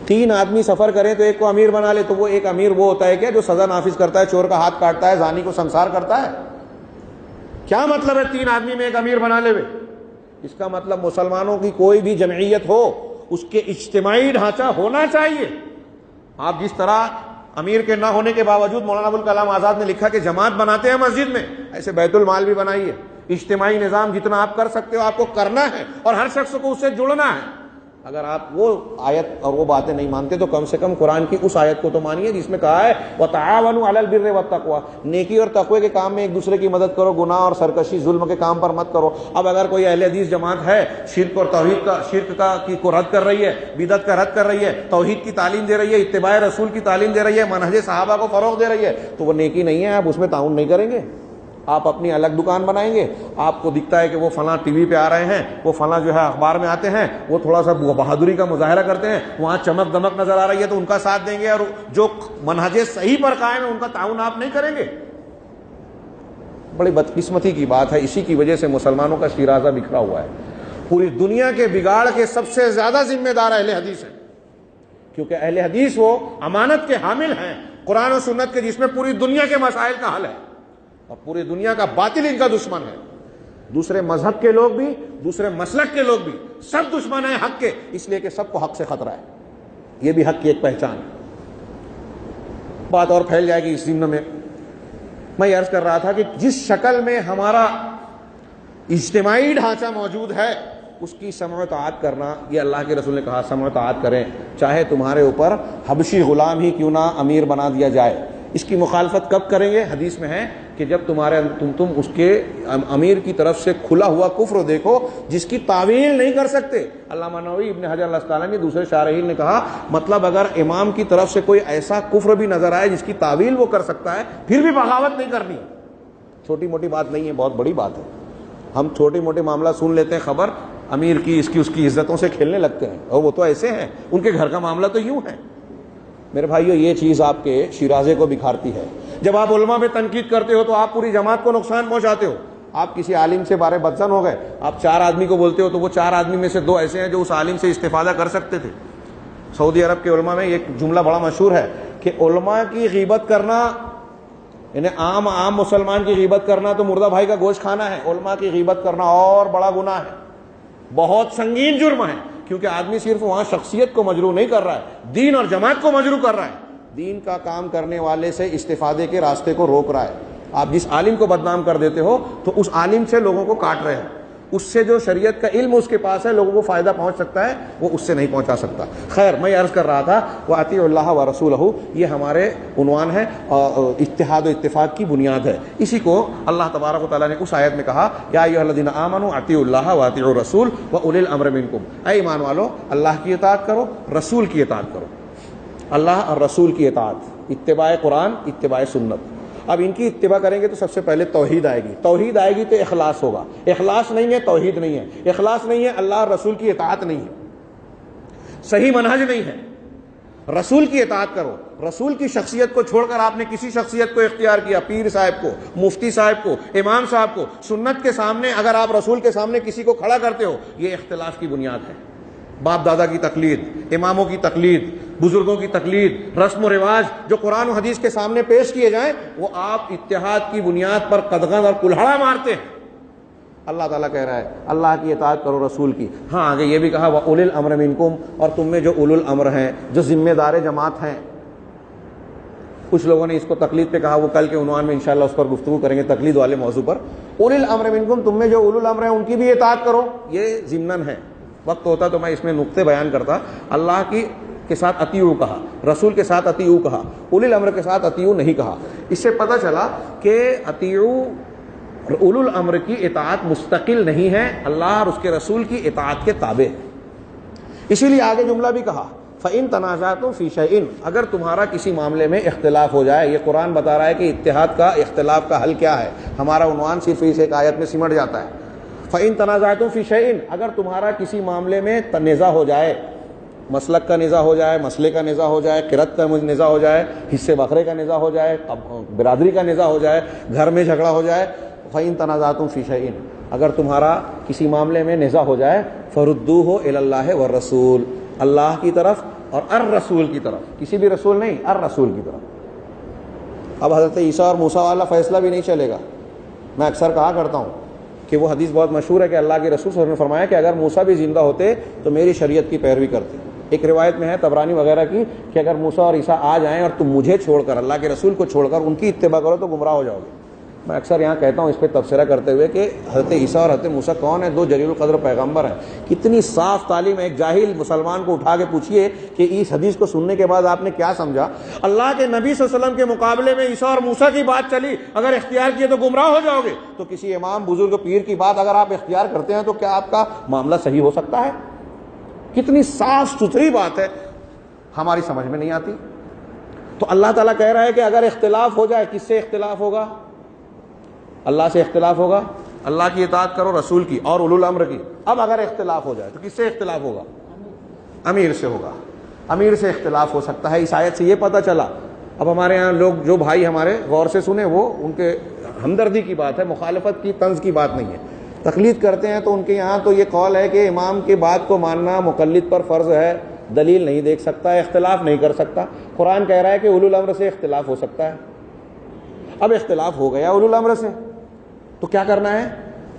Speaker 2: 3 آدمی سفر کریں تو ایک کو امیر بنا لے، تو وہ ایک امیر وہ ہوتا ہے کیا جو سزا نافذ کرتا ہے، چور کا ہاتھ کاٹتا ہے، زانی کو سنسار کرتا ہے؟ کیا مطلب ہے 3 آدمی میں ایک امیر بنا لے؟ اس کا مطلب مسلمانوں کی کوئی بھی جمعیت ہو اس کے اجتماعی ڈھانچہ ہونا چاہیے. آپ جس طرح امیر کے نہ ہونے کے باوجود مولانا ابوالکلام آزاد نے لکھا کہ جماعت بناتے ہیں مسجد میں، ایسے بیت المال بھی بنائیے. اجتماعی نظام جتنا آپ کر سکتے ہو آپ کو کرنا ہے اور ہر شخص کو اس سے جڑنا ہے. اگر آپ وہ آیت اور وہ باتیں نہیں مانتے تو کم سے کم قرآن کی اس آیت کو تو مانیے جس میں کہا ہے وَتَعَاوَنُوا عَلَى الْبِرِّ وَالتَّقْوَىٰ، نیکی اور تقوی کے کام میں ایک دوسرے کی مدد کرو، گناہ اور سرکشی ظلم کے کام پر مت کرو. اب اگر کوئی اہل حدیث جماعت ہے شرک اور توحید کا، شرک کا کو رد کر رہی ہے، بدعت کا رد کر رہی ہے، توحید کی تعلیم دے رہی ہے، اتباع رسول کی تعلیم دے رہی ہے، منہج صحابہ کو فروغ دے رہی ہے، تو وہ نیکی نہیں ہے. آپ اس میں تعاون نہیں کریں گے، آپ اپنی الگ دکان بنائیں گے. آپ کو دکھتا ہے کہ وہ فلاں ٹی وی پہ آ رہے ہیں، وہ فلاں جو ہے اخبار میں آتے ہیں، وہ تھوڑا سا بہادری کا مظاہرہ کرتے ہیں، وہاں چمک دمک نظر آ رہی ہے تو ان کا ساتھ دیں گے، اور جو منہج صحیح پر قائم ہے ان کا تعاون آپ نہیں کریں گے. بڑی بدقسمتی کی بات ہے. اسی کی وجہ سے مسلمانوں کا شیرازہ بکھرا ہوا ہے. پوری دنیا کے بگاڑ کے سب سے زیادہ ذمہ دار اہل حدیث ہیں، کیونکہ اہل حدیث وہ امانت کے حامل ہیں قرآن و سنت کے، جس میں پوری دنیا کے مسائل کا حل ہے، اور پوری دنیا کا باطل ان کا دشمن ہے. دوسرے مذہب کے لوگ بھی، دوسرے مسلک کے لوگ بھی، سب دشمن ہیں حق کے، اس لیے کہ سب کو حق سے خطرہ ہے. یہ بھی حق کی ایک پہچان ہے. بات اور پھیل جائے گی اس ضمن میں. میں عرض کر رہا تھا کہ جس شکل میں ہمارا اجتماعی ڈھانچہ موجود ہے اس کی سمع و طاعت کرنا، یہ اللہ کے رسول نے کہا سمع و طاعت کریں، چاہے تمہارے اوپر حبشی غلام ہی کیوں نہ امیر بنا دیا جائے. اس کی مخالفت کب کریں گے؟ حدیث میں ہے کہ جب تم اس کے امیر کی طرف سے کھلا ہوا کفر دیکھو جس کی تعویل نہیں کر سکتے. علامہ نووی ابن حجر الاسقلانی دوسرے شارحین نے کہا مطلب اگر امام کی طرف سے کوئی ایسا کفر بھی نظر آئے جس کی تعویل وہ کر سکتا ہے پھر بھی بغاوت نہیں کرنی. چھوٹی موٹی بات نہیں ہے، بہت بڑی بات ہے. ہم چھوٹے موٹے معاملہ سن لیتے ہیں، خبر امیر کی اس کی عزتوں سے کھیلنے لگتے ہیں، اور وہ تو ایسے ہیں، ان کے گھر کا معاملہ تو یوں ہے. میرے بھائیو یہ چیز آپ کے شیرازے کو بکھارتی ہے. جب آپ علماء پہ تنقید کرتے ہو تو آپ پوری جماعت کو نقصان پہنچاتے ہو. آپ کسی عالم سے بارے بدزن ہو گئے، آپ 4 آدمی کو بولتے ہو تو وہ 4 آدمی میں سے 2 ایسے ہیں جو اس عالم سے استفادہ کر سکتے تھے. سعودی عرب کے علماء میں ایک جملہ بڑا مشہور ہے کہ علماء کی غیبت کرنا، یعنی عام مسلمان کی غیبت کرنا تو مردہ بھائی کا گوشت کھانا ہے، علماء کی غیبت کرنا اور بڑا گناہ ہے، بہت سنگین جرم ہے. کیونکہ آدمی صرف وہاں شخصیت کو مجروح نہیں کر رہا ہے، دین اور جماعت کو مجروح کر رہا ہے، دین کا کام کرنے والے سے استفادے کے راستے کو روک رہا ہے. آپ جس عالم کو بدنام کر دیتے ہو تو اس عالم سے لوگوں کو کاٹ رہے ہیں. اس سے جو شریعت کا علم اس کے پاس ہے لوگوں کو فائدہ پہنچ سکتا ہے وہ اس سے نہیں پہنچا سکتا. خیر میں عرض کر رہا تھا وَأَطِیعُوا اللَّهَ وَرَسُولَهُ، یہ ہمارے عنوان ہے، اتحاد و اتفاق کی بنیاد ہے. اسی کو اللہ تبارک و تعالیٰ نے اس آیت میں کہا یا ایھا الذین آمنوا اطیعوا اللہ واطیعوا الرسول وأولی الامر منکم، اے ایمان والو اللہ کی اطاعت کرو، رسول کی اطاعت کرو. اللہ اور رسول کی اطاعت، اتباع قرآن، اتباع سنت. اب ان کی اتباع کریں گے تو سب سے پہلے توحید آئے گی. توحید آئے گی تو اخلاص ہوگا. اخلاص نہیں ہے توحید نہیں ہے. اخلاص نہیں ہے اللہ اور رسول کی اطاعت نہیں ہے. صحیح منہج نہیں ہے. رسول کی اطاعت کرو. رسول کی شخصیت کو چھوڑ کر آپ نے کسی شخصیت کو اختیار کیا، پیر صاحب کو، مفتی صاحب کو، امام صاحب کو، سنت کے سامنے اگر آپ رسول کے سامنے کسی کو کھڑا کرتے ہو یہ اختلاف کی بنیاد ہے. باپ دادا کی تقلید، اماموں کی تقلید، بزرگوں کی تقلید، رسم و رواج جو قرآن و حدیث کے سامنے پیش کیے جائیں وہ آپ اتحاد کی بنیاد پر قدغن اور کلہڑا مارتے ہیں. اللہ تعالیٰ کہہ رہا ہے اللہ کی اطاعت کرو، رسول کی. ہاں آگے یہ بھی کہا وَأُولِي الْأَمْرِ مِنْكُمْ، اور تم میں جو اولو الامر ہیں، جو ذمہ دار جماعت ہیں. کچھ لوگوں نے اس کو تقلید پہ کہا، وہ کل کے عنوان میں انشاءاللہ اس پر گفتگو کریں گے، تقلید والے موضوع پر. اولی الامر منکم، تم میں جو اولو الامر ہیں ان کی بھی اطاعت کرو. یہ ضمناً ہے. وقت ہوتا تو میں اس میں نقطے بیان کرتا. اللہ کی کے ساتھ اطیعوا کہا، رسول کے ساتھ اطیعوا کہا، اولی الامر کے ساتھ اطیعوا نہیں کہا. اس سے پتہ چلا کہ اطیعوا اولو الامر کی اطاعت مستقل نہیں ہے، اللہ اور اس کے رسول کی اطاعت کے تابع ہے۔ اسی لیے آگے جملہ بھی کہا فَإِن تَنَازَعْتُمْ فِي شَيْءٍ، اگر تمہارا کسی معاملے میں اختلاف ہو جائے۔ یہ قرآن بتا رہا ہے کہ اتحاد کا، اختلاف کا حل کیا ہے۔ ہمارا عنوان صرف اس ایک آیت میں سمٹ جاتا ہے۔ فَإِن تَنَازَعْتُمْ فِي شَيْءٍ، اگر تمہارا کسی معاملے میں تنازع ہو جائے، مسلک کا نزاع ہو جائے، مسئلے کا نزاع ہو جائے، قرت کا نزاع ہو جائے، حصے بکرے کا نزاع ہو جائے، برادری کا نزاع ہو جائے، گھر میں جھگڑا ہو جائے، فَإِن تَنَازَعْتُمْ فِي شَيْءٍ، اگر تمہارا کسی معاملے میں نزاع ہو جائے، فَرُدُّوهُ إِلَى اللَّهِ وَالرَّسُولِ، اللہ کی طرف اور الرسول کی طرف، کسی بھی رسول نہیں، الرسول کی طرف۔ اب حضرت عیسیٰ اور موسیٰ والا فیصلہ بھی نہیں چلے گا۔ میں اکثر کہا کرتا ہوں کہ وہ حدیث بہت مشہور ہے کہ اللہ کے رسول صلی اللہ علیہ وسلم نے فرمایا کہ اگر موسیٰ بھی زندہ ہوتے تو میری شریعت کی پیروی کرتے۔ ایک روایت میں ہے طبرانی وغیرہ کی کہ اگر موسیٰ اور عیسیٰ آ جائیں اور تم مجھے چھوڑ کر، اللہ کے رسول کو چھوڑ کر ان کی اتباع کرو تو گمراہ ہو جاؤ گے۔ میں اکثر یہاں کہتا ہوں اس پہ تبصرہ کرتے ہوئے کہ حضرت عیسیٰ اور حضرت موسیٰ کون ہیں؟ دو جلیل القدر پیغمبر ہیں۔ کتنی صاف تعلیم ہے۔ ایک جاہل مسلمان کو اٹھا کے پوچھئے کہ اس حدیث کو سننے کے بعد آپ نے کیا سمجھا؟ اللہ کے نبی صلی اللہ علیہ وسلم کے مقابلے میں عیسیٰ اور موسیٰ کی بات چلی، اگر اختیار کیے تو گمراہ ہو جاؤ گے۔ تو کسی امام بزرگ پیر کی بات اگر آپ اختیار کرتے ہیں تو کیا آپ کا معاملہ صحیح ہو سکتا ہے؟ کتنی صاف ستھری بات ہے، ہماری سمجھ میں نہیں آتی۔ تو اللہ تعالیٰ کہہ رہا ہے کہ اگر اختلاف ہو جائے، کس سے اختلاف ہوگا؟ اللہ سے اختلاف ہوگا، اللہ کی اطاعت کرو، رسول کی اور اولو الامر کی۔ اب اگر اختلاف ہو جائے تو کس سے اختلاف ہوگا؟ امیر سے ہوگا، امیر سے اختلاف ہو سکتا ہے۔ اس آیت سے یہ پتہ چلا۔ اب ہمارے ہاں لوگ، جو بھائی ہمارے غور سے سنیں، وہ ان کے ہمدردی کی بات ہے، مخالفت کی، طنز کی بات نہیں ہے۔ تقلید کرتے ہیں تو ان کے یہاں تو یہ قول ہے کہ امام کی بات کو ماننا مقلد پر فرض ہے، دلیل نہیں دیکھ سکتا، اختلاف نہیں کر سکتا۔ قرآن کہہ رہا ہے کہ اولو الامر سے اختلاف ہو سکتا ہے۔ اب اختلاف ہو گیا اولو الامر سے، تو کیا کرنا ہے؟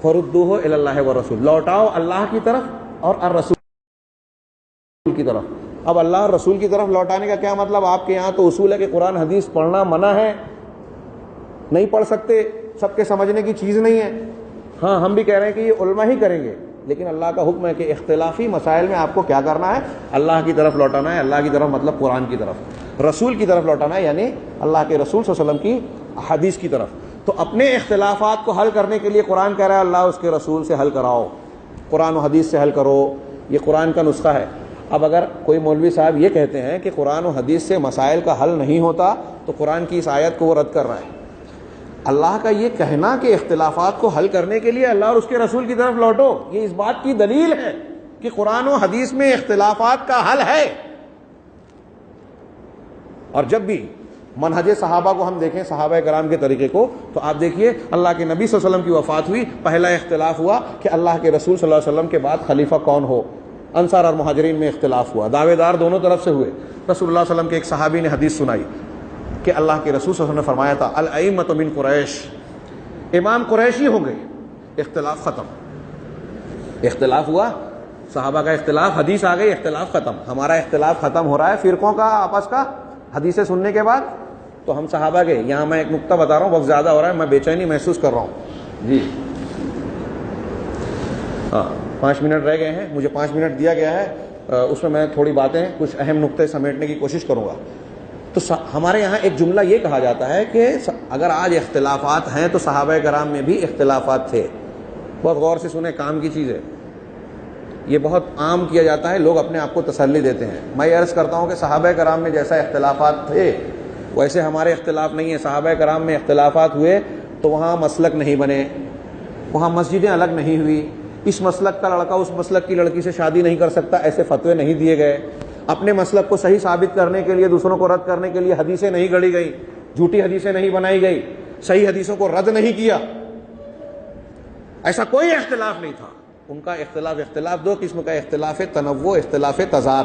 Speaker 2: فردوہ الی اللہ والرسول، لوٹاؤ اللہ کی طرف اور الرسول کی طرف۔ اب اللہ اور رسول کی طرف لوٹانے کا کیا مطلب؟ آپ کے یہاں تو اصول ہے کہ قرآن حدیث پڑھنا منع ہے، نہیں پڑھ سکتے، سب کے سمجھنے کی چیز نہیں ہے۔ ہاں ہم بھی کہہ رہے ہیں کہ یہ علماء ہی کریں گے، لیکن اللہ کا حکم ہے کہ اختلافی مسائل میں آپ کو کیا کرنا ہے؟ اللہ کی طرف لوٹانا ہے۔ اللہ کی طرف مطلب قرآن کی طرف، رسول کی طرف لوٹانا ہے، یعنی اللہ کے رسول صلی اللہ علیہ وسلم کی حدیث کی طرف۔ تو اپنے اختلافات کو حل کرنے کے لیے قرآن کہہ رہا ہے اللہ اس کے رسول سے حل کراؤ، قرآن و حدیث سے حل کرو، یہ قرآن کا نسخہ ہے۔ اب اگر کوئی مولوی صاحب یہ کہتے ہیں کہ قرآن و حدیث سے مسائل کا حل نہیں ہوتا تو قرآن کی اس آیت کو وہ رد کر رہا ہے۔ اللہ کا یہ کہنا کہ اختلافات کو حل کرنے کے لیے اللہ اور اس کے رسول کی طرف لوٹو، یہ اس بات کی دلیل ہے کہ قرآن و حدیث میں اختلافات کا حل ہے۔ اور جب بھی منہج صحابہ کو ہم دیکھیں، صحابہ کرام کے طریقے کو، تو آپ دیکھیے اللہ کے نبی صلی اللہ علیہ وسلم کی وفات ہوئی، پہلا اختلاف ہوا کہ اللہ کے رسول صلی اللہ علیہ وسلم کے بعد خلیفہ کون ہو۔ انصار اور مہاجرین میں اختلاف ہوا، دعوے دار دونوں طرف سے ہوئے۔ رسول اللہ صلی اللہ علیہ وسلم کے ایک صحابی نے حدیث سنائی کہ اللہ کے رسول صلی اللہ علیہ وسلم نے فرمایا تھا الائمۃ من قریش، امام قریشی ہوں گے، اختلاف ختم۔ اختلاف ہوا، صحابہ کا اختلاف، حدیث آ گئی، اختلاف ختم۔ ہمارا اختلاف ختم ہو رہا ہے فرقوں کا آپس کا حدیثیں سننے کے بعد۔ تو ہم صحابہ کے یہاں میں ایک نقطہ بتا رہا ہوں، وقت زیادہ ہو رہا ہے، میں بے چینی محسوس کر رہا ہوں جی۔ ہاں 5 منٹ رہ گئے ہیں، مجھے 5 منٹ دیا گیا ہے، اس میں تھوڑی باتیں، کچھ اہم نقطے سمیٹنے کی کوشش کروں گا۔ تو ہمارے یہاں ایک جملہ یہ کہا جاتا ہے کہ اگر آج اختلافات ہیں تو صحابہ کرام میں بھی اختلافات تھے۔ بہت غور سے سنیں، کام کی چیز ہے، یہ بہت عام کیا جاتا ہے، لوگ اپنے آپ کو تسلی دیتے ہیں۔ میں یہ عرض کرتا ہوں کہ صحابہ کرام میں جیسا اختلافات تھے ویسے ہمارے اختلاف نہیں ہیں۔ صحابہ کرام میں اختلافات ہوئے تو وہاں مسلک نہیں بنے، وہاں مسجدیں الگ نہیں ہوئی، اس مسلک کا لڑکا اس مسلک کی لڑکی سے شادی نہیں کر سکتا، ایسے فتوے نہیں دیے گئے۔ اپنے مسلک کو صحیح ثابت کرنے کے لیے، دوسروں کو رد کرنے کے لیے حدیثیں نہیں گڑھی گئیں، جھوٹی حدیثیں نہیں بنائی گئی، صحیح حدیثوں کو رد نہیں کیا، ایسا کوئی اختلاف نہیں تھا۔ ان کا اختلاف دو قسم کا، اختلاف تنوع، اختلاف تضاد۔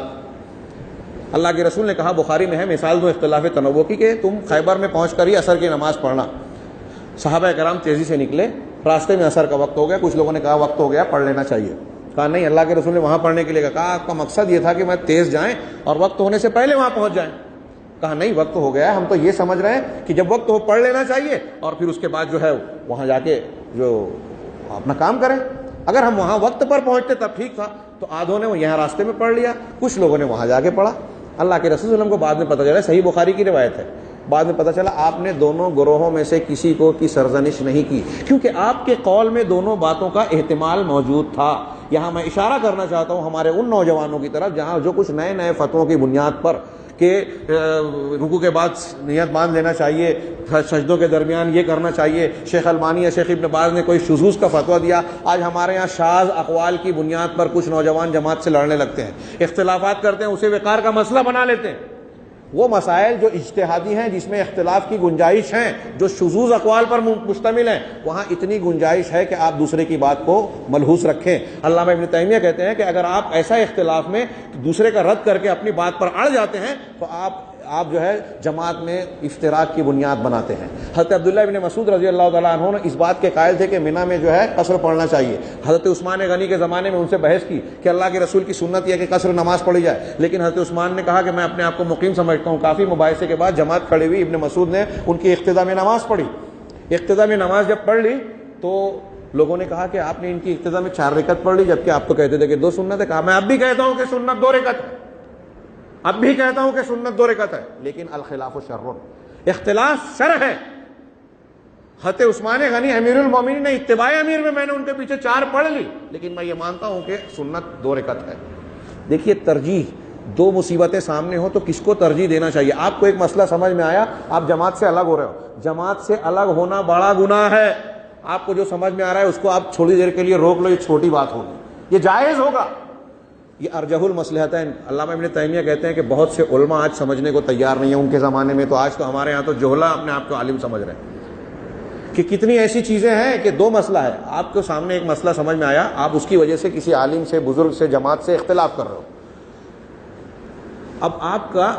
Speaker 2: اللہ کے رسول نے کہا، بخاری میں ہے، مثال دو اختلاف تنوع کی کہ تم خیبر میں پہنچ کر ہی عصر کی نماز پڑھنا۔ صحابہ کرام تیزی سے نکلے، راستے میں عصر کا وقت ہو گیا، کچھ لوگوں نے کہا وقت ہو گیا، پڑھ لینا چاہیے۔ کہا نہیں، اللہ کے رسول نے وہاں پڑھنے کے لیے کہا آپ کا مقصد یہ تھا کہ میں تیز جائیں اور وقت ہونے سے پہلے وہاں پہنچ جائیں۔ کہا نہیں، وقت ہو گیا ہے، ہم تو یہ سمجھ رہے ہیں کہ جب وقت ہو پڑھ لینا چاہیے اور پھر اس کے بعد جو ہے وہاں جا کے جو اپنا کام کریں۔ اگر ہم وہاں وقت پر پہنچتے تب ٹھیک تھا، تو آدھوں نے یہاں راستے میں پڑھ لیا، کچھ لوگوں نے وہاں جا کے پڑھا۔ اللہ کے رسول صلی اللہ علیہ وسلم کو بعد میں پتہ چلا، صحیح بخاری کی روایت ہے بعد میں پتہ چلا آپ نے دونوں گروہوں میں سے کسی کو کی سرزنش نہیں کی، کیونکہ آپ کے قول میں دونوں باتوں کا احتمال موجود تھا۔ یہاں میں اشارہ کرنا چاہتا ہوں ہمارے ان نوجوانوں کی طرف جہاں جو کچھ نئے نئے فتووں کی بنیاد پر کہ رکوع کے بعد نیت باندھ لینا چاہیے، سجدوں کے درمیان یہ کرنا چاہیے، شیخ البانی یا شیخ ابن باز نے کوئی شذوذ کا فتویٰ دیا، آج ہمارے یہاں شاذ اقوال کی بنیاد پر کچھ نوجوان جماعت سے لڑنے لگتے ہیں، اختلافات کرتے ہیں، اسے وقار کا مسئلہ بنا لیتے ہیں۔ وہ مسائل جو اجتہادی ہیں، جس میں اختلاف کی گنجائش ہیں، جو شذوذ اقوال پر مشتمل ہیں، وہاں اتنی گنجائش ہے کہ آپ دوسرے کی بات کو ملحوظ رکھیں۔ علامہ ابن تیمیہ کہتے ہیں کہ اگر آپ ایسا اختلاف میں دوسرے کا رد کر کے اپنی بات پر اڑ جاتے ہیں تو آپ جو ہے جماعت میں افتراق کی بنیاد بناتے ہیں۔ حضرت عبداللہ ابن مسعود رضی اللہ تعالیٰ عنہ نے اس بات کے قائل تھے کہ منی میں جو ہے قصر پڑھنا چاہیے۔ حضرت عثمان غنی کے زمانے میں ان سے بحث کی کہ اللہ کے رسول کی سنت یہ ہے کہ قصر نماز پڑھی جائے، لیکن حضرت عثمان نے کہا کہ میں اپنے آپ کو مقیم سمجھتا ہوں۔ کافی مباحثے کے بعد جماعت کھڑی ہوئی، ابن مسعود نے ان کی اقتداء میں نماز پڑھی۔ اقتداء میں نماز جب پڑھ لی تو لوگوں نے کہا کہ آپ نے ان کی اقتداء میں 4 رکعت پڑھ لی، جبکہ آپ تو کہتے تھے کہ 2 سنت ہے۔ کہا میں اب بھی کہتا ہوں کہ سنت 2 رکعت ہے، اب بھی کہتا ہوں کہ سنت 2 رکعت ہے، لیکن الخلاف شر، اختلاف شر ہے۔ حضرت عثمان غنی امیر المومنین نے اتباع امیر میں نے ان کے پیچھے 4 پڑھ لی، لیکن میں یہ مانتا ہوں کہ سنت 2 رکعت ہے۔ دیکھیے ترجیح، 2 مصیبتیں سامنے ہو تو کس کو ترجیح دینا چاہیے؟ آپ کو ایک مسئلہ سمجھ میں آیا، آپ جماعت سے الگ ہو رہے ہو، جماعت سے الگ ہونا بڑا گناہ ہے۔ آپ کو جو سمجھ میں آ رہا ہے اس کو آپ تھوڑی دیر کے لیے روک لو، یہ چھوٹی بات ہوگی، یہ جائز ہوگا، یہ ارجح المصلحتین۔ علامہ ابن تیمیہ کہتے ہیں کہ بہت سے علماء آج سمجھنے کو تیار نہیں ہیں، ان کے زمانے میں تو آج تو ہمارے ہاں تو جوہلا اپنے آپ کو عالم سمجھ رہے ہیں کہ کتنی ایسی چیزیں ہیں کہ 2 مسئلہ ہے، آپ کو سامنے ایک مسئلہ سمجھ میں آیا، آپ اس کی وجہ سے کسی عالم سے، بزرگ سے، جماعت سے اختلاف کر رہے ہو۔ اب آپ کا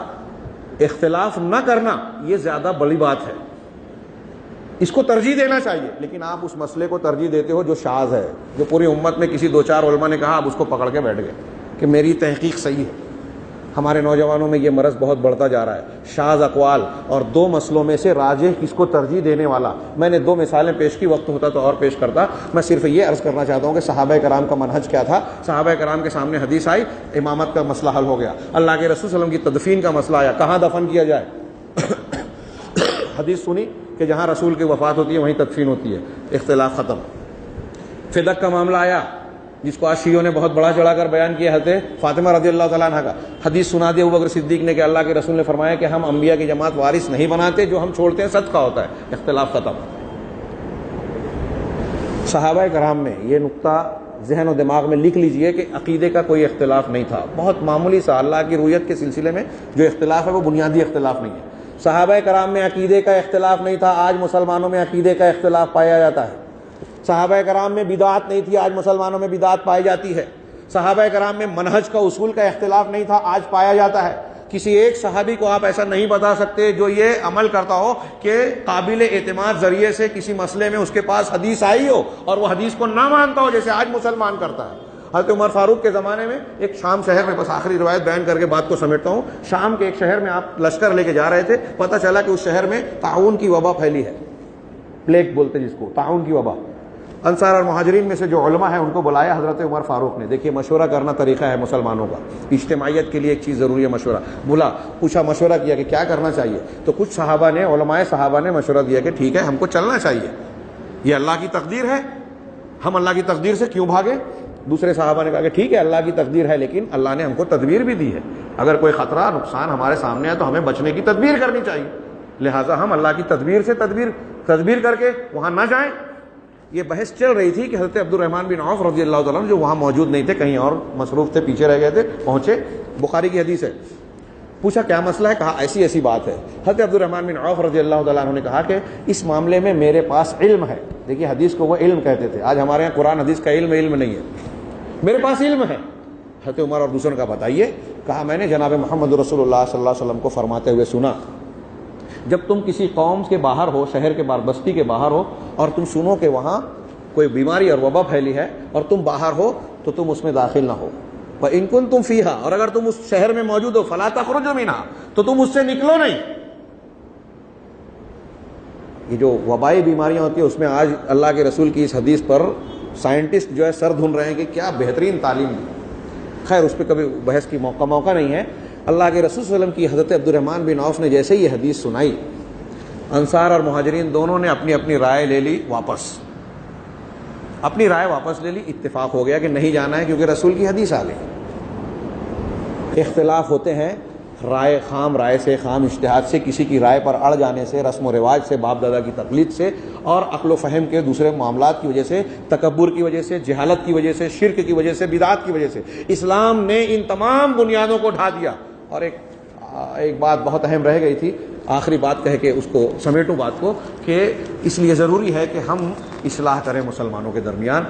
Speaker 2: اختلاف نہ کرنا یہ زیادہ بڑی بات ہے، اس کو ترجیح دینا چاہیے، لیکن آپ اس مسئلے کو ترجیح دیتے ہو جو شاذ ہے، جو پوری امت میں کسی 2-4 علماء نے کہا، آپ اس کو پکڑ کے بیٹھ گئے کہ میری تحقیق صحیح ہے۔ ہمارے نوجوانوں میں یہ مرض بہت بڑھتا جا رہا ہے، شاذ اقوال اور 2 مسئلوں میں سے راجح کس کو ترجیح دینے والا۔ میں نے 2 مثالیں پیش کی، وقت ہوتا تو اور پیش کرتا، میں صرف یہ عرض کرنا چاہتا ہوں کہ صحابہ کرام کا منہج کیا تھا۔ صحابہ کرام کے سامنے حدیث آئی، امامت کا مسئلہ حل ہو گیا، اللہ کے رسول صلی اللہ علیہ وسلم کی تدفین کا مسئلہ آیا، کہاں دفن کیا جائے، حدیث سنی کہ جہاں رسول کی وفات ہوتی ہے وہیں تدفین ہوتی ہے، اختلاف ختم۔ فدق کا معاملہ آیا جس کو آج شیعوں نے بہت بڑا چڑھا کر بیان کیا، حضرت فاطمہ رضی اللہ تعالیٰ عنہ کا حدیث سنا دیا ابوبکر صدیق نے کہ اللہ کے رسول نے فرمایا کہ ہم انبیاء کی جماعت وارث نہیں بناتے، جو ہم چھوڑتے ہیں صدقہ ہوتا ہے، اختلاف ختم۔ صحابہ کرام میں یہ نقطہ ذہن و دماغ میں لکھ لیجئے کہ عقیدے کا کوئی اختلاف نہیں تھا، بہت معمولی سا، اللہ کی رویت کے سلسلے میں جو اختلاف ہے وہ بنیادی اختلاف نہیں ہے۔ صحابہ کرام میں عقیدے کا اختلاف نہیں تھا، آج مسلمانوں میں عقیدے کا اختلاف پایا جاتا ہے۔ صحابہ کرام میں بدعت نہیں تھی، آج مسلمانوں میں بدعت پائی جاتی ہے۔ صحابہ کرام میں منہج کا، اصول کا اختلاف نہیں تھا، آج پایا جاتا ہے۔ کسی ایک صحابی کو آپ ایسا نہیں بتا سکتے جو یہ عمل کرتا ہو کہ قابل اعتماد ذریعے سے کسی مسئلے میں اس کے پاس حدیث آئی ہو اور وہ حدیث کو نہ مانتا ہو، جیسے آج مسلمان کرتا ہے۔ حضرت عمر فاروق کے زمانے میں ایک شام شہر میں، بس آخری روایت بیان کر کے بات کو سمیٹتا ہوں، شام کے ایک شہر میں آپ لشکر لے کے جا رہے تھے، پتہ چلا کہ اس شہر میں طاعون کی وبا پھیلی ہے، پلیگ بولتے جس کو، طاعون کی وبا۔ انصار اور مہاجرین میں سے جو علماء ہیں ان کو بلایا حضرت عمر فاروق نے۔ دیکھیے مشورہ کرنا طریقہ ہے مسلمانوں کا، اجتماعیت کے لیے ایک چیز ضروری ہے، مشورہ۔ بلا پوچھا، مشورہ کیا کہ کیا کرنا چاہیے، تو کچھ صحابہ نے، علماء صحابہ نے مشورہ دیا کہ ٹھیک ہے ہم کو چلنا چاہیے، یہ اللہ کی تقدیر ہے، ہم اللہ کی تقدیر سے کیوں بھاگے۔ دوسرے صحابہ نے کہا کہ ٹھیک ہے اللہ کی تقدیر ہے، لیکن اللہ نے ہم کو تدبیر بھی دی ہے، اگر کوئی خطرہ نقصان ہمارے سامنے ہے تو ہمیں بچنے کی تدبیر کرنی چاہیے، لہٰذا ہم اللہ کی تدبیر سے تدبیر کر کے وہاں نہ جائیں۔ یہ بحث چل رہی تھی کہ حضرت عبد الرحمن بن عوف رضی اللہ تعالیٰ عنہ جو وہاں موجود نہیں تھے، کہیں اور مصروف تھے، پیچھے رہ گئے تھے، پہنچے، بخاری کی حدیث ہے۔ پوچھا کیا مسئلہ ہے، کہا ایسی ایسی بات ہے۔ حضرت عبد الرحمن بن عوف رضی اللہ تعالیٰ عنہ نے کہا کہ اس معاملے میں میرے پاس علم ہے۔ دیکھیے حدیث کو وہ علم کہتے تھے، آج ہمارے یہاں قرآن حدیث کا علم نہیں ہے، میرے پاس علم ہے۔ حضرت عمر اور دوسروں کا بتائیے، کہا میں نے جناب محمد رسول اللہ صلی اللہ علیہ وسلم کو فرماتے ہوئے سنا، جب تم کسی قوم کے باہر ہو، شہر کے باہر، بستی کے باہر ہو، اور تم سنو کہ وہاں کوئی بیماری اور وبا پھیلی ہے اور تم باہر ہو، تو تم اس میں داخل نہ ہو۔ وَإِن كُنتُمْ فِيهَا، اور اگر تم اس شہر میں موجود ہو، فَلَا تَخْرُجُوا مِنْهَا، تو تم اس سے نکلو نہیں۔ یہ جو وبائی بیماریاں ہوتی ہیں اس میں آج اللہ کے رسول کی اس حدیث پر سائنٹسٹ جو ہے سر دھن رہے ہیں کہ کیا بہترین تعلیم دی۔ خیر اس پہ کبھی بحث کی موقع نہیں ہے۔ اللہ کے رسول صلی اللہ علیہ وسلم کی حضرت عبد الرحمن بن عوف نے جیسے یہ حدیث سنائی انصار اور مہاجرین دونوں نے اپنی اپنی رائے لے لی واپس، اپنی رائے واپس لے لی، اتفاق ہو گیا کہ نہیں جانا ہے کیونکہ رسول کی حدیث آ گئی۔ اختلاف ہوتے ہیں رائے خام، رائے سے خام، اجتہاد سے، کسی کی رائے پر اڑ جانے سے، رسم و رواج سے، باپ دادا کی تقلید سے، اور عقل و فہم کے دوسرے معاملات کی وجہ سے، تکبر کی وجہ سے، جہالت کی وجہ سے، شرک کی وجہ سے، بدعات کی وجہ سے۔ اسلام نے ان تمام بنیادوں کو ڈھا دیا۔ اور ایک بات بہت اہم رہ گئی تھی، آخری بات کہہ کے اس کو سمیٹوں بات کو، کہ اس لیے ضروری ہے کہ ہم اصلاح کریں مسلمانوں کے درمیان۔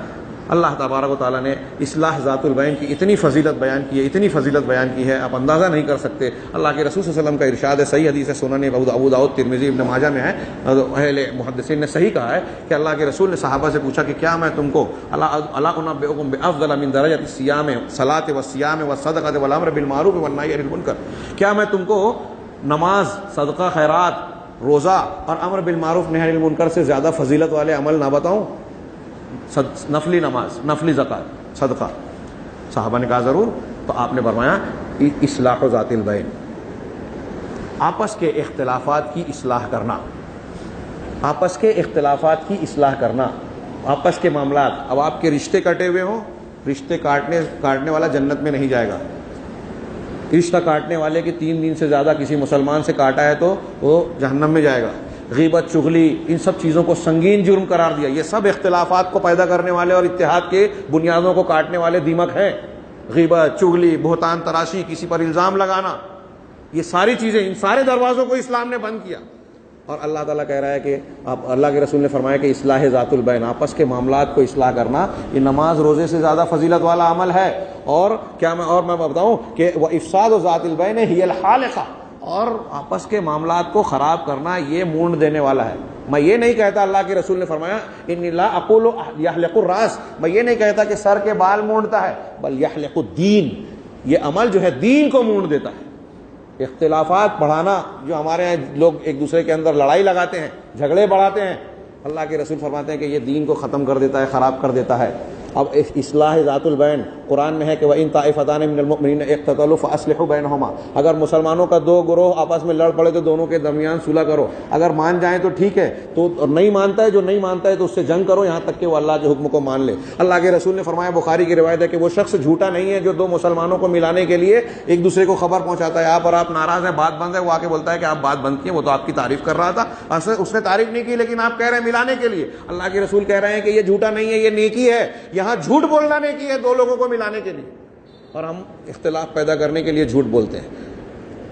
Speaker 2: اللہ تبارک و تعالیٰ نے اصلاح ذات البین کی اتنی فضیلت بیان کی ہے، اتنی فضیلت بیان کی ہے، آپ اندازہ نہیں کر سکتے۔ اللہ کے رسول صلی اللہ علیہ وسلم کا ارشاد ہے، صحیح حدیث ہے، سنن ابو داؤد، ترمذی، ابن ماجہ میں ہے، اہل محدثین نے صحیح کہا ہے کہ اللہ کے رسول نے صحابہ سے پوچھا کہ کیا میں تم کو الا انبئکم بافضل من درجۃ الصیام صلاۃ والصیام والصدقۃ والامر بالمعروف والنہی عن المنکر، کیا میں تم کو نماز، صدقہ، خیرات، روزہ اور امر بالمعروف نہی عن المنکر سے زیادہ فضیلت والے عمل نہ بتاؤں؟ نفلی نماز، نفلی زکوٰۃ، صدقہ۔ صحابہ نے کہا ضرور، تو آپ نے فرمایا اصلاح ذات البین، آپس کے اختلافات کی اصلاح کرنا، آپس کے اختلافات کی اصلاح کرنا، آپس کے معاملات۔ اب آپ کے رشتے کٹے ہوئے ہوں، رشتے کاٹنے والا جنت میں نہیں جائے گا۔ رشتہ کاٹنے والے کے 3 دن سے زیادہ کسی مسلمان سے کاٹا ہے تو وہ جہنم میں جائے گا۔ غیبت، چغلی، ان سب چیزوں کو سنگین جرم قرار دیا۔ یہ سب اختلافات کو پیدا کرنے والے اور اتحاد کے بنیادوں کو کاٹنے والے دیمک ہیں۔ غیبت، چغلی، بہتان تراشی، کسی پر الزام لگانا، یہ ساری چیزیں، ان سارے دروازوں کو اسلام نے بند کیا۔ اور اللہ تعالیٰ کہہ رہا ہے کہ اللہ کے رسول نے فرمایا کہ اصلاح ذات البین، آپس کے معاملات کو اصلاح کرنا، یہ نماز روزے سے زیادہ فضیلت والا عمل ہے۔ اور کیا میں بتاؤں کہ وہ افساد ذات البین ہی الحالقہ، اور آپس کے معاملات کو خراب کرنا یہ مونڈ دینے والا ہے۔ میں یہ نہیں کہتا، اللہ کے رسول نے فرمایا انی لا اقول یحلق الراس، میں یہ نہیں کہتا کہ سر کے بال مونڈتا ہے، بل یحلق الدین، یہ عمل جو ہے دین کو مونڈ دیتا ہے۔ اختلافات بڑھانا، جو ہمارے یہاں لوگ ایک دوسرے کے اندر لڑائی لگاتے ہیں، جھگڑے بڑھاتے ہیں، اللہ کے رسول فرماتے ہیں کہ یہ دین کو ختم کر دیتا ہے، خراب کر دیتا ہے۔ اب اصلاح ذات البین قرآن میں ہے کہ وَإِن طَائِفَتَانِ مِنَ الْمُؤْمِنِينَ اقْتَتَلُوا فَأَصْلِحُوا بَيْنَهُمَا، اگر مسلمانوں کا 2 گروہ آپس میں لڑ پڑے تو دونوں کے درمیان صلح کرو، اگر مان جائیں تو ٹھیک ہے، تو نہیں مانتا ہے، جو نہیں مانتا ہے تو اس سے جنگ کرو یہاں تک کہ وہ اللہ کے حکم کو مان لے۔ اللہ کے رسول نے فرمایا، بخاری کی روایت ہے کہ وہ شخص جھوٹا نہیں ہے جو 2 مسلمانوں کو ملانے کے لیے ایک دوسرے کو خبر پہنچاتا ہے، آپ ناراض ہیں، بات بند ہے، وہ آ کے بولتا ہے کہ آپ بات بند کیے، وہ تو آپ کی تعریف کر رہا تھا، اس نے تعریف نہیں کی لیکن آپ کہہ رہے ہیں ملانے کے لیے۔ اللہ کے رسول کہہ رہے ہیں کہ یہ جھوٹا نہیں ہے، یہ نیکی ہے، یہاں جھوٹ بولنا نیکی ہے 2 لوگوں کو ملانے کے لیے، اور ہم اختلاف پیدا کرنے کے لیے جھوٹ بولتے ہیں۔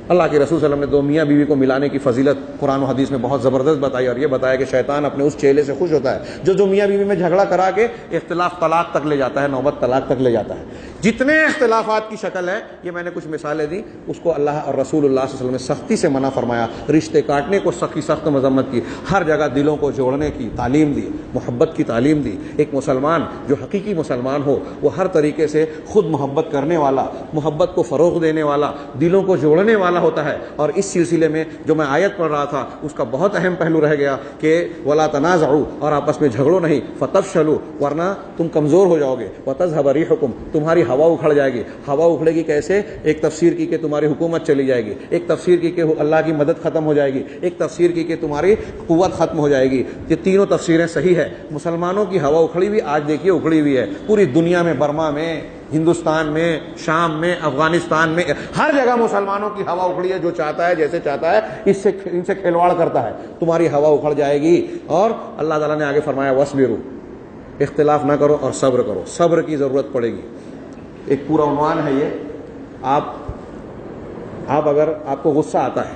Speaker 2: اللہ کے رسول صلی اللہ علیہ وسلم نے 2 میاں بیوی کو ملانے کی فضیلت قرآن و حدیث میں بہت زبردست بتائی، اور یہ بتایا کہ شیطان اپنے اس چیلے سے خوش ہوتا ہے جو میاں بیوی میں جھگڑا کرا کے اختلاف طلاق تک لے جاتا ہے، نوبت طلاق تک لے جاتا ہے۔ جتنے اختلافات کی شکل ہے، یہ میں نے کچھ مثالیں دی، اس کو اللہ اور رسول اللہ صلی اللہ علیہ وسلم نے سختی سے منع فرمایا، رشتے کاٹنے کو سخت مذمت کی، ہر جگہ دلوں کو جوڑنے کی تعلیم دی، محبت کی تعلیم دی۔ ایک مسلمان جو حقیقی مسلمان ہو وہ ہر طریقے سے خود محبت کرنے والا، محبت کو فروغ دینے والا، دلوں کو جوڑنے والا ہوتا ہے۔ اور اس سلسلے میں جو میں آیت پڑھ رہا تھا اس کا بہت اہم پہلو رہ گیا کہ ولا تنازعوا، اور آپس میں جھگڑو نہیں، فتفشلوا، ورنہ تم کمزور ہو جاؤ گے، وتذهب ريحكم، تمہاری ہوا اکھڑ جائے گی۔ ہوا اکھڑے گی کیسے؟ ایک تفسیر کی کہ تمہاری حکومت چلی جائے گی، ایک تفسیر کی کہ اللہ کی مدد ختم ہو جائے گی، ایک تفسیر کی کہ تمہاری قوت ختم ہو جائے گی۔ یہ تینوں تفسیریں صحیح ہے۔ مسلمانوں کی ہوا اکھڑی ہوئی آج دیکھیے اکھڑی ہوئی ہے پوری دنیا میں، برما میں، ہندوستان میں، شام میں، افغانستان میں، ہر جگہ مسلمانوں کی ہوا اکھڑی ہے۔ جو چاہتا ہے جیسے چاہتا ہے ان سے کھلواڑ کرتا ہے، تمہاری ہوا اکھڑ جائے گی۔ اور اللہ تعالیٰ نے آگے فرمایا وَاصْبِرُوا، اختلاف نہ کرو اور صبر کرو، صبر کی ضرورت پڑے گی۔ ایک پورا عنوان ہے یہ۔ آپ اگر آپ کو غصہ آتا ہے،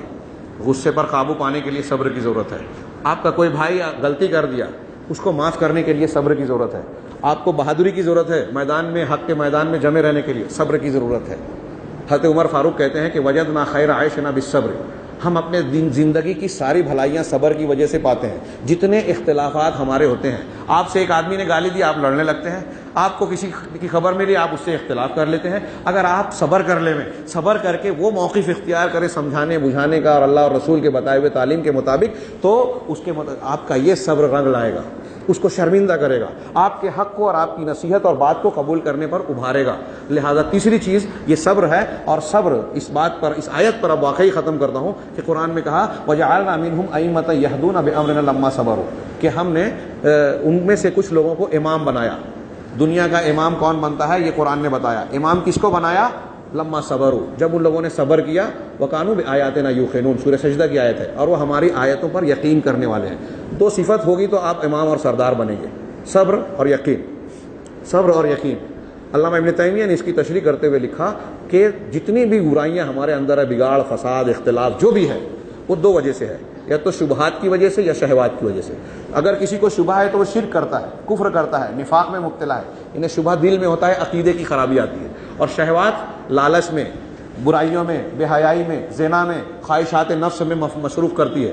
Speaker 2: غصے پر قابو پانے کے لیے صبر کی ضرورت ہے۔ آپ کا کوئی بھائی غلطی کر دیا، اس کو معاف کرنے کے لیے صبر کی ضرورت ہے۔ آپ کو بہادری کی ضرورت ہے، میدان میں، حق کے میدان میں جمے رہنے کے لیے صبر کی ضرورت ہے۔ حضرت عمر فاروق کہتے ہیں کہ وجدنا خیر عیشنا بالصبر، ہم اپنے زندگی کی ساری بھلائیاں صبر کی وجہ سے پاتے ہیں۔ جتنے اختلافات ہمارے ہوتے ہیں، آپ سے ایک آدمی نے گالی دی، آپ لڑنے لگتے ہیں، آپ کو کسی کی خبر ملی، آپ اس سے اختلاف کر لیتے ہیں۔ اگر آپ صبر کر لیں، صبر کر کے وہ موقف اختیار کریں سمجھانے بجھانے کا اور اللہ اور رسول کے بتائے ہوئے تعلیم کے مطابق، تو اس کے آپ کا یہ صبر رنگ لائے گا۔ اس کو شرمندہ کرے گا، آپ کے حق کو اور آپ کی نصیحت اور بات کو قبول کرنے پر ابھارے گا۔ لہذا تیسری چیز یہ صبر ہے، اور صبر اس بات پر، اس آیت پر اب واقعی ختم کرتا ہوں کہ قرآن میں کہا وَجَعَلْنَا مِنْهُمْ أَئِمَّةً يَهْدُونَ بِأَمْرِنَا لَمَّا صَبَرُوا، کہ ہم نے ان میں سے کچھ لوگوں کو امام بنایا۔ دنیا کا امام کون بنتا ہے یہ قرآن نے بتایا۔ امام کس کو بنایا؟ لما صبروا، جب ان لوگوں نے صبر کیا، وَكَانُوا بِآيَاتِنَا يُوقِنُونَ، سورہ سجدہ کی آیت ہے، اور وہ ہماری آیتوں پر یقین کرنے والے ہیں۔ دو صفت ہوگی تو آپ امام اور سردار بنیں گے، صبر اور یقین۔ صبر اور یقین۔ علامہ ابن تیمیہ نے اس کی تشریح کرتے ہوئے لکھا کہ جتنی بھی برائیاں ہمارے اندر ہے، بگاڑ، فساد، اختلاف جو بھی ہے، وہ دو وجہ سے ہے، یا تو شبہات کی وجہ سے یا شہوات کی وجہ سے۔ اگر کسی کو شبہ ہے تو وہ شرک کرتا ہے، کفر کرتا ہے، نفاق میں مبتلا ہے۔ انہیں شبہ دل میں ہوتا ہے، عقیدے کی خرابی آتی ہے۔ اور شہوات لالچ میں، برائیوں میں، بے حیائی میں، زنا میں، خواہشات نفس میں مصروف کرتی ہے۔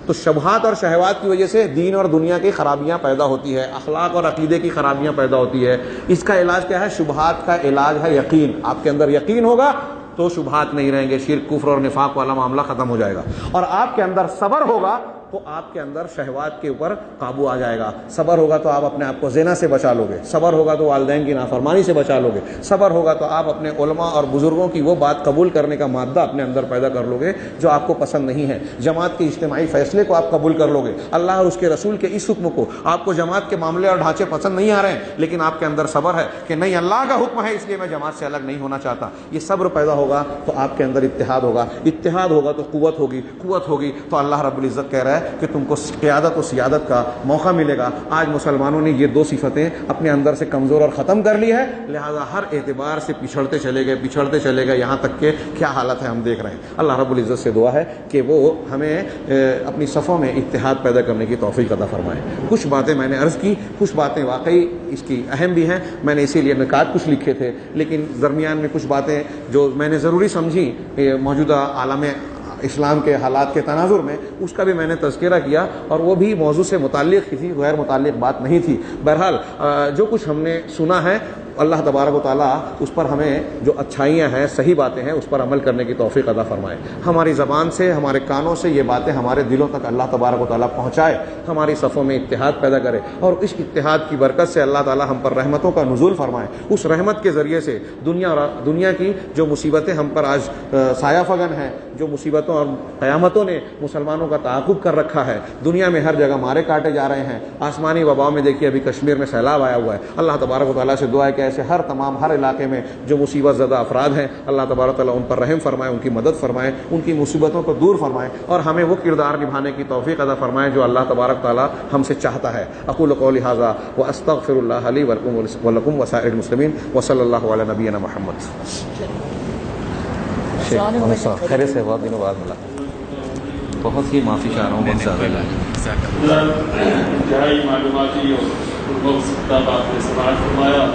Speaker 2: تو شبہات اور شہوات کی وجہ سے دین اور دنیا کی خرابیاں پیدا ہوتی ہے، اخلاق اور عقیدے کی خرابیاں پیدا ہوتی ہے۔ اس کا علاج کیا ہے؟ شبہات کا علاج ہے یقین۔ آپ کے اندر یقین ہوگا تو شبہات نہیں رہیں گے، شرک، کفر اور نفاق والا معاملہ ختم ہو جائے گا۔ اور آپ کے اندر صبر ہوگا تو آپ کے اندر شہوات کے اوپر قابو آ جائے گا۔ صبر ہوگا تو آپ اپنے آپ کو زنا سے بچا لو گے، صبر ہوگا تو والدین کی نافرمانی سے بچا لو گے، صبر ہوگا تو آپ اپنے علماء اور بزرگوں کی وہ بات قبول کرنے کا مادہ اپنے اندر پیدا کر لو گے جو آپ کو پسند نہیں ہے، جماعت کے اجتماعی فیصلے کو آپ قبول کر لو گے، اللہ اور اس کے رسول کے اس حکم کو۔ آپ کو جماعت کے معاملے اور ڈھانچے پسند نہیں آ رہے ہیں، لیکن آپ کے اندر صبر ہے کہ نہیں، اللہ کا حکم ہے اس لیے میں جماعت سے الگ نہیں ہونا چاہتا۔ یہ صبر پیدا ہوگا تو آپ کے اندر اتحاد ہوگا، اتحاد ہوگا تو قوت ہوگی، قوت ہوگی تو اللہ رب العزت کہہ رہا ہے کہ تم کو قیادت و سیادت کا موقع ملے گا۔ آج مسلمانوں نے یہ دو صفتیں اپنے اندر سے کمزور اور ختم کر لی ہے، لہذا ہر اعتبار سے پچھڑتے چلے گئے یہاں تک کہ کیا حالت ہے ہم دیکھ رہے ہیں۔ اللہ رب العزت سے دعا ہے کہ وہ ہمیں اپنی صفوں میں اتحاد پیدا کرنے کی توفیق عطا فرمائے۔ کچھ باتیں میں نے عرض کی، کچھ باتیں واقعی اس کی اہم بھی ہیں، میں نے اسی لیے نکات کچھ لکھے تھے، لیکن درمیان میں کچھ باتیں جو میں نے ضروری سمجھی موجودہ عالم اسلام کے حالات کے تناظر میں، اس کا بھی میں نے تذکرہ کیا، اور وہ بھی موضوع سے متعلق ہی تھی، غیر متعلق بات نہیں تھی۔ بہرحال جو کچھ ہم نے سنا ہے، اللہ تبارک و تعالیٰ اس پر ہمیں جو اچھائیاں ہیں، صحیح باتیں ہیں، اس پر عمل کرنے کی توفیق عطا فرمائے۔ ہماری زبان سے، ہمارے کانوں سے یہ باتیں ہمارے دلوں تک اللہ تبارک و تعالیٰ پہنچائے، ہماری صفوں میں اتحاد پیدا کرے، اور اس اتحاد کی برکت سے اللہ تعالیٰ ہم پر رحمتوں کا نزول فرمائے۔ اس رحمت کے ذریعے سے دنیا کی جو مصیبتیں ہم پر آج سایہ فگن ہیں، جو مصیبتوں اور قیامتوں نے مسلمانوں کا تعاقب کر رکھا ہے، دنیا میں ہر جگہ مارے کاٹے جا رہے ہیں، آسمانی وباؤں میں دیکھیے ابھی کشمیر میں سیلاب آیا ہوا ہے۔ اللہ تبارک و تعالیٰ سے دعا ہے کہ ایسے ہر علاقے میں جو مصیبت زدہ افراد ہیں، اللہ تبارک و تعالیٰ ان پر رحم فرمائے، ان کی مدد فرمائے، ان کی مصیبتوں کو دور فرمائے، اور ہمیں وہ کردار نبھانے کی توفیق عطا فرمائے جو اللہ تبارک و تعالیٰ ہم سے چاہتا ہے۔ اقول قولی ھذا واستغفر اللہ لی ولکم وسائر المسلمین، وصلی اللہ علی نبینا محمد۔ خیر سے بہت دنوں بعد ملا، بہت ہی معافی چاہ رہا ہوں، بہت زیادہ
Speaker 3: انتہائی معلوماتی اور بہت بات نے سماعت فرمایا۔